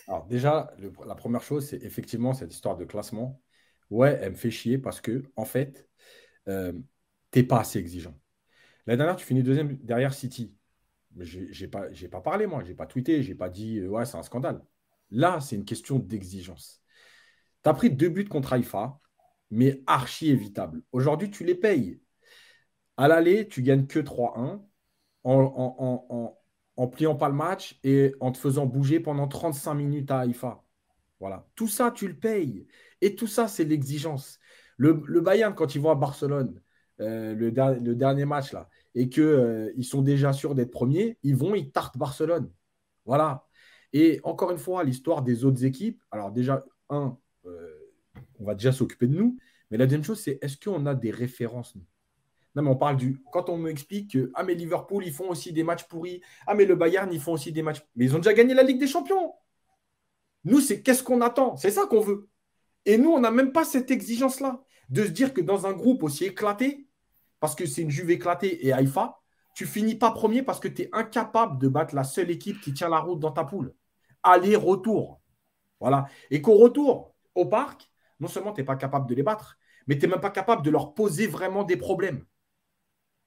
Alors déjà, la première chose, c'est effectivement cette histoire de classement. Ouais, elle me fait chier parce que, en fait, t'es pas assez exigeant. La dernière, tu finis deuxième derrière City. J'ai pas parlé, moi. J'ai pas tweeté. J'ai pas dit ouais, c'est un scandale. Là, c'est une question d'exigence. Tu as pris 2 buts contre Haïfa, mais archi évitable. Aujourd'hui, tu les payes. À l'aller, tu gagnes que 3-1 en pliant pas le match et en te faisant bouger pendant 35 minutes à Haïfa. Voilà. Tout ça, tu le payes. Et tout ça, c'est l'exigence. Le Bayern, quand ils vont à Barcelone, le dernier match, là, et qu'ils sont déjà sûrs d'être premiers, ils tartent Barcelone. Voilà. Et encore une fois, l'histoire des autres équipes. Alors déjà, on va déjà s'occuper de nous. Mais la deuxième chose, c'est est-ce qu'on a des références, nous? Non, mais on parle quand on me explique que mais Liverpool, ils font aussi des matchs pourris. Mais le Bayern, ils font aussi des matchs. Mais ils ont déjà gagné la Ligue des Champions. Nous, c'est qu'est-ce qu'on attend? C'est ça qu'on veut. Et nous, on n'a même pas cette exigence-là. De se dire que dans un groupe aussi éclaté, parce que c'est une Juve éclatée et Haïfa, tu finis pas premier parce que tu es incapable de battre la seule équipe qui tient la route dans ta poule. Aller-retour. Voilà. Et qu'au retour, au parc, non seulement tu n'es pas capable de les battre, mais tu n'es même pas capable de leur poser vraiment des problèmes.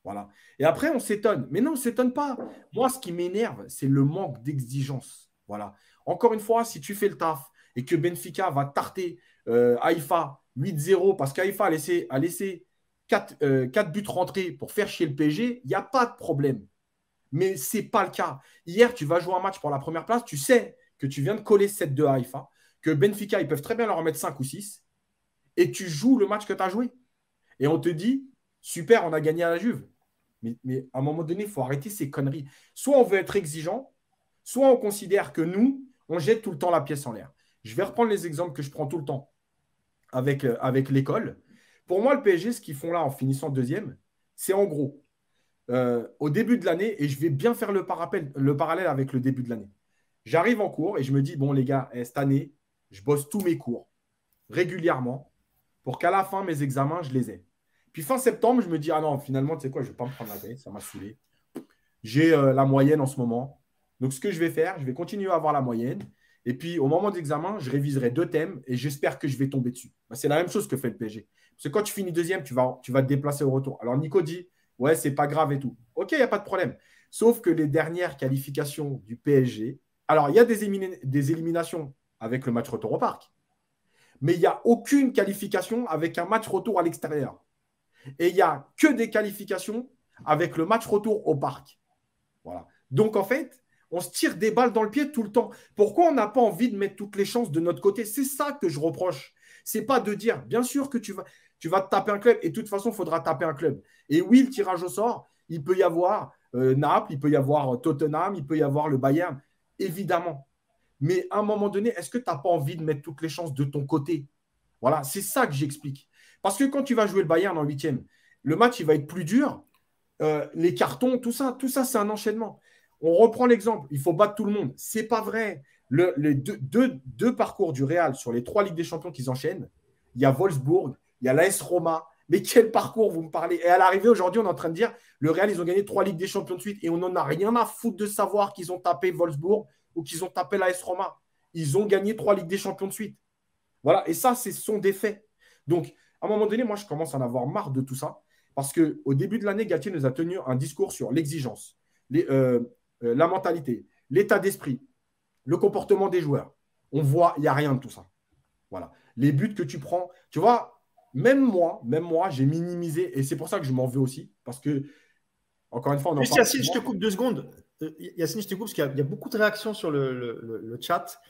Voilà. Et après, on s'étonne. Mais non, on ne s'étonne pas. Moi, ce qui m'énerve, c'est le manque d'exigence. Voilà. Encore une fois, si tu fais le taf et que Benfica va tarter Haïfa 8-0 parce qu'Haïfa a laissé 4 buts rentrés pour faire chier le PSG, il n'y a pas de problème. Mais ce n'est pas le cas. Hier, tu vas jouer un match pour la première place, tu sais que tu viens de coller 7-2 à Haïfa, que Benfica, ils peuvent très bien leur en mettre 5 ou 6, et tu joues le match que tu as joué. Et on te dit, super, on a gagné à la Juve. Mais à un moment donné, il faut arrêter ces conneries. Soit on veut être exigeant, soit on considère que nous, on jette tout le temps la pièce en l'air. Je vais reprendre les exemples que je prends tout le temps avec l'école. Pour moi, le PSG, ce qu'ils font là en finissant deuxième, c'est en gros, au début de l'année, et je vais bien faire le parallèle avec le début de l'année. J'arrive en cours et je me dis, bon les gars, cette année, je bosse tous mes cours régulièrement pour qu'à la fin, mes examens, je les ai. Puis fin septembre, je me dis, ah non, finalement, tu sais quoi, je ne vais pas me prendre la tête, ça m'a saoulé. J'ai la moyenne en ce moment. Donc, ce que je vais faire, je vais continuer à avoir la moyenne. Et puis, au moment d'examen, je réviserai 2 thèmes et j'espère que je vais tomber dessus. C'est la même chose que fait le PSG. Parce que quand tu finis deuxième, tu vas te déplacer au retour. Alors, Nico dit, ouais, c'est pas grave et tout. Ok, il n'y a pas de problème. Sauf que les dernières qualifications du PSG, alors, il y a des éliminations avec le match retour au parc. Mais il n'y a aucune qualification avec un match retour à l'extérieur. Et il n'y a que des qualifications avec le match retour au parc. Voilà. Donc, en fait, on se tire des balles dans le pied tout le temps. Pourquoi on n'a pas envie de mettre toutes les chances de notre côté? C'est ça que je reproche. Ce n'est pas de dire, bien sûr que tu vas te taper un club et de toute façon, il faudra taper un club. Et oui, le tirage au sort, il peut y avoir Naples, il peut y avoir Tottenham, il peut y avoir le Bayern, évidemment. Mais à un moment donné, est-ce que tu n'as pas envie de mettre toutes les chances de ton côté? Voilà, c'est ça que j'explique. Parce que quand tu vas jouer le Bayern en 8e, le match, il va être plus dur. Les cartons, tout ça, c'est un enchaînement. On reprend l'exemple. Il faut battre tout le monde. Ce n'est pas vrai. Les deux parcours du Real sur les 3 Ligues des Champions qu'ils enchaînent, il y a Wolfsburg, il y a l'AS Roma. Mais quel parcours, vous me parlez? Et à l'arrivée, aujourd'hui, on est en train de dire le Real, ils ont gagné 3 Ligues des Champions de suite et on n'en a rien à foutre de savoir qu'ils ont tapé Wolfsburg ou qu'ils ont tapé l'AS Roma. Ils ont gagné 3 Ligues des Champions de suite. Voilà. Et ça, ce sont des faits. Donc, à un moment donné, moi, je commence à en avoir marre de tout ça. Parce qu'au début de l'année, Galtier nous a tenu un discours sur l'exigence, la mentalité, l'état d'esprit, le comportement des joueurs. On voit, il n'y a rien de tout ça. Voilà. Les buts que tu prends, tu vois, même moi, j'ai minimisé, et c'est pour ça que je m'en veux aussi, parce que, encore une fois, on en parle. Yacine, je te coupe 2 secondes. Yacine, je te coupe parce qu'il y a beaucoup de réactions sur le chat.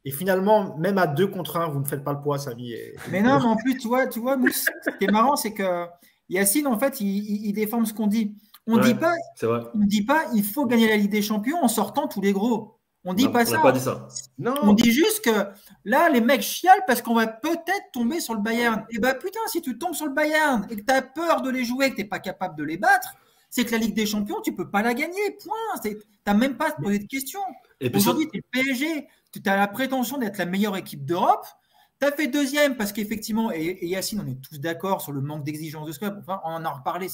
Et finalement, même à 2 contre 1, vous ne faites pas le poids, Samy. Mais non, mais en plus, tu vois, Mousse, ce qui est marrant, c'est que Yacine, en fait, il déforme ce qu'on dit. On ne Ouais, dit pas, c'est vrai. il faut gagner la Ligue des Champions en sortant tous les gros. On dit On pas n'a ça. pas dit ça. Non. On dit juste que là, les mecs chialent parce qu'on va peut-être tomber sur le Bayern. Et bah putain, si tu tombes sur le Bayern et que tu as peur de les jouer, que tu n'es pas capable de les battre, c'est que la Ligue des Champions, tu ne peux pas la gagner. Point. Tu n'as même pas à te poser de questions. Et puis Aujourd'hui, tu es le PSG. Tu as la prétention d'être la meilleure équipe d'Europe. Tu as fait deuxième parce qu'effectivement, et Yacine, on est tous d'accord sur le manque d'exigence de ce club. Enfin, on en a reparlé.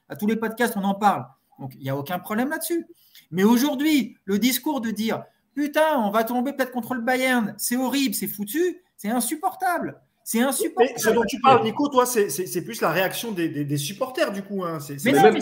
À tous les podcasts, on en parle. Donc, il n'y a aucun problème là-dessus. Mais aujourd'hui, le discours de dire putain, on va tomber peut-être contre le Bayern, c'est horrible, c'est foutu, c'est insupportable. C'est insupportable. Mais ce dont tu parles, Nico, toi, c'est plus la réaction des supporters, du coup. Hein. Mais non, mais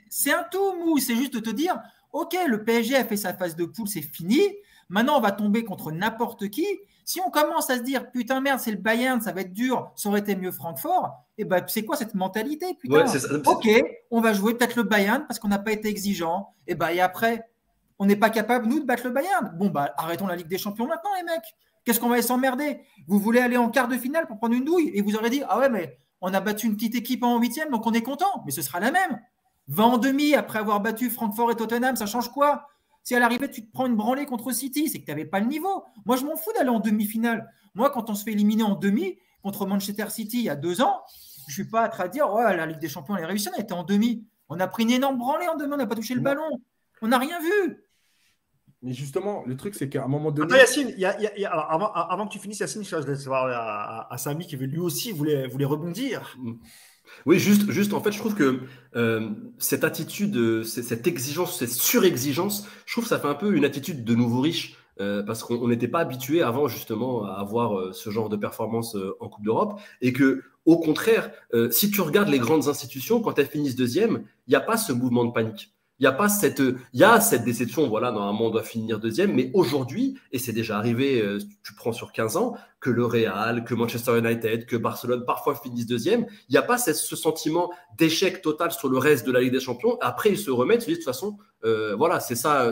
c'est un tout mou. C'est juste de te dire, ok, le PSG a fait sa phase de poule, c'est fini. Maintenant, on va tomber contre n'importe qui. Si on commence à se dire, putain, merde, c'est le Bayern, ça va être dur, ça aurait été mieux Francfort, et ben, c'est quoi cette mentalité, putain ok, on va jouer peut-être le Bayern parce qu'on n'a pas été exigeant. Et après, on n'est pas capable, nous, de battre le Bayern. Bon, bah, arrêtons la Ligue des Champions maintenant, les mecs. Qu'est-ce qu'on va s'emmerder? Vous voulez aller en quart de finale pour prendre une douille et vous aurez dit, ah ouais, mais on a battu une petite équipe en 8e, donc on est content. Mais ce sera la même. Va en demi après avoir battu Francfort et Tottenham, ça change quoi? Si à l'arrivée, tu te prends une branlée contre City, c'est que tu n'avais pas le niveau. Moi, je m'en fous d'aller en demi-finale. Moi, quand on se fait éliminer en demi contre Manchester City il y a 2 ans, je ne suis pas à te dire, ouais, la Ligue des Champions, elle est réussie, on était en demi. On a pris une énorme branlée en demi, on n'a pas touché le ballon. On n'a rien vu. Mais justement, le truc, c'est qu'à un moment donné. Attends, Yacine, alors, avant que tu finisses, Yacine, je laisse voir à Samy qui lui aussi voulait rebondir. Oui, juste, en fait, je trouve que cette attitude, cette exigence, cette surexigence, je trouve que ça fait un peu une attitude de nouveau riche. Parce qu'on n'était pas habitué avant justement à avoir ce genre de performance en Coupe d'Europe et que au contraire, si tu regardes les grandes institutions, quand elles finissent deuxième, il n'y a pas ce mouvement de panique. Il y a cette déception, voilà, normalement on doit finir deuxième, mais aujourd'hui, et c'est déjà arrivé, tu prends sur 15 ans, que le Real, que Manchester United, que Barcelone parfois finissent deuxième, il n'y a pas ce sentiment d'échec total sur le reste de la Ligue des Champions. Après, ils se remettent, ils se disent de toute façon, voilà, c'est ça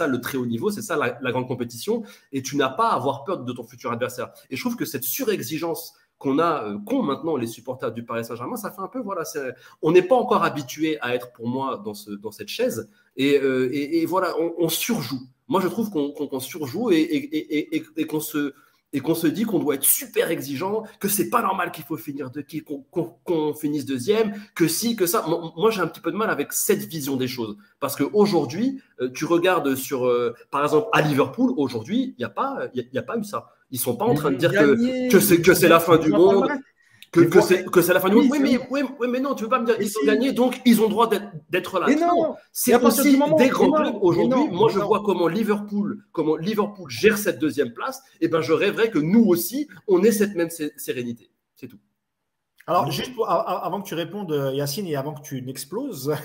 le très haut niveau, c'est ça la grande compétition, et tu n'as pas à avoir peur de ton futur adversaire. Et je trouve que cette surexigence qu'ont maintenant les supporters du Paris Saint-Germain, ça fait un peu, voilà, on n'est pas encore habitué à être pour moi dans cette chaise, et voilà, on surjoue. Moi, je trouve qu'on surjoue et qu'on se dit qu'on doit être super exigeant, que c'est pas normal qu'il faut qu'on finisse deuxième, que si, que ça. Moi, j'ai un petit peu de mal avec cette vision des choses. Parce qu'aujourd'hui, tu regardes par exemple, à Liverpool, aujourd'hui, il n'y a pas eu ça. Ils ne sont pas en train de dire que c'est la fin du monde. Que c'est la fin du monde. Oui, mais non, tu ne veux pas me dire qu'ils ont gagné, donc ils ont le droit d'être là. Mais non, c'est aussi des grands clubs aujourd'hui. Moi, je vois comment Liverpool gère cette deuxième place. Et ben, je rêverais que nous aussi, on ait cette même sérénité. C'est tout. Alors, juste avant que tu répondes, Yacine, et avant que tu n'exploses,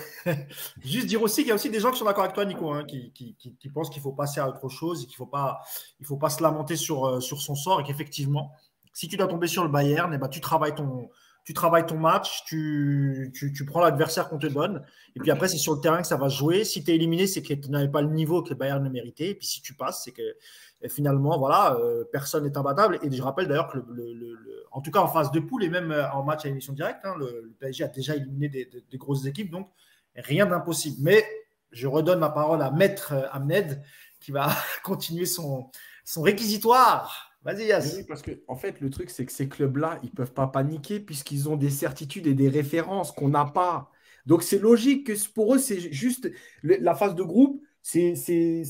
juste dire aussi qu'il y a aussi des gens qui sont d'accord avec toi, Nico, hein, qui pensent qu'il faut passer à autre chose et qu'il ne faut pas se lamenter sur son sort et qu'effectivement, si tu dois tomber sur le Bayern, eh ben, tu travailles ton match, tu prends l'adversaire qu'on te donne. Et puis après, c'est sur le terrain que ça va jouer. Si tu es éliminé, c'est que tu n'avais pas le niveau que le Bayern ne méritait. Et puis si tu passes, c'est que finalement, voilà, personne n'est imbattable. Et je rappelle d'ailleurs que en tout cas en phase de poule et même en match à émission directe, hein, le PSG a déjà éliminé des grosses équipes. Donc, rien d'impossible. Mais je redonne ma parole à Maître Ahmed qui va continuer son réquisitoire. Vas-y, Yass. Oui, parce que en fait, le truc, c'est que ces clubs-là, ils ne peuvent pas paniquer puisqu'ils ont des certitudes et des références qu'on n'a pas. Donc, c'est logique que pour eux, c'est juste la phase de groupe, c'est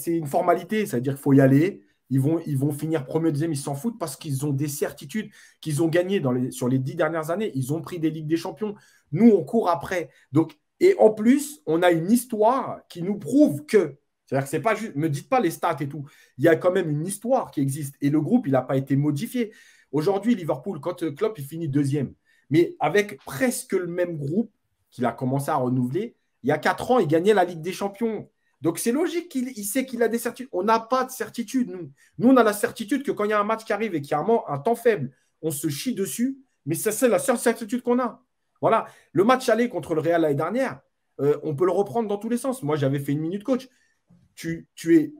une formalité. C'est-à-dire qu'il faut y aller. Ils vont finir premier, deuxième, ils s'en foutent parce qu'ils ont des certitudes qu'ils ont gagnées sur les 10 dernières années. Ils ont pris des Ligues des Champions. Nous, on court après. Donc, et en plus, on a une histoire qui nous prouve que. C'est-à-dire que c'est pas juste, me dites pas les stats et tout. Il y a quand même une histoire qui existe. Et le groupe, il n'a pas été modifié. Aujourd'hui, Liverpool, quand Klopp, il finit deuxième, mais avec presque le même groupe qu'il a commencé à renouveler, il y a 4 ans, il gagnait la Ligue des Champions. Donc, c'est logique qu'il sait qu'il a des certitudes. On n'a pas de certitude, nous. Nous, on a la certitude que quand il y a un match qui arrive et qu'il y a un temps faible, on se chie dessus. Mais ça, c'est la seule certitude qu'on a. Voilà. Le match aller contre le Real l'année dernière, on peut le reprendre dans tous les sens. Moi, j'avais fait une minute coach. tu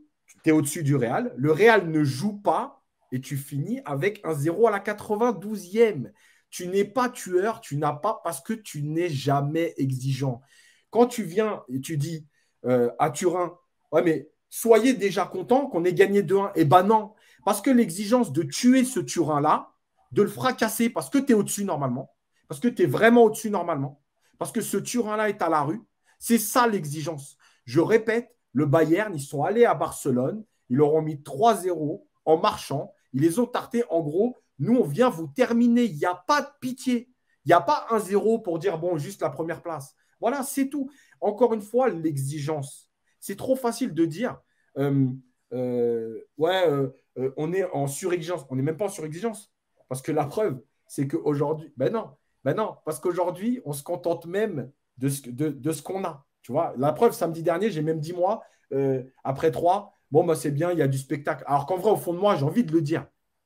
es au-dessus du Real. Le Real ne joue pas et tu finis avec un 0 à la 92e. Tu n'es pas tueur, tu n'as pas parce que tu n'es jamais exigeant. Quand tu viens et tu dis à Turin, ouais, mais soyez déjà content qu'on ait gagné 2-1. Eh ben non, parce que l'exigence de tuer ce Turin-là, de le fracasser parce que tu es au-dessus normalement, parce que tu es vraiment au-dessus normalement, parce que ce Turin-là est à la rue, c'est ça l'exigence. Je répète, le Bayern, ils sont allés à Barcelone, ils leur ont mis 3-0 en marchant, ils les ont tartés. En gros, nous, on vient vous terminer. Il n'y a pas de pitié. Il n'y a pas 1-0 pour dire, bon, juste la première place. Voilà, c'est tout. Encore une fois, l'exigence. C'est trop facile de dire, on est en surexigence. On n'est même pas en surexigence. Parce que la preuve, c'est qu'aujourd'hui, ben non, parce qu'aujourd'hui, on se contente même de ce qu'on a. Tu vois, la preuve, samedi dernier, j'ai même dit, moi, après 3, bon, bah, c'est bien, il y a du spectacle. Alors qu'en vrai, au fond de moi, j'ai envie de le dire.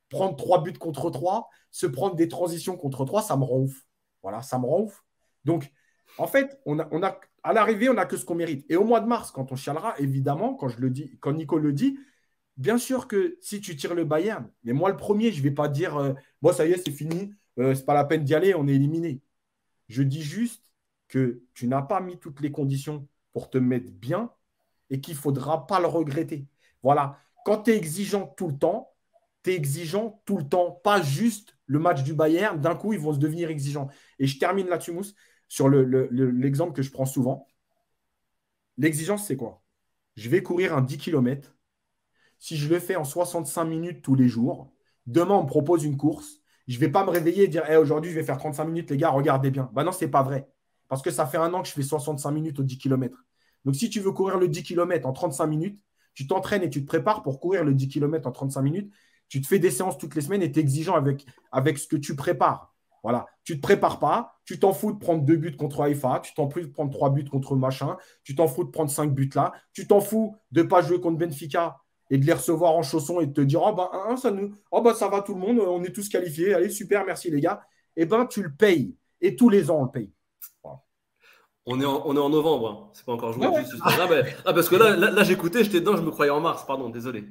Prendre 3 buts contre 3, se prendre des transitions contre 3, ça me rend ouf. Voilà, ça me rend ouf. Donc, en fait, à l'arrivée, on n'a que ce qu'on mérite. Et au mois de mars, quand on chialera, évidemment, quand Nico le dit, bien sûr que si tu tires le Bayern, mais moi, le premier, je ne vais pas dire bon, ça y est, c'est fini, c'est pas la peine d'y aller, on est éliminé. Je dis juste que tu n'as pas mis toutes les conditions pour te mettre bien et qu'il ne faudra pas le regretter. Voilà. Quand tu es exigeant tout le temps, tu es exigeant tout le temps, pas juste le match du Bayern. D'un coup, ils vont se devenir exigeants. Et je termine là-dessus, Mousse, sur l'exemple que je prends souvent. L'exigence, c'est quoi? Je vais courir un 10 km. Si je le fais en 65 minutes tous les jours, demain, on me propose une course. Je ne vais pas me réveiller et dire hey, aujourd'hui, je vais faire 35 minutes, les gars, regardez bien. Ben non, ce n'est pas vrai. Parce que ça fait 1 an que je fais 65 minutes au 10 km. Donc, si tu veux courir le 10 km en 35 minutes, tu t'entraînes et tu te prépares pour courir le 10 km en 35 minutes. Tu te fais des séances toutes les semaines et tu es exigeant avec ce que tu prépares. Voilà. Tu ne te prépares pas, tu t'en fous de prendre 2 buts contre Haïfa, tu t'en fous de prendre 3 buts contre machin, tu t'en fous de prendre 5 buts là, tu t'en fous de ne pas jouer contre Benfica et de les recevoir en chaussons et de te dire ça va tout le monde, on est tous qualifiés, allez, super, merci les gars. Eh bien, tu le payes. Et tous les ans, on le paye. Voilà. On est en novembre, hein. C'est pas encore joué. Ouais. Parce que là j'écoutais, j'étais dedans, je me croyais en mars, pardon, désolé.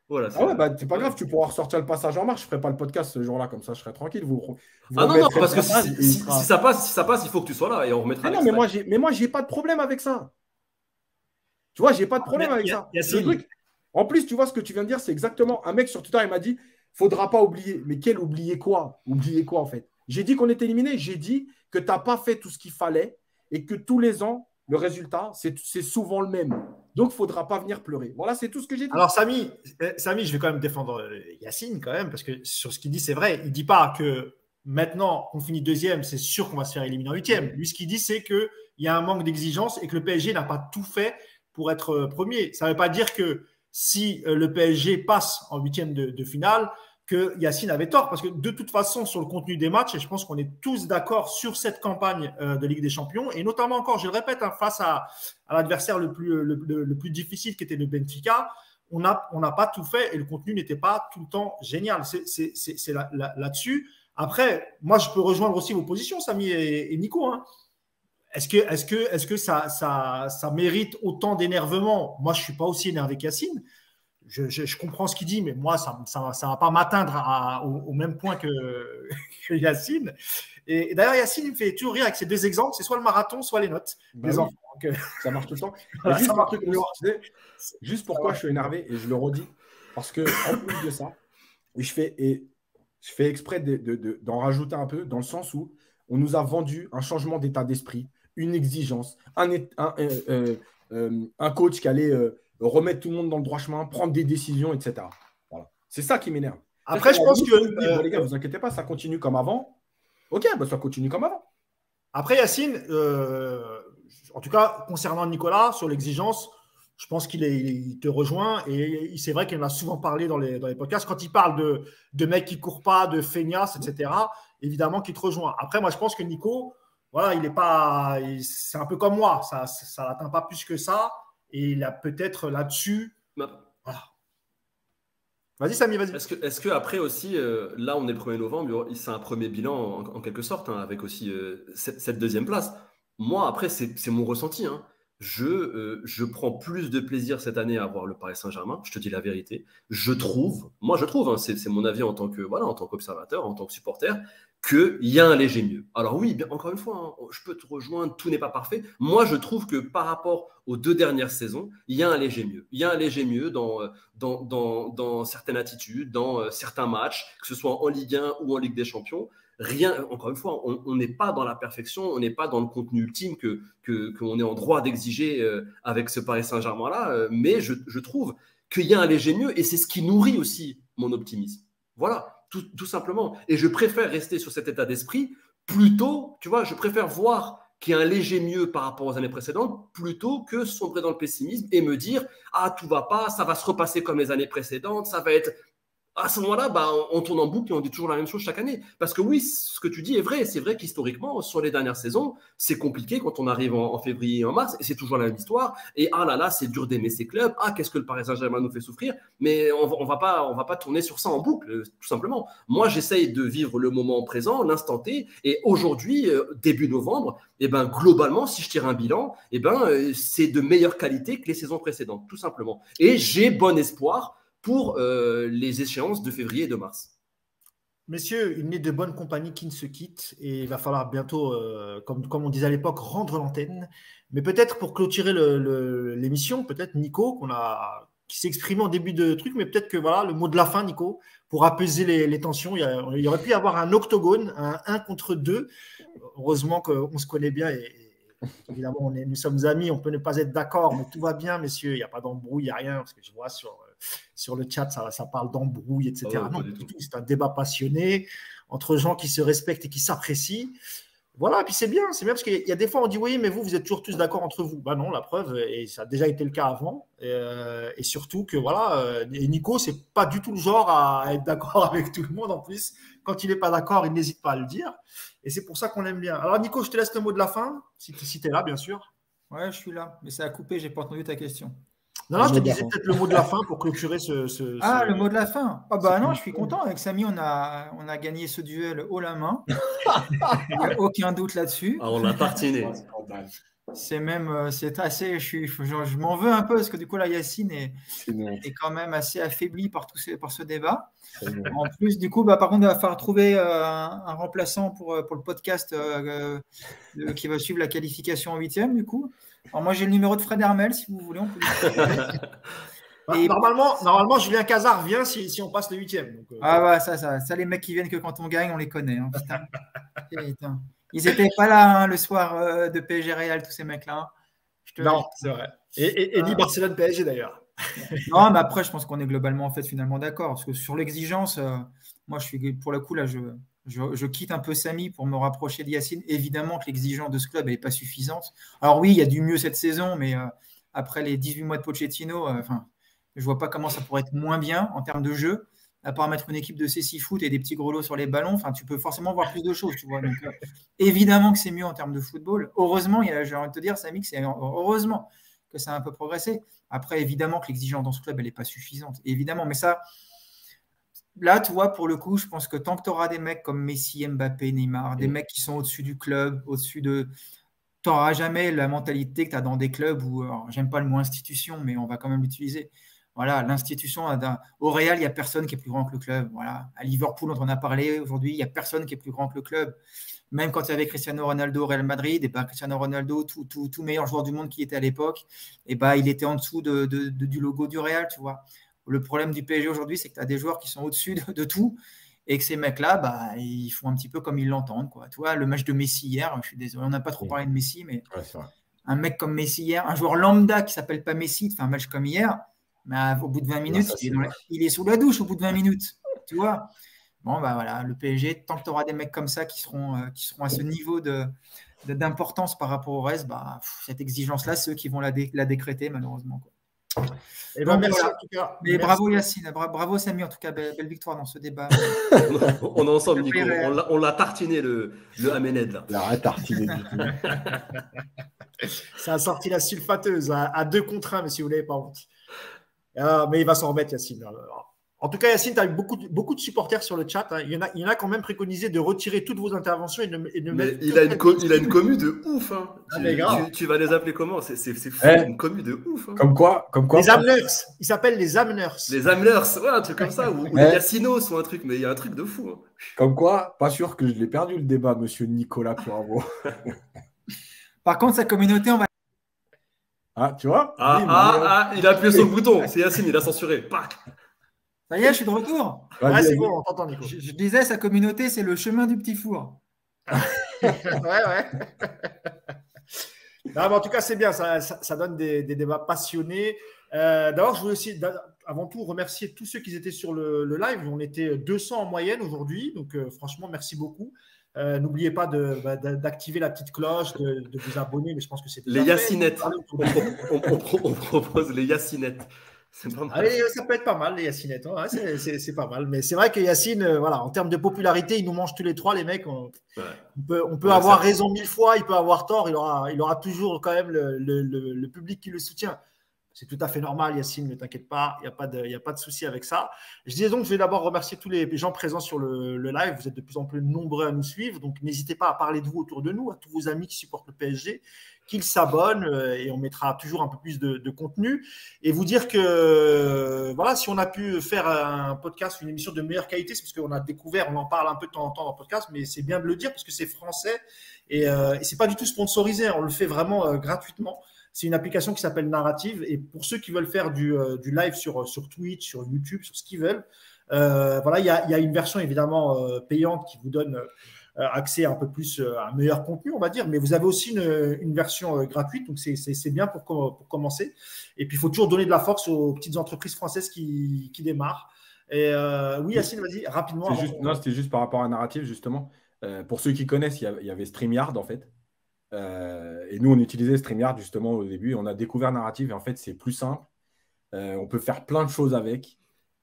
Voilà, c'est pas grave, tu pourras ressortir le passage en marche. Je ne ferai pas le podcast ce jour-là, comme ça je serai tranquille. Vous non, parce que si ça passe, il faut que tu sois là et on remettra. Mais moi, j'ai pas de problème avec ça. Tu vois, j'ai pas de problème avec ça. Le truc, en plus, tu vois ce que tu viens de dire, c'est exactement un mec sur Twitter, il m'a dit faudra pas oublier. Mais quel oublier quoi? Oublier quoi en fait? J'ai dit qu'on était éliminé. J'ai dit que tu n'as pas fait tout ce qu'il fallait et que tous les ans, le résultat, c'est souvent le même. Donc, il ne faudra pas venir pleurer. Voilà, c'est tout ce que j'ai dit. Alors, Samy, je vais quand même défendre Yacine quand même, parce que sur ce qu'il dit, c'est vrai. Il ne dit pas que maintenant, on finit deuxième, c'est sûr qu'on va se faire éliminer en huitième. Lui, ce qu'il dit, c'est qu'il y a un manque d'exigence et que le PSG n'a pas tout fait pour être premier. Ça ne veut pas dire que si le PSG passe en huitième de finale, que Yacine avait tort, parce que de toute façon, sur le contenu des matchs, et je pense qu'on est tous d'accord sur cette campagne de Ligue des Champions, et notamment encore, je le répète, face à l'adversaire le plus difficile qui était le Benfica, on n'a pas tout fait et le contenu n'était pas tout le temps génial. C'est là-dessus. Après, moi, je peux rejoindre aussi vos positions, Samy et Nico. Hein. Est-ce que ça mérite autant d'énervement? Moi, je ne suis pas aussi énervé qu'Yacine. Je comprends ce qu'il dit, mais moi, ça ne va pas m'atteindre au même point que Yacine. Et d'ailleurs, Yacine, il me fait toujours rire avec ces deux exemples. C'est soit le marathon, soit les notes des enfants. Donc, ça marche tout le temps. Voilà, juste un truc, juste pourquoi je suis énervé, et je le redis, parce que en plus de ça, je fais exprès d'en rajouter un peu, dans le sens où on nous a vendu un changement d'état d'esprit, une exigence, un coach qui allait remettre tout le monde dans le droit chemin, prendre des décisions, etc. Voilà. C'est ça qui m'énerve. Après, je pense que… les gars, vous inquiétez pas, ça continue comme avant. Ok, ça continue comme avant. Après, Yacine, en tout cas, concernant Nicolas, sur l'exigence, je pense qu'il te rejoint. Et c'est vrai qu'il en a souvent parlé dans les podcasts. Quand il parle de mecs qui ne courent pas, de feignasses, etc., évidemment qu'il te rejoint. Après, moi, je pense que Nico, voilà, c'est un peu comme moi. Ça n'atteint pas plus que ça. Et il a peut-être là-dessus… Voilà. Vas-y, Samy, vas-y. Est-ce que après aussi, là, on est le 1er novembre, c'est un premier bilan en quelque sorte, hein, avec aussi cette deuxième place. Moi, après, c'est mon ressenti. Hein. je prends plus de plaisir cette année à voir le Paris Saint-Germain, je te dis la vérité. Je trouve, hein, c'est mon avis en tant qu'observateur, en tant que supporter, qu'il y a un léger mieux. Alors oui, encore une fois, hein, je peux te rejoindre, tout n'est pas parfait. Moi, je trouve que par rapport aux 2 dernières saisons, il y a un léger mieux. Il y a un léger mieux dans certaines attitudes, dans certains matchs, que ce soit en Ligue 1 ou en Ligue des Champions. Rien, encore une fois, on n'est pas dans la perfection, on n'est pas dans le contenu ultime qu'on est en droit d'exiger avec ce Paris Saint-Germain-là, mais je trouve qu'il y a un léger mieux et c'est ce qui nourrit aussi mon optimisme. Voilà. Tout simplement. Et je préfère rester sur cet état d'esprit plutôt, tu vois, je préfère voir qu'il y a un léger mieux par rapport aux années précédentes plutôt que sombrer dans le pessimisme et me dire « Ah, tout va pas, ça va se repasser comme les années précédentes, ça va être… » À ce moment-là, on tourne en boucle et on dit toujours la même chose chaque année. Parce que oui, ce que tu dis est vrai. C'est vrai qu'historiquement, sur les dernières saisons, c'est compliqué quand on arrive en février et en mars. Et c'est toujours la même histoire. Et ah là là, c'est dur d'aimer ces clubs. Ah, qu'est-ce que le Paris Saint-Germain nous fait souffrir. Mais on va pas tourner sur ça en boucle, tout simplement. Moi, j'essaye de vivre le moment présent, l'instant T. Et aujourd'hui, début novembre, globalement, si je tire un bilan, c'est de meilleure qualité que les saisons précédentes, tout simplement. Et j'ai bon espoir pour les échéances de février et de mars. Messieurs, il n'est de bonne compagnie qui ne se quitte et il va falloir bientôt, comme on disait à l'époque, rendre l'antenne. Mais peut-être pour clôturer l'émission, peut-être Nico, qui s'est exprimé en début de truc, mais peut-être que voilà, le mot de la fin, Nico, pour apaiser les tensions. Il y aurait pu y avoir un octogone, un 1 contre 2. Heureusement qu'on se connaît bien et évidemment, nous sommes amis, on peut ne pas être d'accord, mais tout va bien, messieurs. Il n'y a pas d'embrouille, il n'y a rien, parce que je vois sur le chat, ça parle d'embrouille, etc. Ah ouais, non, du tout. C'est un débat passionné entre gens qui se respectent et qui s'apprécient. Voilà, et puis c'est bien parce qu'il y a des fois, on dit oui, mais vous êtes toujours tous d'accord entre vous. Ben non, la preuve, et ça a déjà été le cas avant, et surtout que voilà, et Nico, c'est pas du tout le genre à être d'accord avec tout le monde en plus. Quand il n'est pas d'accord, il n'hésite pas à le dire. Et c'est pour ça qu'on l'aime bien. Alors, Nico, je te laisse le mot de la fin, si tu es là, bien sûr. Ouais, je suis là, mais ça a coupé, j'ai pas entendu ta question. Non, je te disais peut-être le mot de la fin pour clôturer le mot de la fin. Ah bah non, je suis content. Avec Samy, on a gagné ce duel haut la main. Il n'y a aucun doute là-dessus. Ah, on l'a tartiné. C'est assez. Je m'en veux un peu parce que du coup, là, Yacine est quand même assez affaibli par ce débat. En plus, du coup, par contre, il va falloir trouver un remplaçant pour le podcast qui va suivre la qualification en 8e, du coup. Alors, moi, j'ai le numéro de Fred Hermel, si vous voulez. On peut et normalement, Julien Cazard vient si on passe le 8e. Donc, ouais, ça, les mecs qui viennent que quand on gagne, on les connaît. Hein, putain. Ils n'étaient pas là le soir de PSG Real, tous ces mecs-là. Non, c'est vrai. Et ni Barcelone PSG d'ailleurs. Non, mais après, je pense qu'on est globalement finalement d'accord. Parce que sur l'exigence, moi, je suis pour le coup, là, je quitte un peu Samy pour me rapprocher de Yacine. Évidemment que l'exigence de ce club n'est pas suffisante. Alors oui, il y a du mieux cette saison, mais après les 18 mois de Pochettino, je ne vois pas comment ça pourrait être moins bien en termes de jeu, à part mettre une équipe de C6 foot et des petits grelots sur les ballons. Tu peux forcément voir plus de choses, tu vois. Donc, évidemment que c'est mieux en termes de football. Heureusement, j'ai envie de te dire, Samy, que c'est heureusement que ça a un peu progressé. Après, évidemment que l'exigence dans ce club, elle n'est pas suffisante. Évidemment, mais ça, là, tu vois, pour le coup, je pense que tant que tu auras des mecs comme Messi, Mbappé, Neymar, des mecs qui sont au-dessus du club, au-dessus de… Tu n'auras jamais la mentalité que tu as dans des clubs où, alors, j'aime pas le mot institution, mais on va quand même l'utiliser. Voilà, l'institution, au Real, il n'y a personne qui est plus grand que le club. Voilà. À Liverpool, on en a parlé aujourd'hui, il n'y a personne qui est plus grand que le club. Même quand il y avait Cristiano Ronaldo au Real Madrid, Cristiano Ronaldo, tout meilleur joueur du monde qui était à l'époque, il était en dessous du logo du Real, tu vois. Le problème du PSG aujourd'hui, c'est que tu as des joueurs qui sont au-dessus de tout et que ces mecs-là, ils font un petit peu comme ils l'entendent, quoi. Tu vois, le match de Messi hier, je suis désolé, on n'a pas trop parlé de Messi, mais un mec comme Messi hier, un joueur lambda qui ne s'appelle pas Messi, fait un match comme hier, mais au bout de 20 minutes, il est sous la douche au bout de 20 minutes, tu vois. Bon, voilà, le PSG, tant que tu auras des mecs comme ça qui seront à ce niveau d'importance par rapport au reste, cette exigence-là, c'est eux qui vont la décréter, malheureusement, quoi. Donc, merci voilà. en tout cas. Mais merci. bravo Yacine, bravo Samy, en tout cas, belle victoire dans ce débat. On est ensemble, Nico. On l'a tartiné, le Ahmed, là. Il a tartiné du tout. Ça a sorti la sulfateuse à 2 contre 1, mais si vous n'avez pas honte. Mais il va s'en remettre, Yacine. En tout cas, Yacine, tu as eu beaucoup de supporters sur le chat. Hein. Il y en a quand même préconisé de retirer toutes vos interventions et de Mais il a une commu de ouf. Hein. Tu vas les appeler comment? C'est fou, une commu de ouf. Hein. Comme quoi Les Amners. Ils s'appellent les Amners. Les Amners, ouais, un truc comme ça. Ou les Yassinos ou un truc, mais il y a un truc de fou. Hein. Comme quoi, pas sûr que je l'ai perdu le débat, monsieur Nicolas Puravo. Par contre, sa communauté, on va. Ah, tu vois? Il a appuyé sur le bouton. C'est Yacine, il a censuré. Pac. Ça y est, je suis de retour. Ouais, c'est bon, on t'entend, Nico. Je disais, sa communauté, c'est le chemin du petit four. ouais. Non, mais en tout cas, c'est bien. Ça donne des débats passionnés. D'abord, je voulais aussi, avant tout, remercier tous ceux qui étaient sur le live. On était 200 en moyenne aujourd'hui. Donc, franchement, merci beaucoup. N'oubliez pas d'activer la petite cloche, de vous abonner. Mais je pense que c'est les Yacinettes. On propose les Yacinettes. Allez, ça peut être pas mal, les Yacinettes. Hein. C'est pas mal. Mais c'est vrai que Yacine, voilà, en termes de popularité, il nous mange tous les trois, les mecs. On peut avoir raison 1000 fois, il peut avoir tort. Il aura toujours quand même le public qui le soutient. C'est tout à fait normal, Yacine, ne t'inquiète pas. Il n'y a pas de souci avec ça. Je disais donc, je vais d'abord remercier tous les gens présents sur le live. Vous êtes de plus en plus nombreux à nous suivre. Donc, n'hésitez pas à parler de vous autour de nous, à tous vos amis qui supportent le PSG, qu'ils s'abonnent et on mettra toujours un peu plus de contenu. Et vous dire que, voilà, si on a pu faire un podcast, une émission de meilleure qualité, c'est parce qu'on a découvert, on en parle un peu de temps en temps dans le podcast, mais c'est bien de le dire parce que c'est français et c'est pas du tout sponsorisé. On le fait vraiment gratuitement. C'est une application qui s'appelle Narrative. Et pour ceux qui veulent faire du live sur Twitch, sur YouTube, sur ce qu'ils veulent, voilà, il y a une version évidemment payante qui vous donne accès un peu plus à un meilleur contenu, on va dire. Mais vous avez aussi une version gratuite. Donc, c'est bien pour commencer. Et puis, il faut toujours donner de la force aux petites entreprises françaises qui démarrent. Et oui, Yacine, vas-y, rapidement. C'était juste par rapport à Narrative, justement. Pour ceux qui connaissent, il y avait StreamYard, en fait. Et nous, on utilisait StreamYard justement au début. On a découvert Narrative et en fait, c'est plus simple. On peut faire plein de choses avec.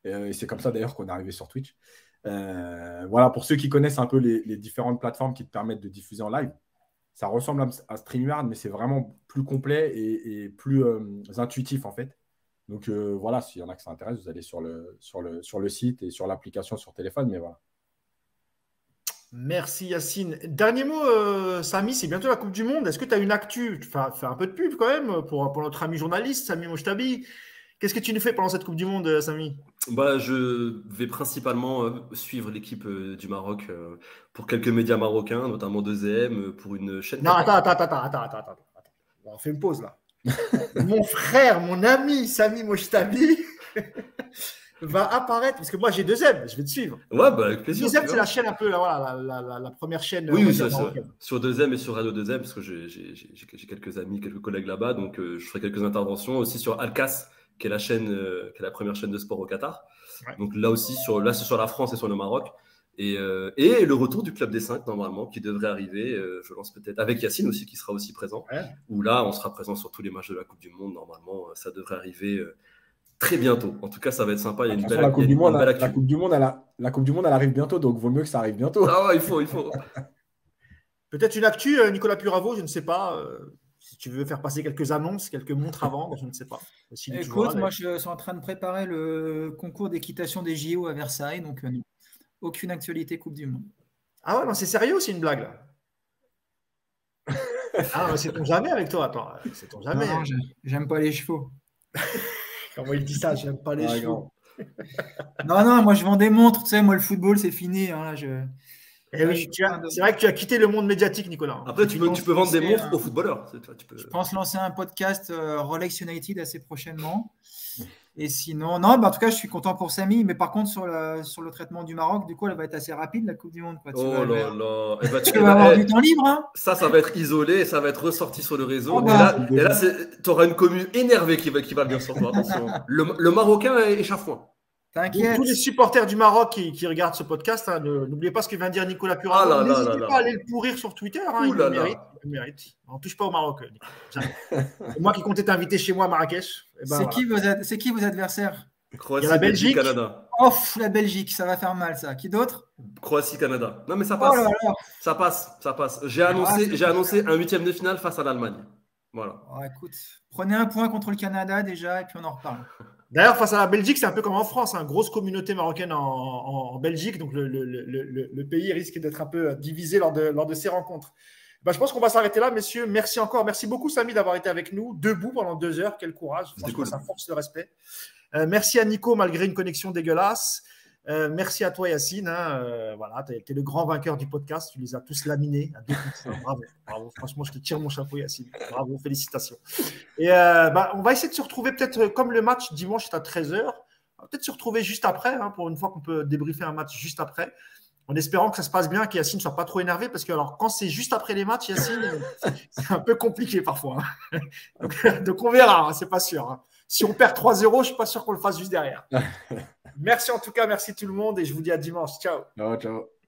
Et c'est comme ça d'ailleurs qu'on est arrivé sur Twitch. Voilà, pour ceux qui connaissent un peu les différentes plateformes qui te permettent de diffuser en live, ça ressemble à StreamYard, mais c'est vraiment plus complet et plus intuitif en fait. Donc voilà, s'il y en a qui s'intéressent, vous allez sur le site et sur l'application sur téléphone. Mais voilà. Merci Yacine. Dernier mot, Samy, c'est bientôt la Coupe du Monde. Est-ce que tu as une actu? Fais un peu de pub quand même pour notre ami journaliste, Samy Mojtabi. Qu'est-ce que tu nous fais pendant cette Coupe du Monde, Samy? Je vais principalement suivre l'équipe du Maroc pour quelques médias marocains, notamment 2M, pour une chaîne. Non, attends. On fait une pause là. Mon frère, mon ami Samy Mojtabi va apparaître, parce que moi j'ai 2M, je vais te suivre. Ouais, avec plaisir. 2M, c'est la chaîne un peu, la première chaîne. Oui, ça. Sur 2M et sur Radio 2M, parce que j'ai quelques amis, quelques collègues là-bas, donc je ferai quelques interventions. Aussi sur Alcas, qui est la chaîne, qui est la première chaîne de sport au Qatar. Ouais. Donc là aussi, c'est sur la France et sur le Maroc. Et le retour du Club des 5, normalement, qui devrait arriver, je pense peut-être, avec Yacine aussi, qui sera aussi présent. Ouais. Où là, on sera présent sur tous les matchs de la Coupe du Monde, normalement. Ça devrait arriver très bientôt. En tout cas, ça va être sympa. Il y a une belle actu. La Coupe du Monde, elle arrive bientôt, donc vaut mieux que ça arrive bientôt. Ah ouais, il faut. Peut-être une actu, Nicolas Puravo, je ne sais pas. Si tu veux faire passer quelques annonces, quelques montres avant, je ne sais pas. Écoute, moi, je suis en train de préparer le concours d'équitation des JO à Versailles, donc aucune actualité Coupe du Monde. Ah ouais, non, c'est sérieux, c'est une blague là. Ah, c'est ton jamais avec toi, attends. C'est ton jamais. Non, j'aime pas les chevaux. Comment il dit ça? J'aime pas les chevaux. Non, moi je vends des montres, tu sais, moi le football c'est fini. Hein, oui, c'est vrai que tu as quitté le monde médiatique, Nicolas. Après, tu peux vendre des montres aux footballeurs. Je pense lancer un podcast Rolex United assez prochainement. Et sinon, non, en tout cas, je suis content pour Samy. Mais par contre, sur le traitement du Maroc, du coup, elle va être assez rapide, la Coupe du Monde. Quoi. Tu vas avoir du temps libre. Hein. Ça va être isolé, ça va être ressorti sur le réseau. Et là tu auras une commune énervée qui va venir sur toi. Attention. Le Marocain est chafouin. T'inquiète. Tous les supporters du Maroc qui regardent ce podcast, hein, n'oubliez pas ce que vient de dire Nicolas Puravo. N'hésitez pas à aller le pourrir sur Twitter. Hein, il le mérite. On ne touche pas au Maroc. Moi qui comptais t'inviter chez moi à Marrakech. C'est qui vos adversaires? Croatie, il y a la Belgique, Canada. Ouf, la Belgique, ça va faire mal ça. Qui d'autre? Croatie, Canada. Non mais ça passe. Ça passe. J'ai annoncé un 8e de finale face à l'Allemagne. Voilà. Écoute, prenez un point contre le Canada déjà et puis on en reparle. D'ailleurs, face à la Belgique, c'est un peu comme en France, hein, grosse communauté marocaine en Belgique, donc le pays risque d'être un peu divisé lors de ces rencontres. Je pense qu'on va s'arrêter là, messieurs. Merci encore. Merci beaucoup, Samy, d'avoir été avec nous, debout pendant 2 heures. Quel courage. Franchement, cool. Ça force le respect. Merci à Nico, malgré une connexion dégueulasse. Merci à toi, Yacine. Voilà, tu es le grand vainqueur du podcast. Tu les as tous laminés à 2 coups. Bravo. Franchement, je te tire mon chapeau, Yacine. Bravo, félicitations. Et on va essayer de se retrouver peut-être comme le match dimanche est à 13h. On va peut-être se retrouver juste après, pour une fois qu'on peut débriefer un match juste après. En espérant que ça se passe bien, qu'Yacine ne soit pas trop énervé, parce que alors, quand c'est juste après les matchs, Yacine, c'est un peu compliqué parfois. Donc on verra, c'est pas sûr. Si on perd 3-0, je ne suis pas sûr qu'on le fasse juste derrière. Merci en tout cas, merci tout le monde, et je vous dis à dimanche. Ciao. Ciao.